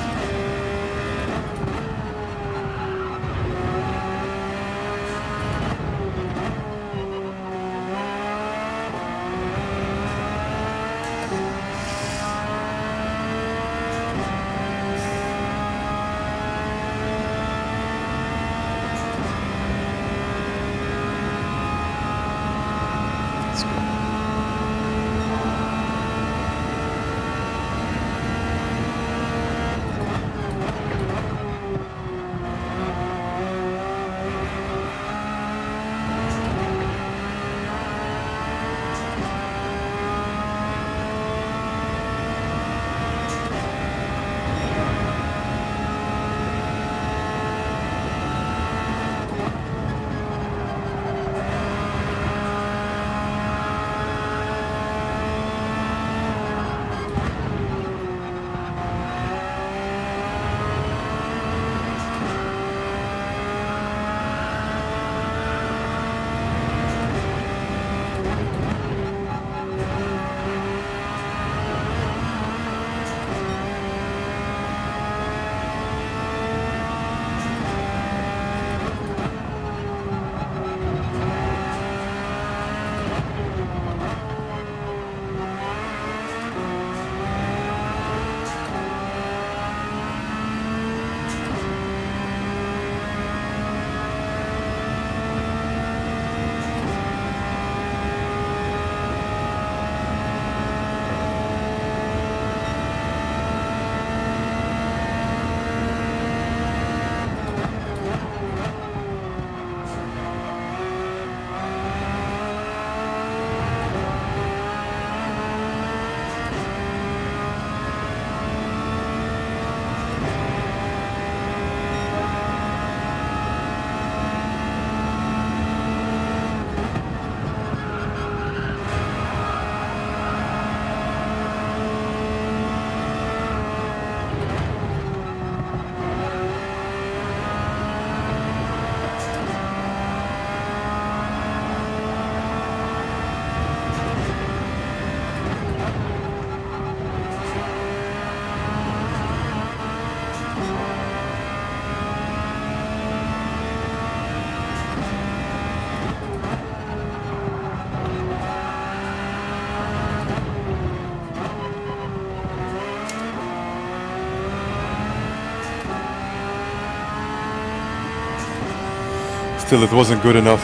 still it wasn't good enough.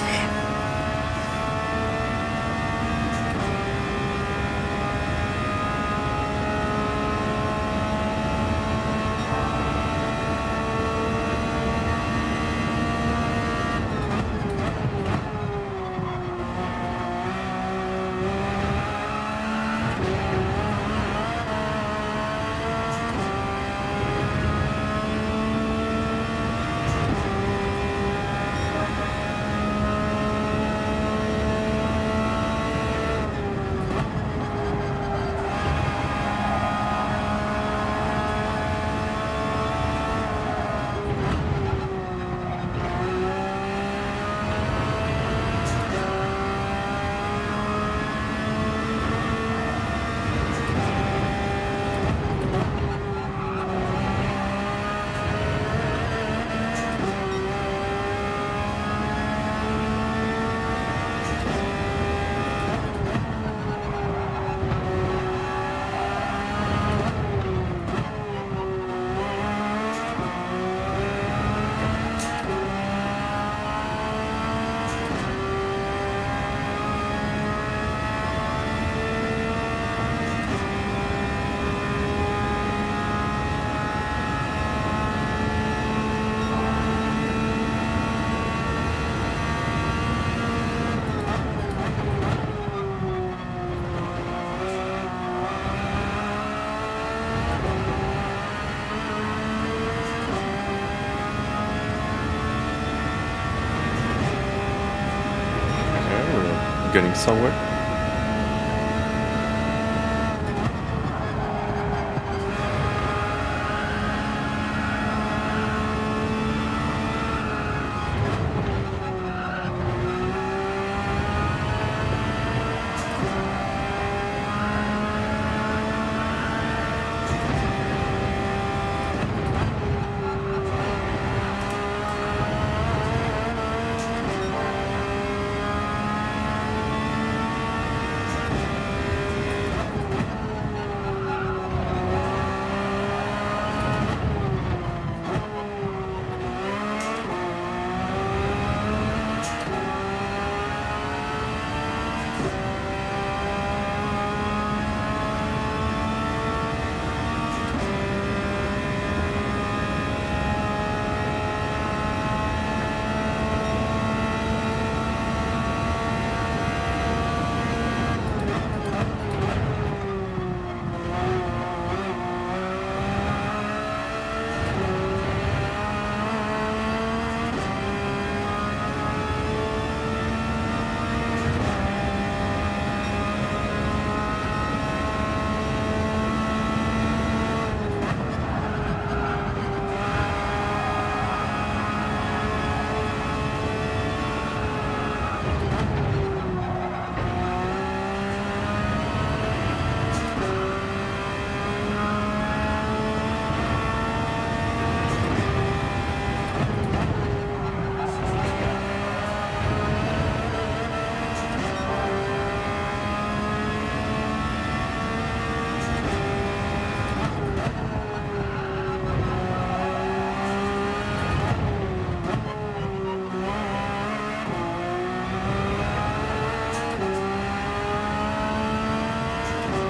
Getting somewhere.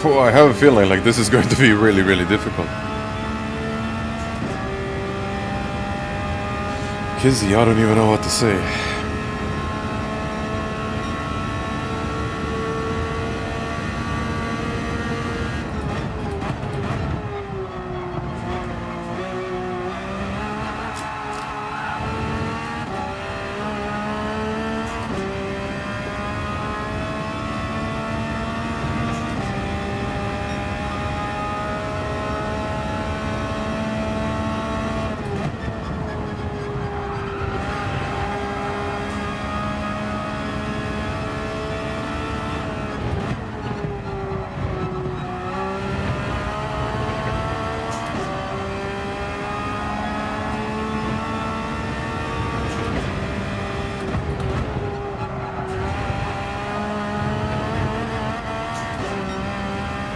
Oh, I have a feeling like this is going to be really, really difficult. Kizzi, I don't even know what to say.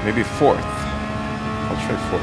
Maybe fourth. I'll try fourth.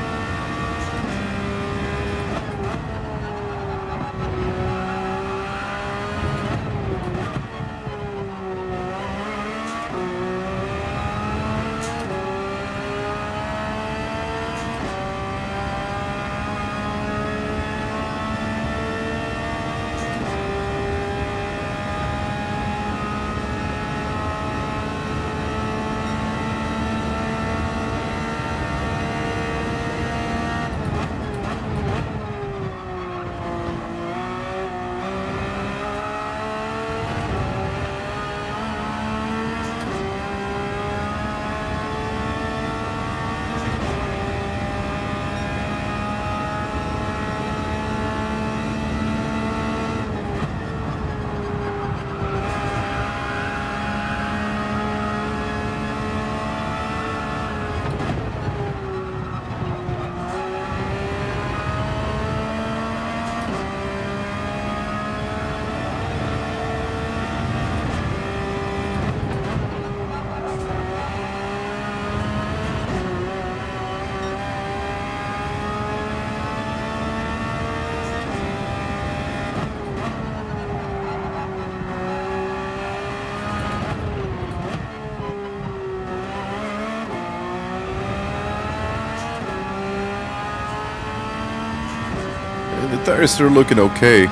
The tires are looking okay.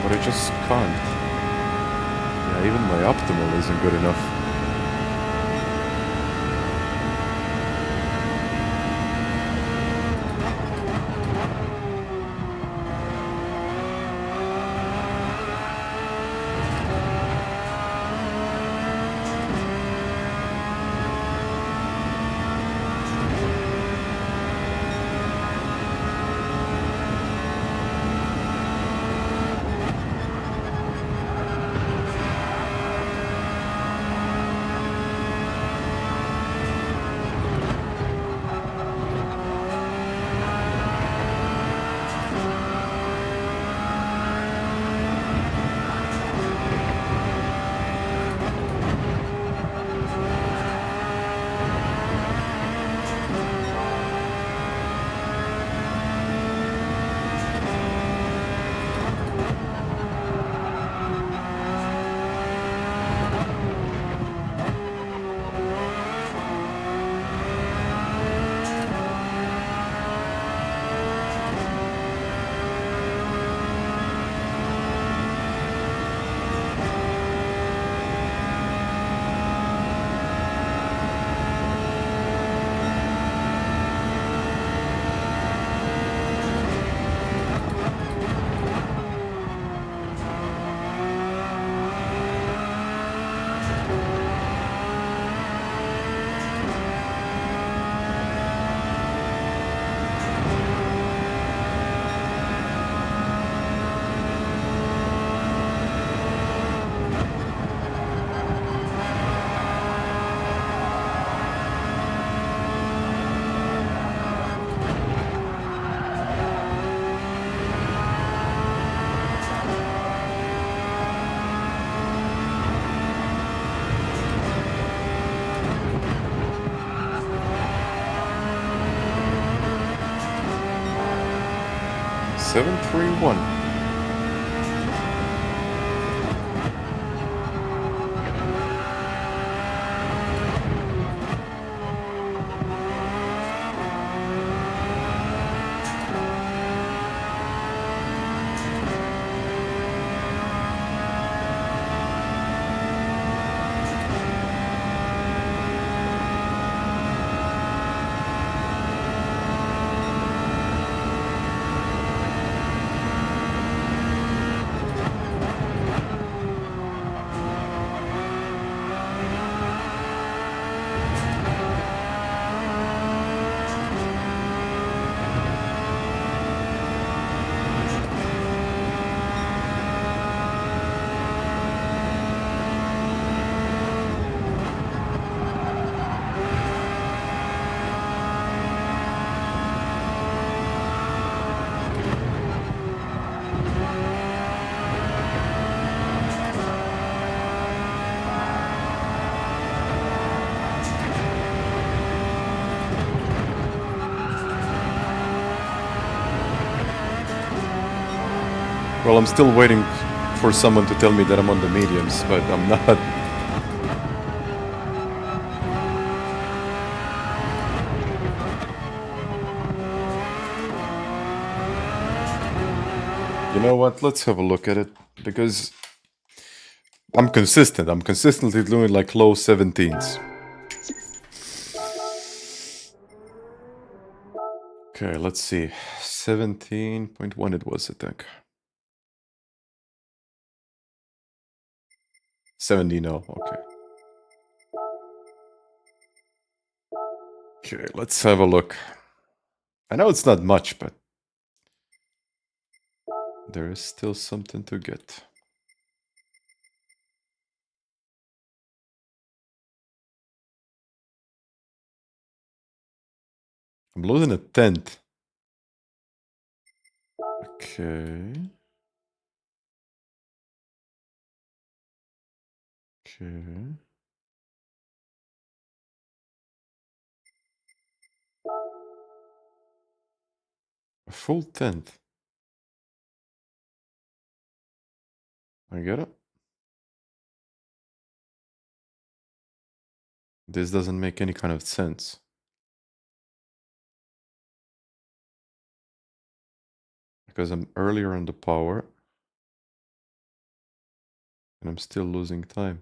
But I just can't. Yeah, even my optimal isn't good enough. Seven, 3, 1. Well, I'm still waiting for someone to tell me that I'm on the mediums, but I'm not. You know what? Let's have a look at it, because I'm consistent. I'm consistently doing like low 17s. Okay, let's see. 17.1 it was, I think. 70, no, okay. Okay, let's have a look. I know it's not much, but there is still something to get. I'm losing a tenth. Okay. Okay. A full tenth. I get it. This doesn't make any kind of sense. because I'm earlier on the power. And I'm still losing time.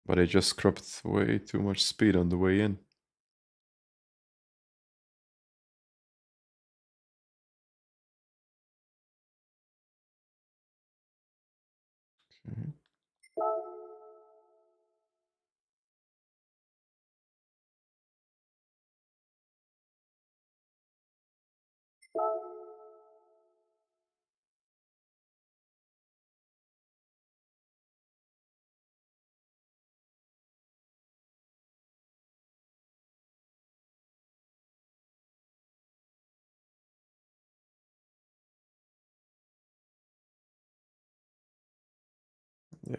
But I just scrapped way too much speed on the way in. Okay. Yeah.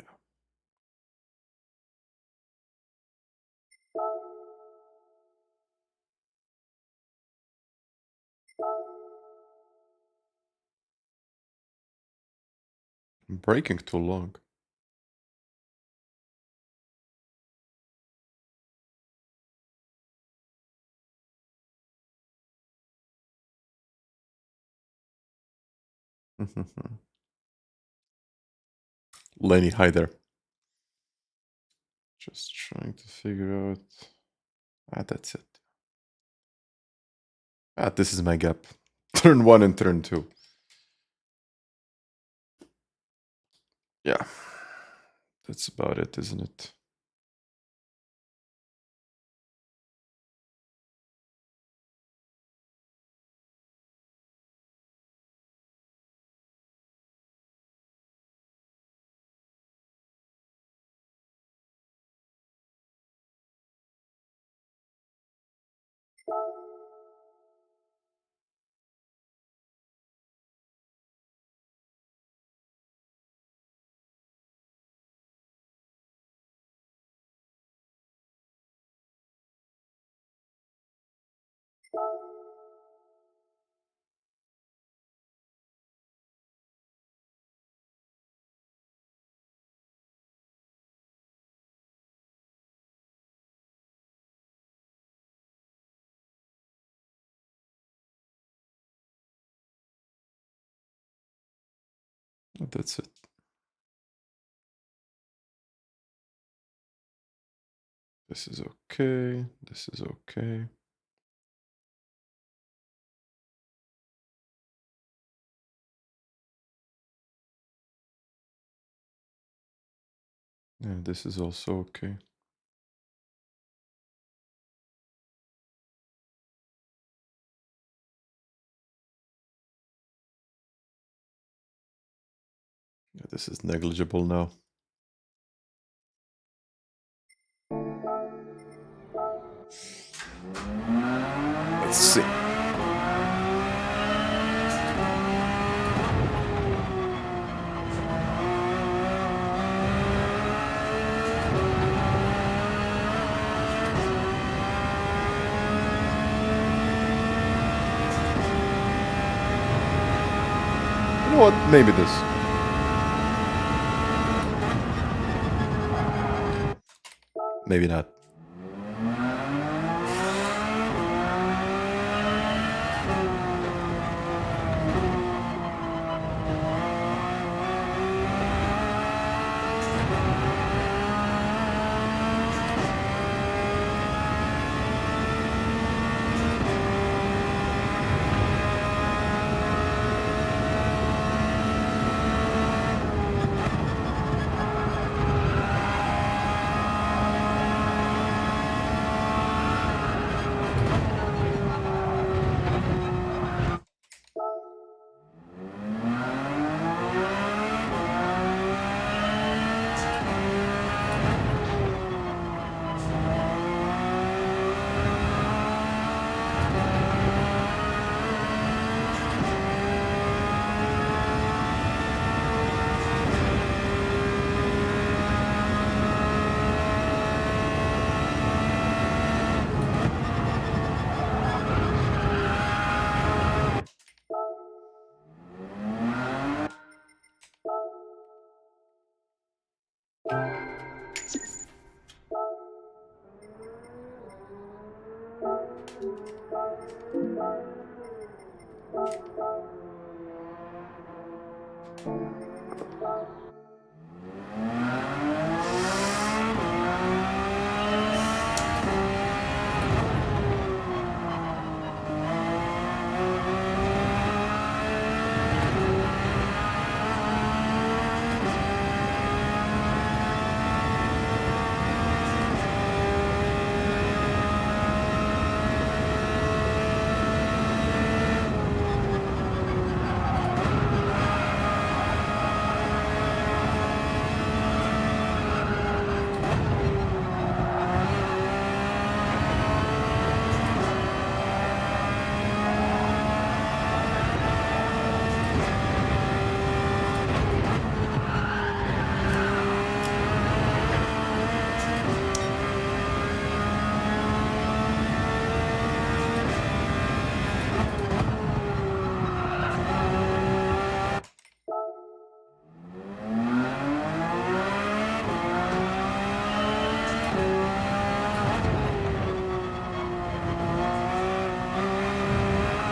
I'm braking too long. Lenny, hi there. Just trying to figure out. That's it. This is my gap. Turn 1 and turn 2. Yeah. That's about it, isn't it? That's it. This is okay. This is okay. Yeah, this is also okay. Yeah, this is negligible now. Let's see. You know what? Maybe this. Maybe not.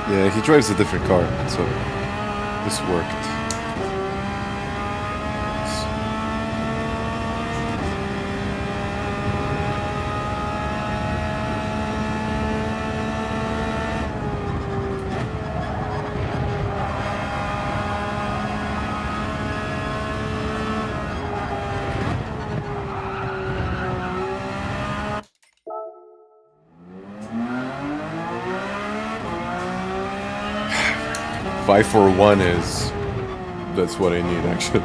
Yeah, he drives a different car, so this worked. 541 is... that's what I need, actually.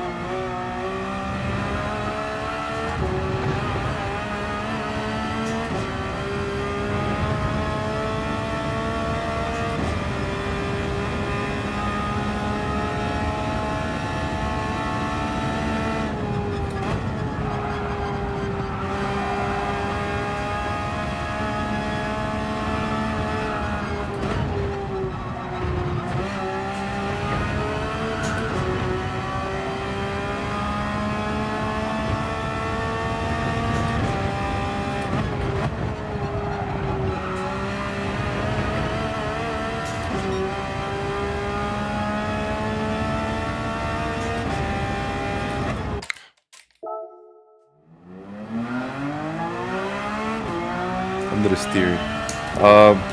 Under the steering.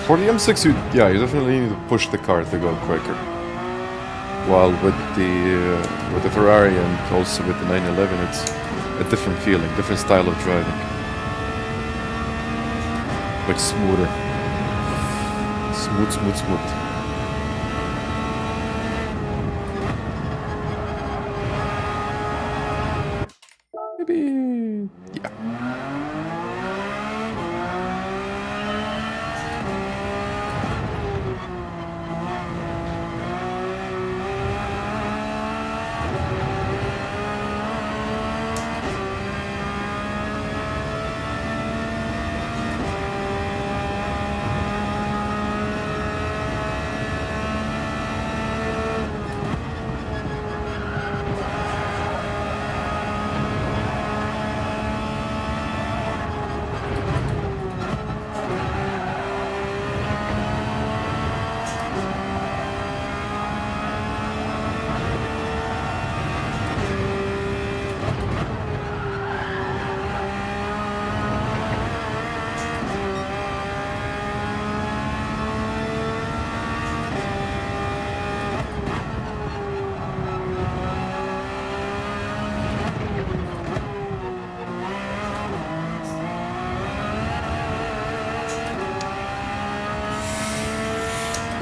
For the M6, you definitely need to push the car to go quicker. While with the Ferrari and also with the 911, it's a different feeling, different style of driving. Like smoother. Smooth. Maybe... yeah.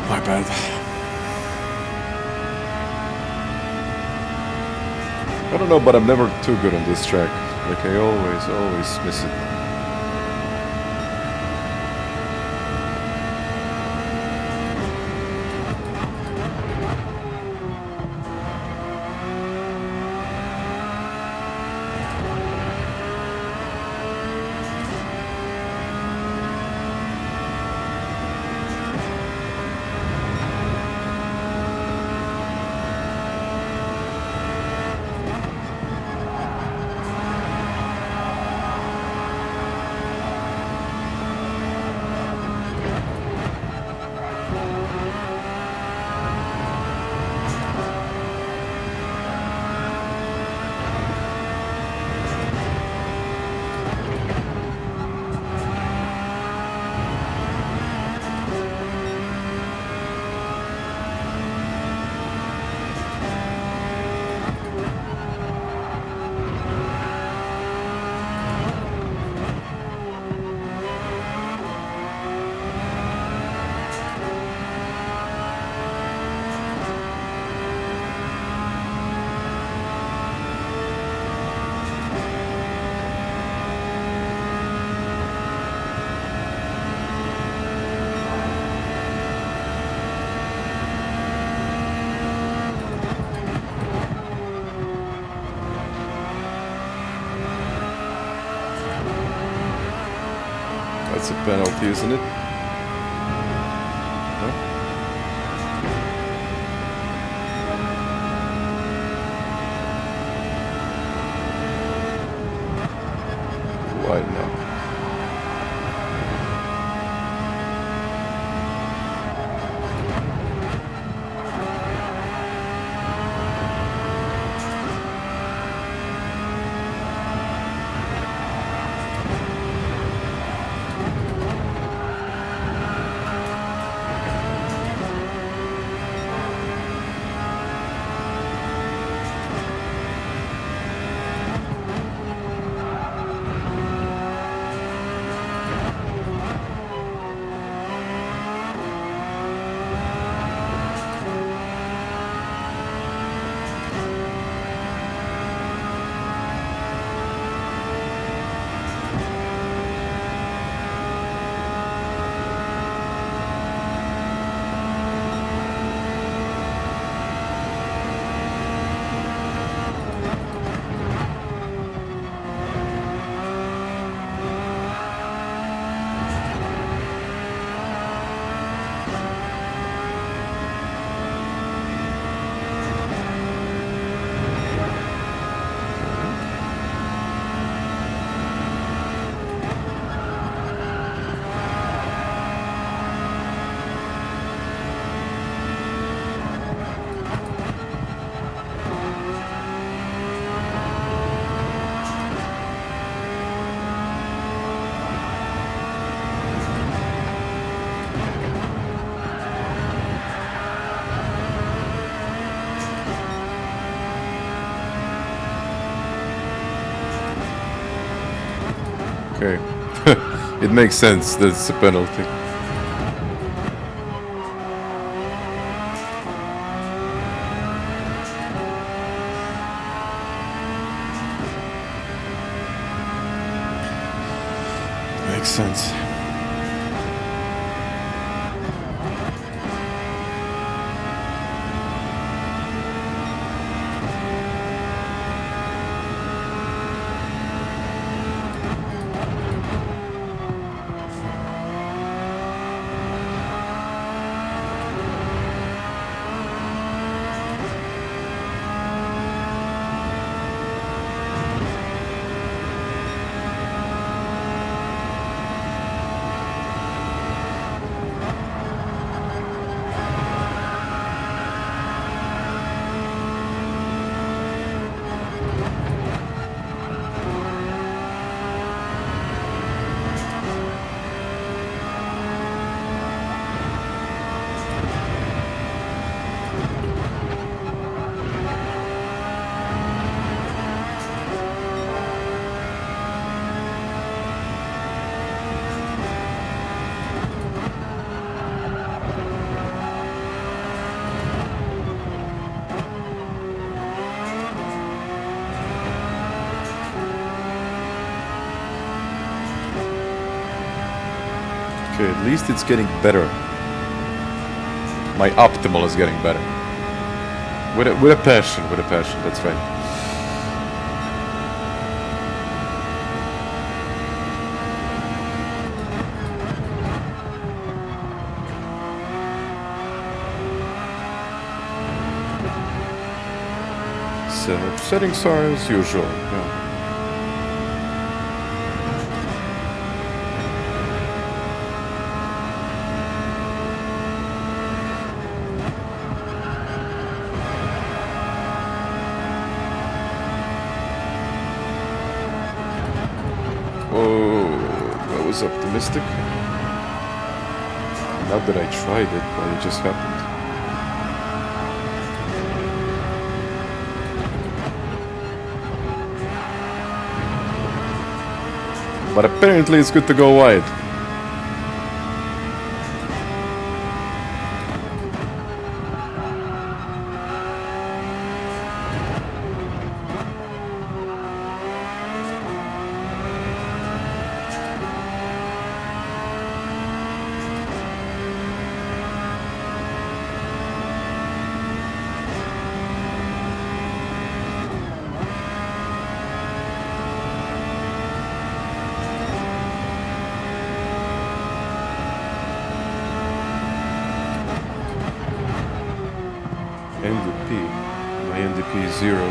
My bad. I don't know, but I'm never too good on this track. Like, I always miss it. That's a penalty, isn't it? No? Why not? Okay. It makes sense that it's a penalty. Makes sense. Okay, at least it's getting better. My optimal is getting better. With a passion, that's right. So, settings are as usual, yeah. Optimistic. Not that I tried it, but it just happened. But apparently it's good to go wide. be 0.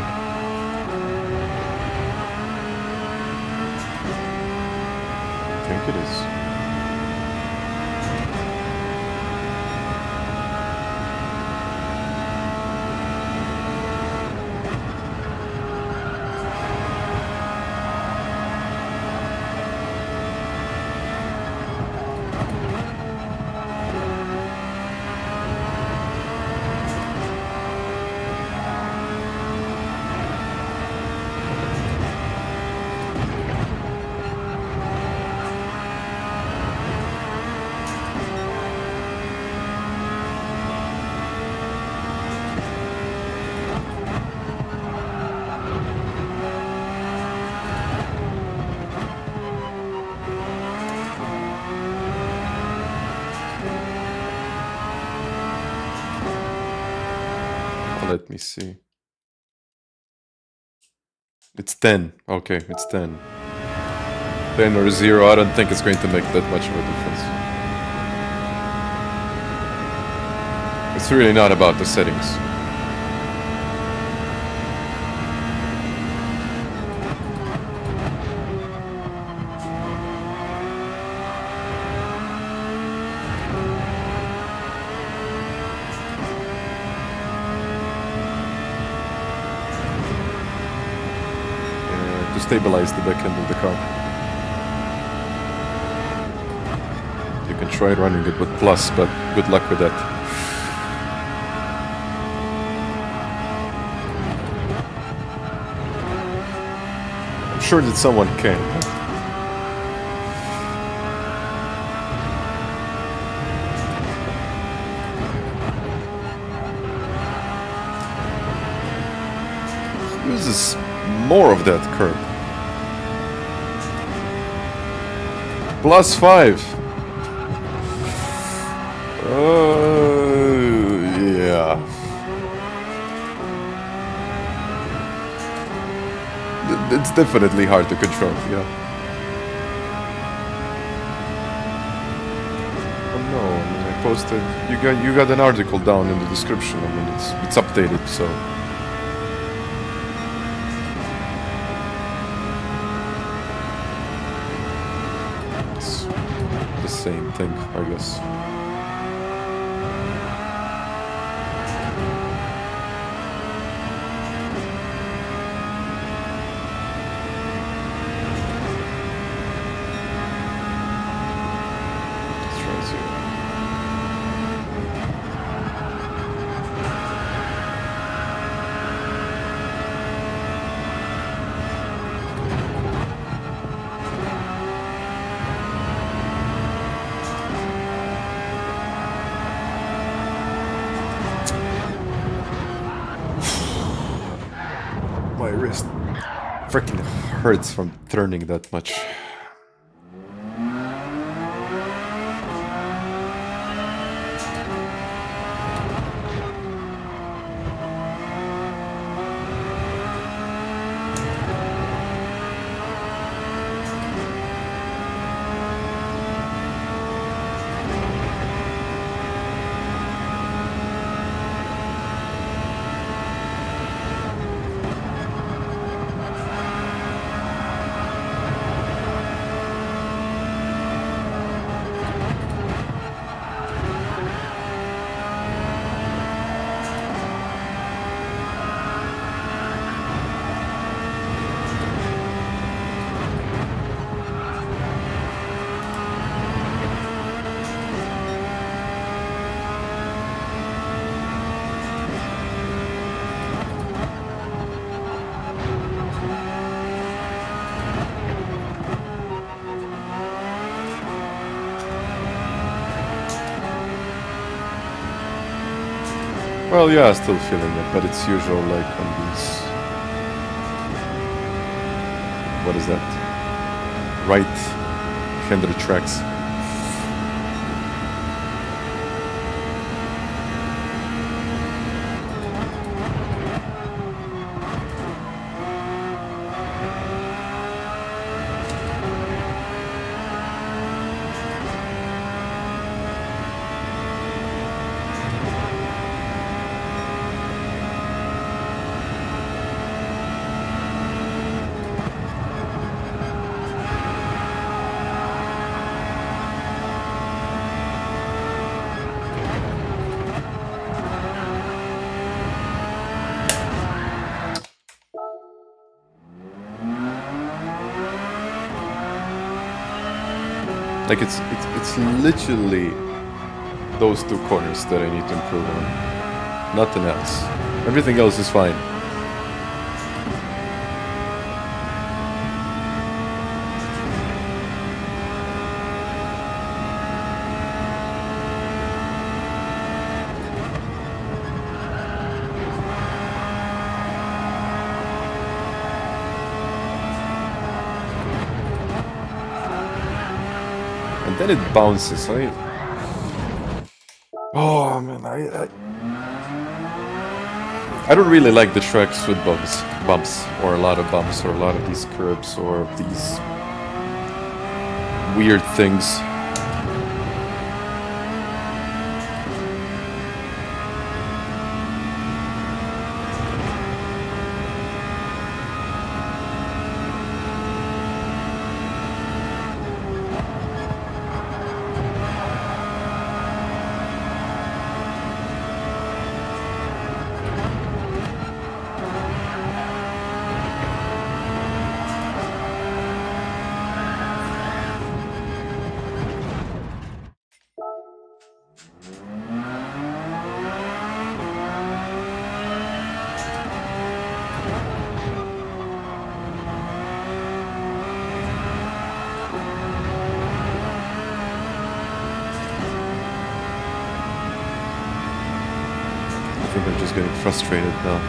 I think it is. Let me see. It's 10. Okay, it's 10. 10 or 0, I don't think it's going to make that much of a difference. It's really not about the settings. Stabilize the back end of the car. You can try running it with plus, but good luck with that. I'm sure that someone can. Uses more of that curve. +5. Yeah. It's definitely hard to control, yeah. Oh no, I mean, I posted. You got an article down in the description. I mean, it's updated, so. Same thing, I guess. Let's try 0. My wrist freaking hurts from turning that much. Well, yeah, still feeling it, but it's usual like on these... What is that? Right-hander tracks. Like it's literally those two corners that I need to improve on. Nothing else. Everything else is fine. And then it bounces, right? Oh man, I don't really like the tracks with bumps, or a lot of bumps, or a lot of these curbs, or these weird things. I think I'm just getting frustrated now.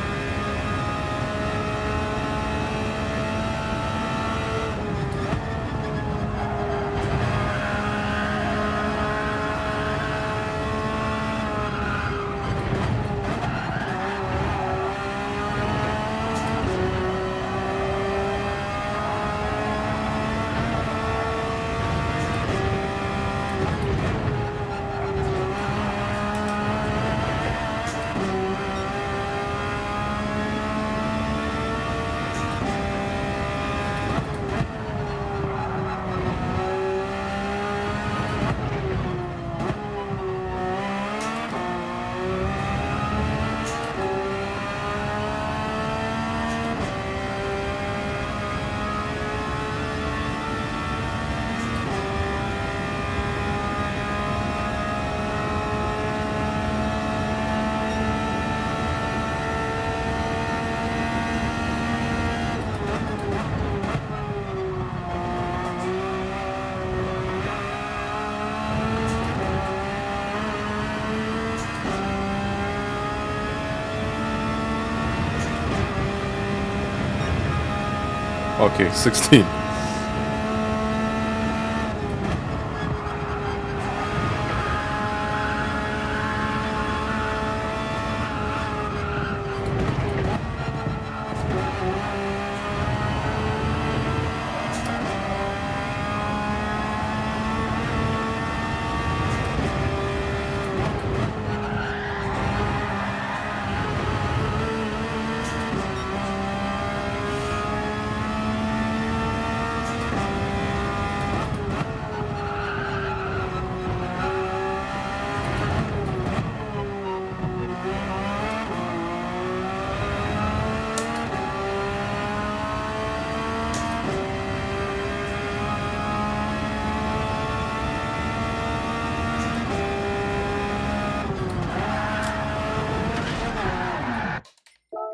Okay, 16.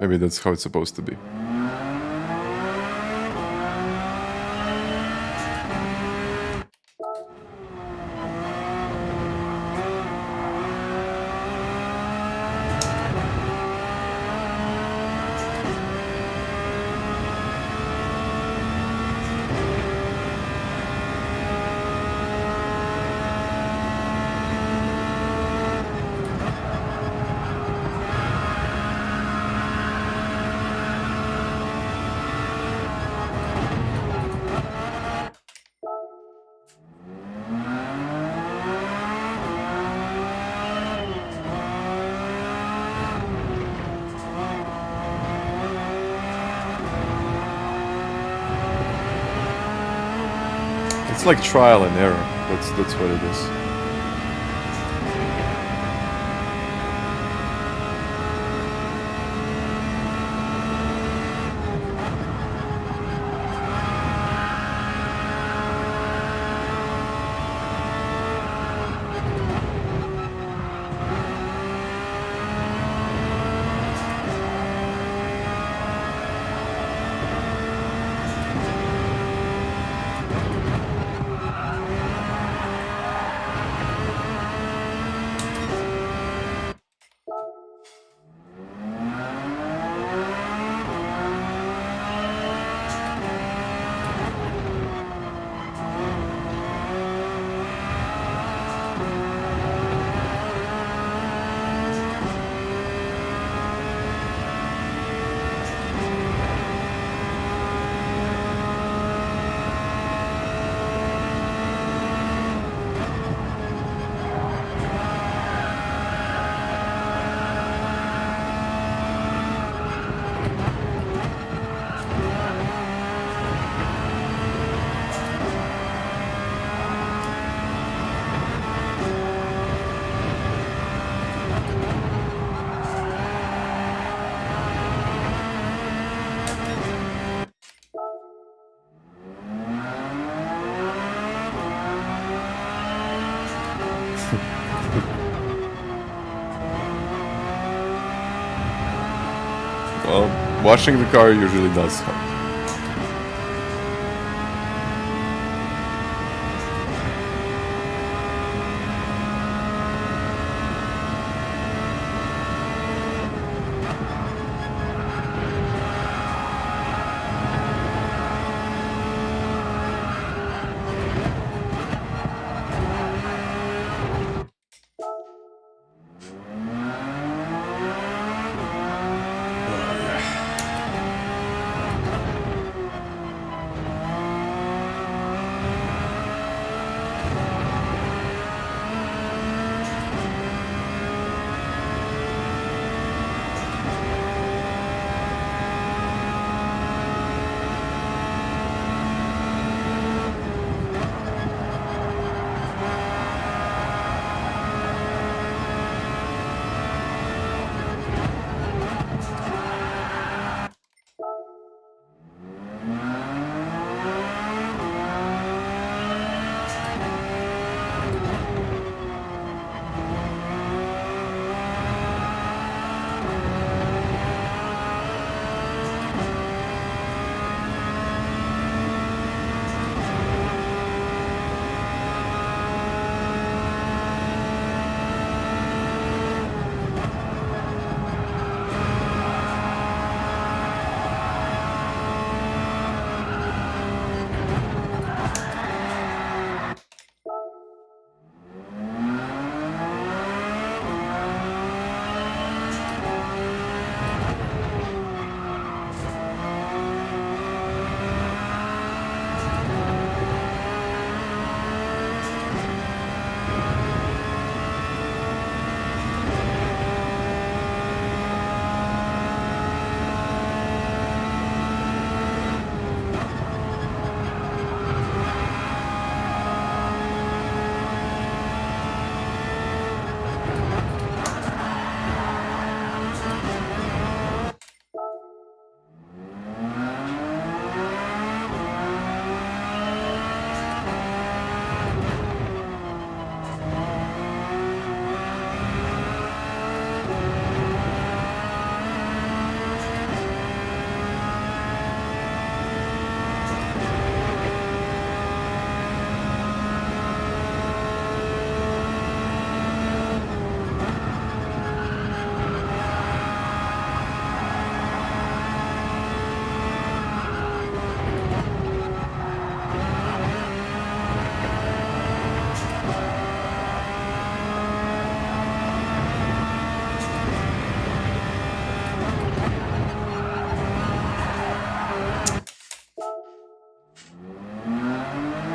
Maybe that's how it's supposed to be. It's like trial and error. That's what it is. Washing the car usually does help.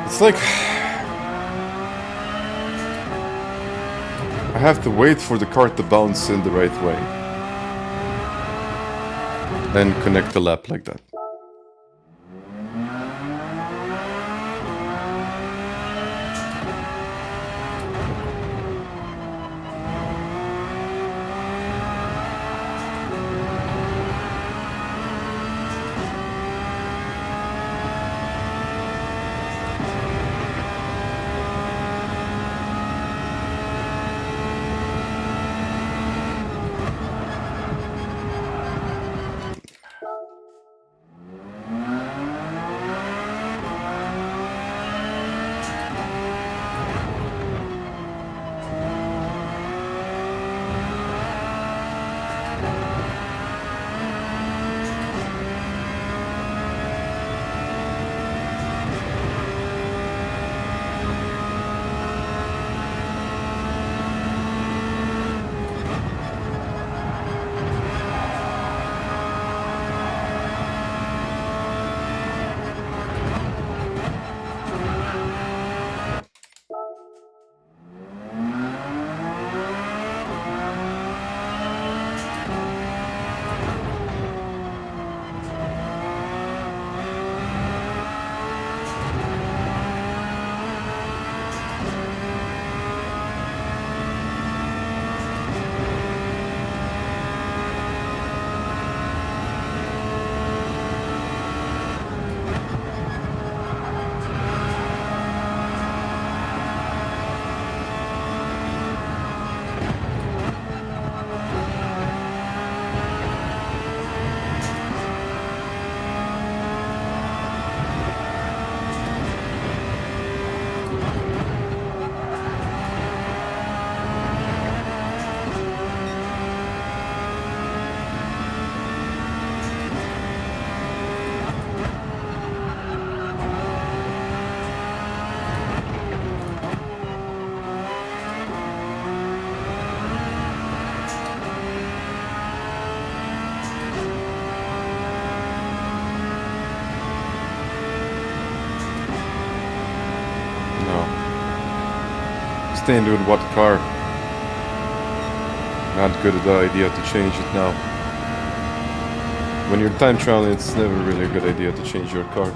It's like I have to wait for the cart to bounce in the right way. Then connect the lap like that. stained with what car? Not good idea to change it now. When you're time traveling, it's never really a good idea to change your car.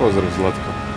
Pozdrav Zlatko.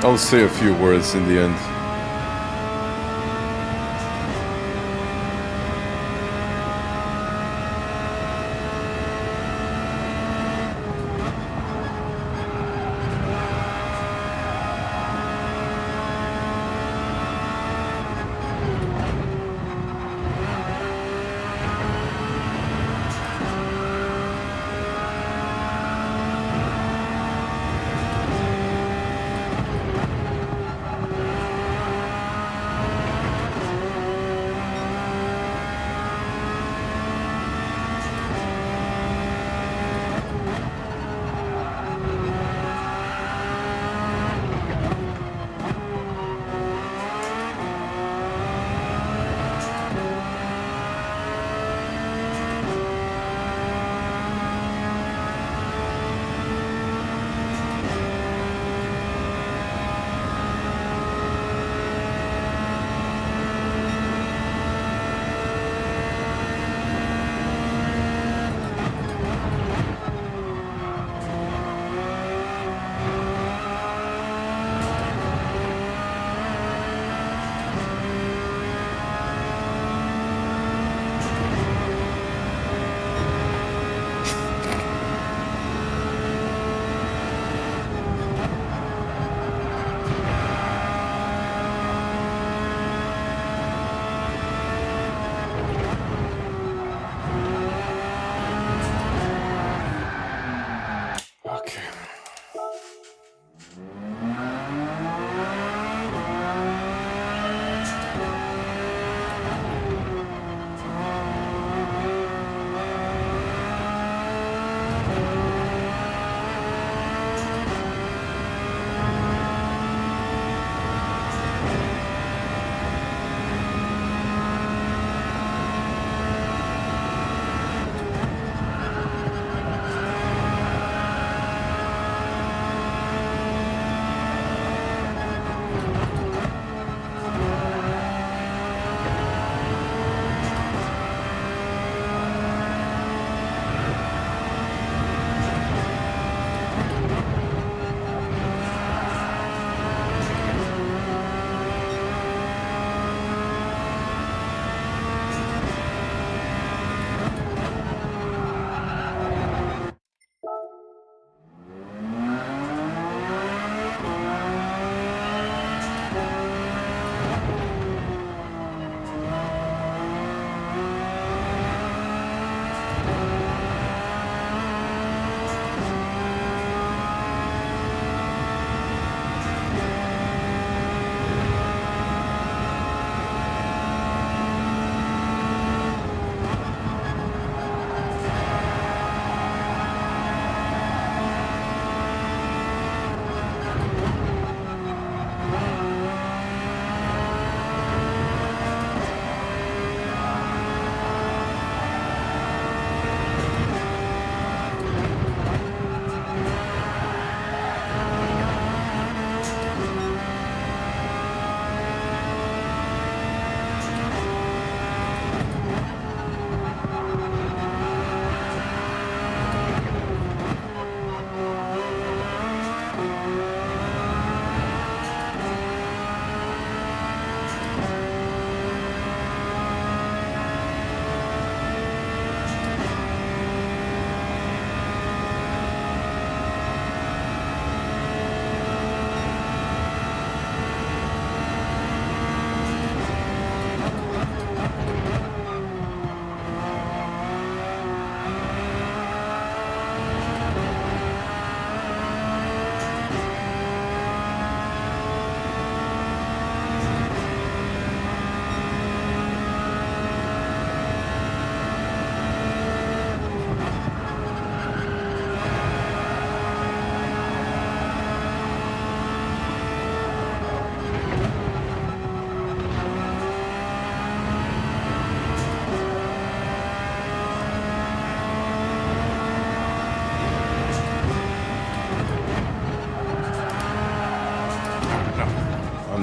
I'll say a few words in the end.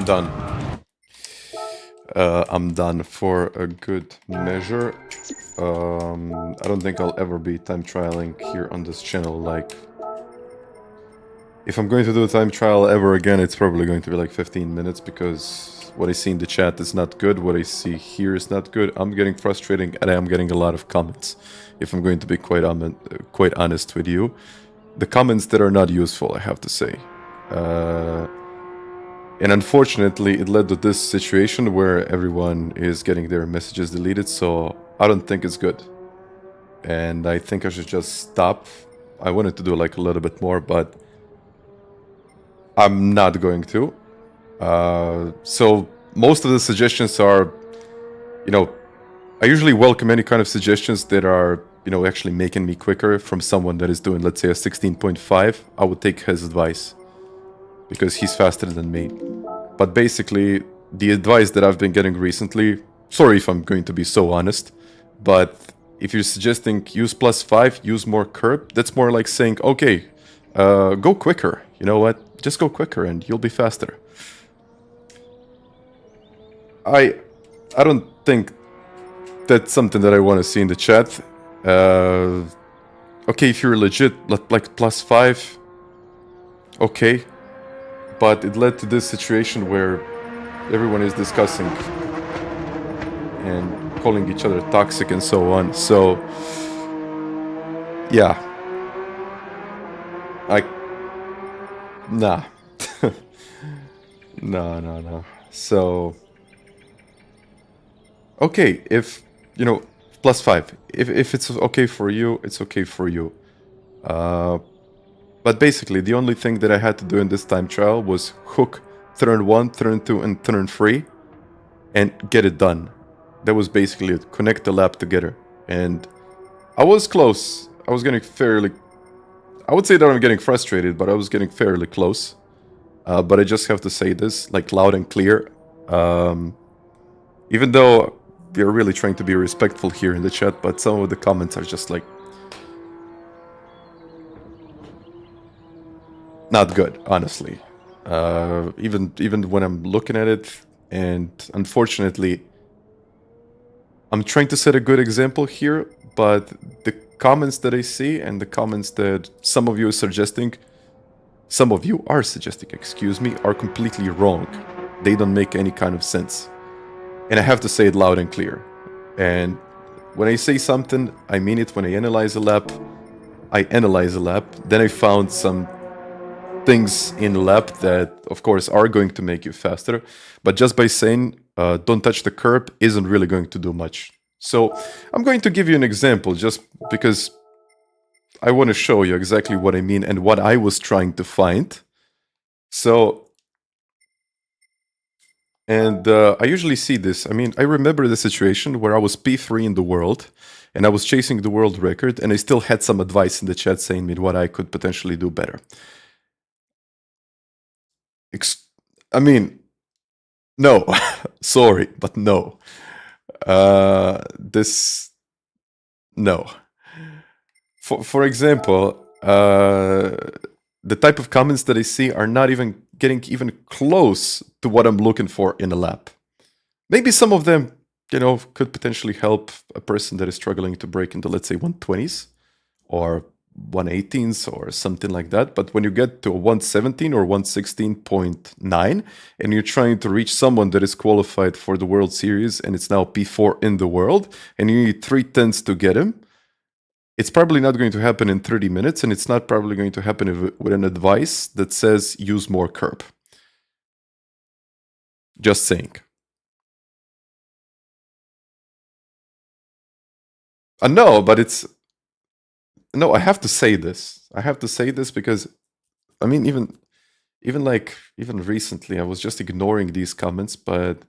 I'm done. I'm done for a good measure. I don't think I'll ever be time trialing here on this channel. Like, if I'm going to do a time trial ever again, it's probably going to be like 15 minutes because what I see in the chat is not good. What I see here is not good. I'm getting frustrating and I'm getting a lot of comments. If I'm going to be quite honest with you, the comments that are not useful, I have to say. And unfortunately, it led to this situation where everyone is getting their messages deleted, so I don't think it's good. And I think I should just stop. I wanted to do like a little bit more, but I'm not going to. So most of the suggestions are, you know, I usually welcome any kind of suggestions that are, you know, actually making me quicker from someone that is doing, let's say, a 16.5. I would take his advice because he's faster than me. But basically, the advice that I've been getting recently, sorry if I'm going to be so honest, but if you're suggesting use +5, use more curb, that's more like saying, okay, go quicker. You know what? Just go quicker and you'll be faster. I don't think that's something that I want to see in the chat. Okay, if you're legit, like +5, okay. But it led to this situation where everyone is discussing and calling each other toxic and so on. So, yeah. Nah. No. So, okay, if, you know, +5. If it's okay for you, it's okay for you. But basically, the only thing that I had to do in this time trial was hook turn 1, turn 2, and turn 3, and get it done. That was basically it. Connect the lap together. And I was close. I was getting fairly... I would say that I'm getting frustrated, but I was getting fairly close. But I just have to say this, like, loud and clear. Even though we're really trying to be respectful here in the chat, but some of the comments are just like... not good, honestly. Even when I'm looking at it, and unfortunately, I'm trying to set a good example here, but the comments that I see and the comments that some of you are suggesting, excuse me, are completely wrong. They don't make any kind of sense. And I have to say it loud and clear. And when I say something, I mean it. When I analyze a lap, I analyze a lap. Then I found some things in the lap that, of course, are going to make you faster. But just by saying, don't touch the curb isn't really going to do much. So I'm going to give you an example just because I want to show you exactly what I mean and what I was trying to find. So, and I usually see this. I mean, I remember the situation where I was P3 in the world and I was chasing the world record and I still had some advice in the chat saying me what I could potentially do better. I mean, no, sorry, but no. No. For example, the type of comments that I see are not even getting even close to what I'm looking for in a lap. Maybe some of them, you know, could potentially help a person that is struggling to break into, let's say, 120s or 118s or something like that. But when you get to a 117 or 116.9 and you're trying to reach someone that is qualified for the World Series and it's now P4 in the world and you need 3/10 to get him, it's probably not going to happen in 30 minutes and it's not probably going to happen with an advice that says use more curb. Just saying. No, but it's... No, I have to say this. I have to say this because, I mean, even recently, I was just ignoring these comments. But,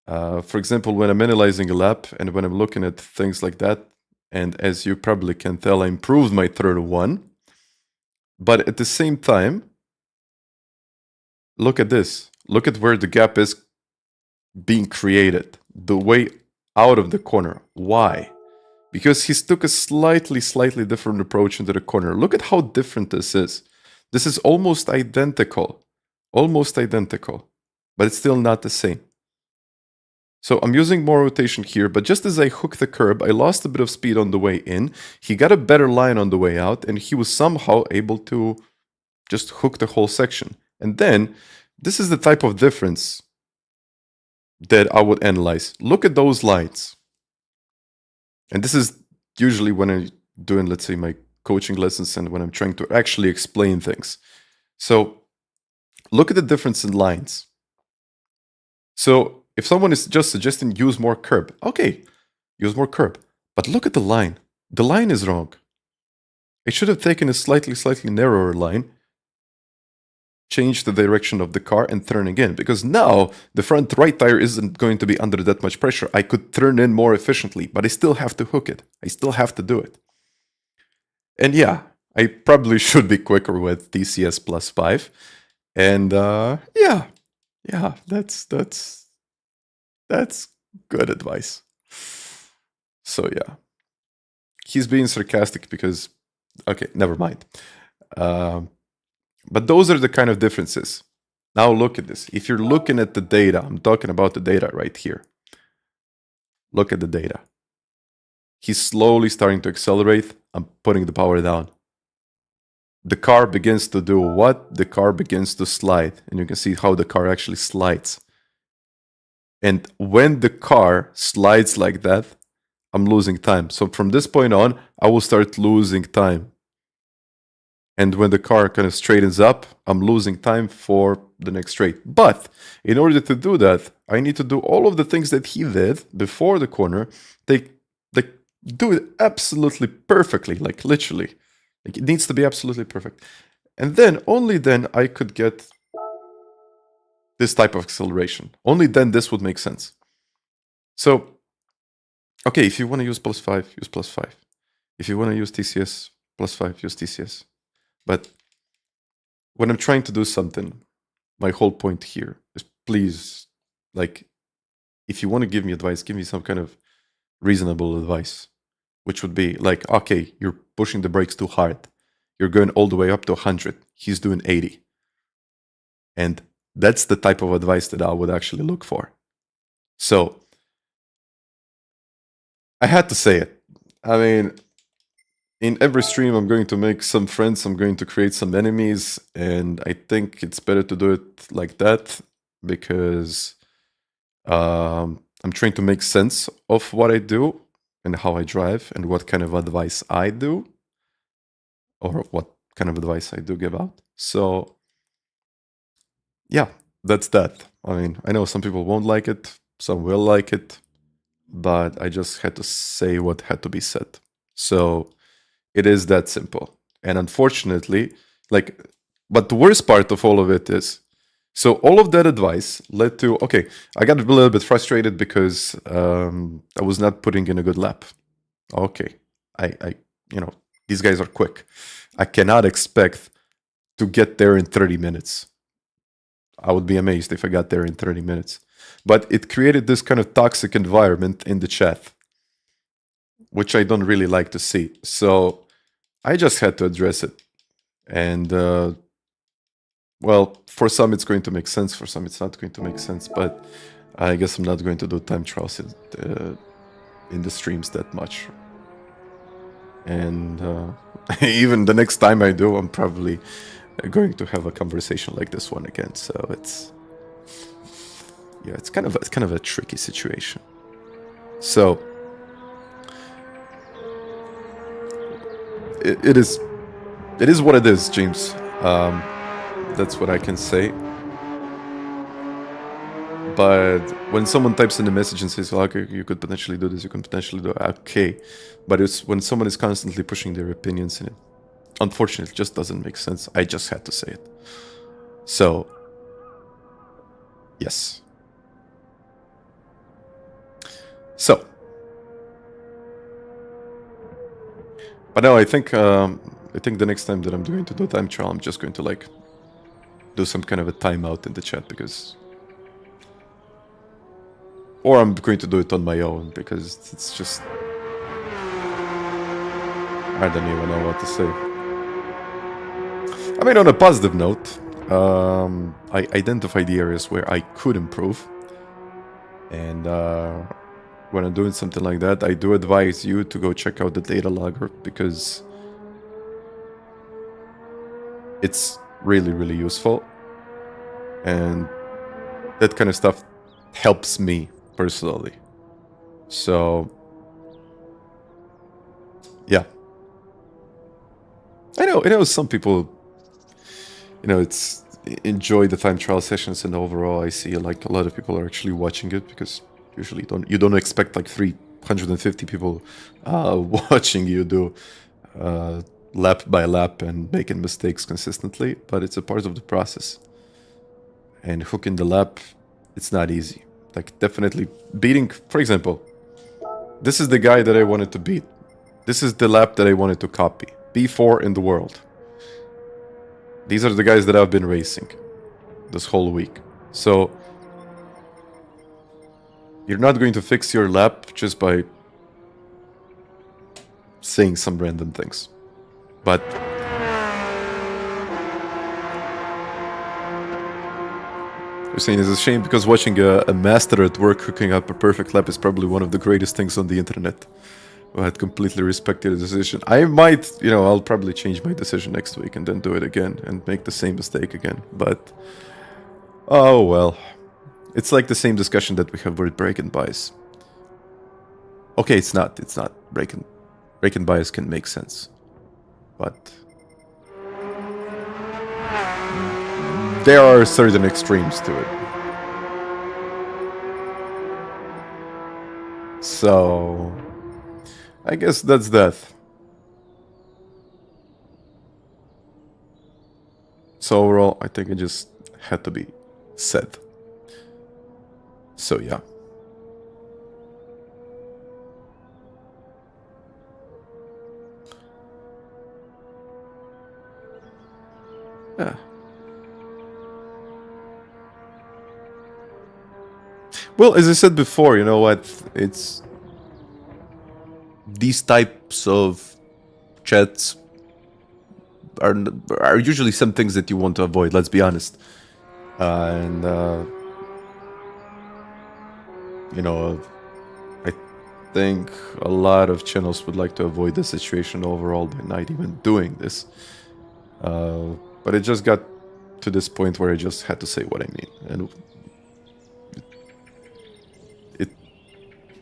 for example, when I'm analyzing a lap and when I'm looking at things like that, and as you probably can tell, I improved my third one. But at the same time, look at this. Look at where the gap is being created. The way out of the corner. Why? Because he took a slightly different approach into the corner. Look at how different this is. This is almost identical. Almost identical. but it's still not the same. So I'm using more rotation here, but just as I hook the curb, I lost a bit of speed on the way in. He got a better line on the way out, and he was somehow able to just hook the whole section. And then, this is the type of difference that I would analyze. Look at those lines. And this is usually when I'm doing, let's say, my coaching lessons and when I'm trying to actually explain things. So, look at the difference in lines. So, if someone is just suggesting use more curb, okay, use more curb. But look at the line. The line is wrong. I should have taken a slightly narrower line, change the direction of the car and turn again, because now the front right tire isn't going to be under that much pressure. I could turn in more efficiently, but I still have to hook it. I still have to do it. And yeah, I probably should be quicker with TCS plus 5. And yeah, that's good advice. So yeah, he's being sarcastic because, okay, never mind. But those are the kind of differences. Now look at this. If you're looking at the data, I'm talking about the data right here. Look at the data. He's slowly starting to accelerate. I'm putting the power down. The car begins to do what? The car begins to slide. And you can see how the car actually slides. And when the car slides like that, I'm losing time. So from this point on, I will start losing time. And when the car kind of straightens up, I'm losing time for the next straight. But in order to do that, I need to do all of the things that he did before the corner. They do it absolutely perfectly, like literally. Like it needs to be absolutely perfect. And then, only then, I could get this type of acceleration. Only then this would make sense. So, okay, if you want to use plus 5, use plus 5. If you want to use TCS plus 5, use TCS. But when I'm trying to do something, my whole point here is please, like, if you want to give me advice, give me some kind of reasonable advice, which would be like, okay, you're pushing the brakes too hard. You're going all the way up to 100. He's doing 80. And that's the type of advice that I would actually look for. So I had to say it. I mean, in every stream, I'm going to make some friends, I'm going to create some enemies, and I think it's better to do it like that because I'm trying to make sense of what I do and how I drive and what kind of advice I do or what kind of advice I do give out. So, yeah, that's that. I mean, I know some people won't like it, some will like it, but I just had to say what had to be said. So, it is that simple. And unfortunately, but the worst part of all of it is, so all of that advice led to, okay, I got a little bit frustrated because I was not putting in a good lap. Okay, these guys are quick. I cannot expect to get there in 30 minutes. I would be amazed if I got there in 30 minutes. But it created this kind of toxic environment in the chat, which I don't really like to see. So I just had to address it. And, well, for some it's going to make sense, for some it's not going to make sense, but I guess I'm not going to do time trials in the streams that much. And even the next time I do, I'm probably going to have a conversation like this one again. So it's, yeah, it's kind of a tricky situation. So it is what it is, James. That's what I can say. But when someone types in the message and says, well, okay, you could potentially do this, you can potentially do it, okay. But it's when someone is constantly pushing their opinions in it, unfortunately, it just doesn't make sense. I just had to say it. So, yes. So, but no, I think the next time that I'm going to do time trial, I'm just going to like do some kind of a timeout in the chat because, or I'm going to do it on my own because it's just, I don't even know what to say. I mean, on a positive note, I identified the areas where I could improve. And when I'm doing something like that, I do advise you to go check out the data logger, because it's really, really useful. And that kind of stuff helps me personally. So, yeah. I know some people, it's enjoy the time trial sessions, and overall I see like a lot of people are actually watching it, because usually you don't expect like 350 people watching you do lap by lap and making mistakes consistently, but it's a part of the process. And hooking the lap, it's not easy. Like, definitely beating, for example, this is the guy that I wanted to beat. This is the lap that I wanted to copy. B4 in the world. These are the guys that I've been racing this whole week. So, you're not going to fix your lap just by saying some random things. But you're saying it's a shame because watching a master at work hooking up a perfect lap is probably one of the greatest things on the internet. I had completely respected the decision. I might, I'll probably change my decision next week and then do it again and make the same mistake again. But, oh well. It's like the same discussion that we have with break-in bias. Okay, it's not. Break-in bias can make sense. But there are certain extremes to it. So, I guess that's that. So overall, I think it just had to be said. So yeah. Yeah. Well, as I said before, you know what? It's these types of chats are usually some things that you want to avoid. Let's be honest. I think a lot of channels would like to avoid the situation overall by not even doing this. But it just got to this point where I just had to say what I mean, and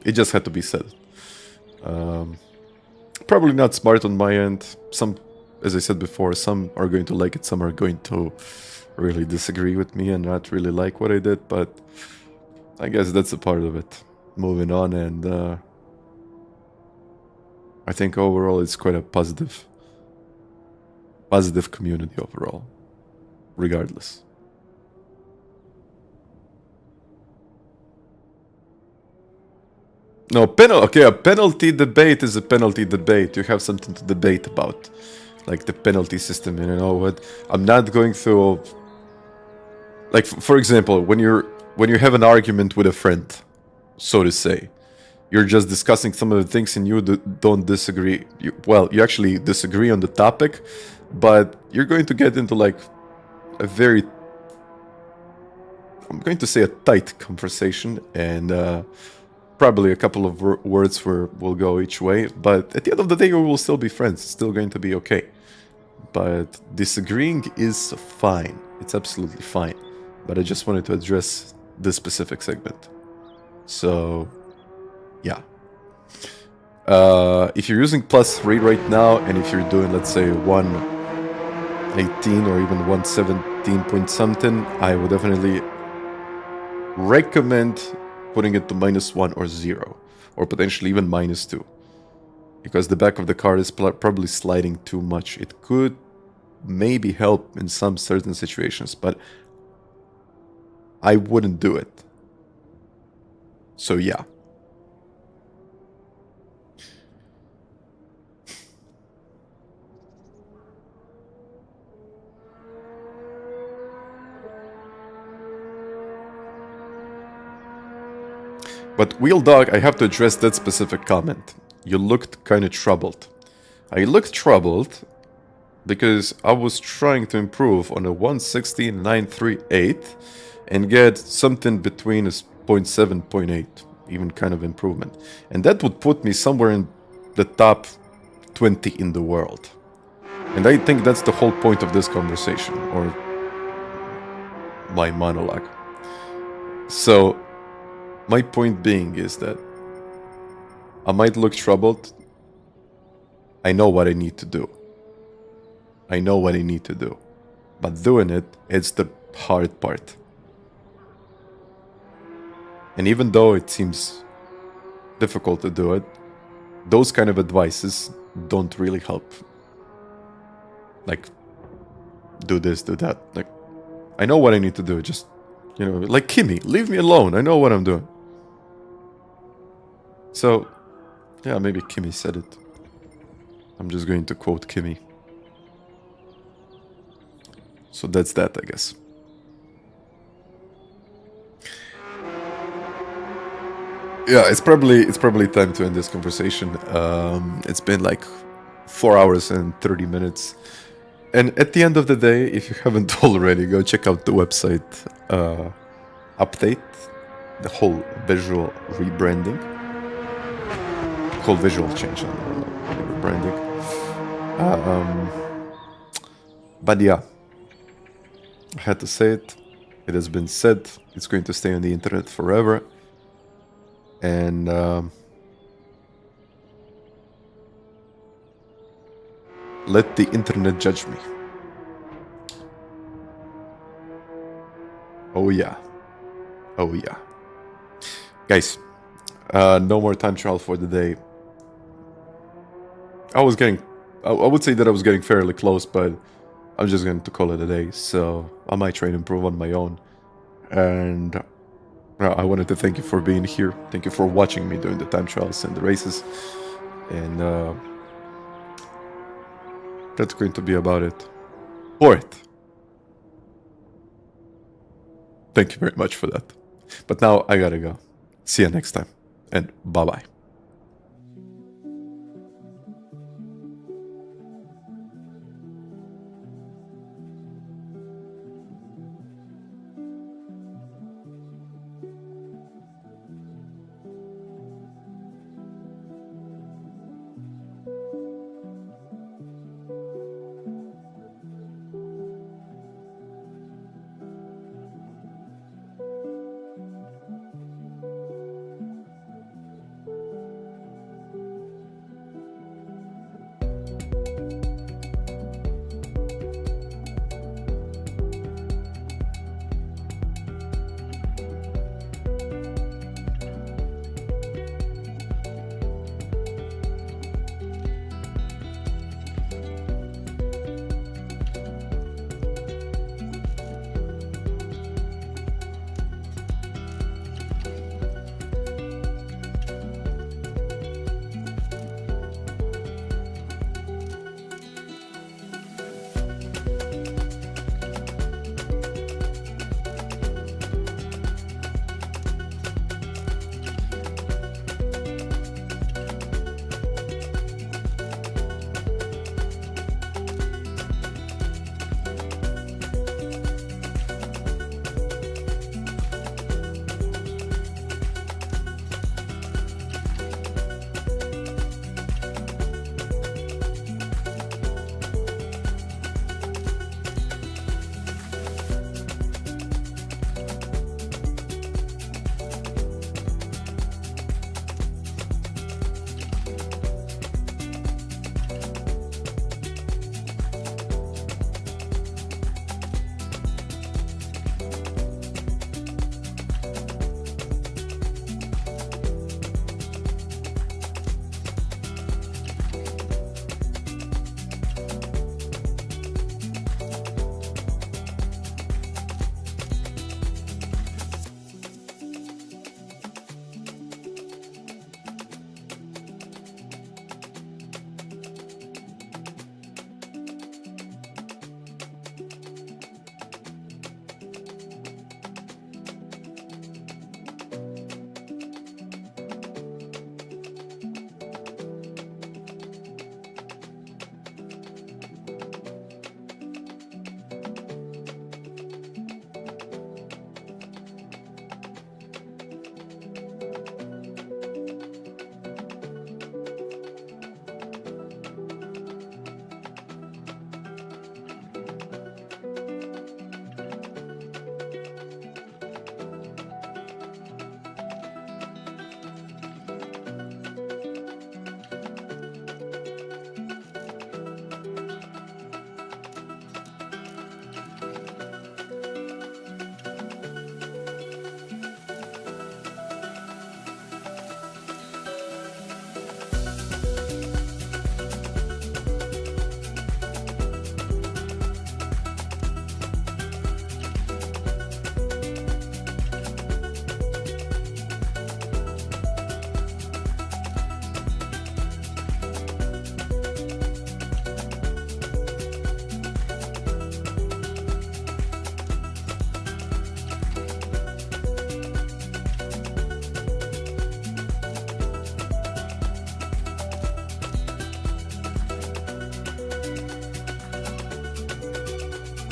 it just had to be said. Probably not smart on my end. Some, as I said before, some are going to like it, some are going to really disagree with me and not really like what I did, but I guess that's a part of it. Moving on, and I think overall it's quite a positive community overall, regardless. No, okay, a penalty debate is a penalty debate. You have something to debate about, like the penalty system. And you know what? I'm not going through, like, for example, when you have an argument with a friend, so to say, you're just discussing some of the things and you don't disagree. You actually disagree on the topic, but you're going to get into like a very, I'm going to say, a tight conversation, and probably a couple of words will go each way, but at the end of the day, we will still be friends. It's still going to be okay. But disagreeing is fine. It's absolutely fine. But I just wanted to address this specific segment. So, yeah. If you're using +3 right now, and if you're doing, let's say, 118 or even 117 point something, I would definitely recommend putting it to -1 or 0, or potentially even -2, because the back of the car is probably sliding too much. It could maybe help in some certain situations, but I wouldn't do it. So yeah. But Wheel Dog, I have to address that specific comment. You looked kind of troubled. I looked troubled because I was trying to improve on a 116.938 and get something between a 0.7, 0.8, even kind of improvement. And that would put me somewhere in the top 20 in the world. And I think that's the whole point of this conversation, or my monologue. So, my point being is that I might look troubled. I know what I need to do. I know what I need to do. But doing it, it's the hard part. And even though it seems difficult to do it, those kind of advices don't really help. Like, do this, do that. Like, I know what I need to do. Just, like Kimmy, leave me alone. I know what I'm doing. So, yeah, maybe Kimmy said it. I'm just going to quote Kimmy. So that's that, I guess. Yeah, it's probably time to end this conversation. It's been like 4 hours and 30 minutes. And at the end of the day, if you haven't already, go check out the website update, the whole visual rebranding, whole visual change on rebranding. But yeah, I had to say it. It has been said. It's going to stay on the internet forever. And let the internet judge me. Oh yeah. Oh yeah. Guys, no more time trial for the day. I would say that I was getting fairly close, but I'm just going to call it a day. So I might try and improve on my own. And I wanted to thank you for being here. Thank you for watching me doing the time trials and the races. And that's going to be about it for it. Thank you very much for that. But now I gotta go. See you next time. And bye-bye.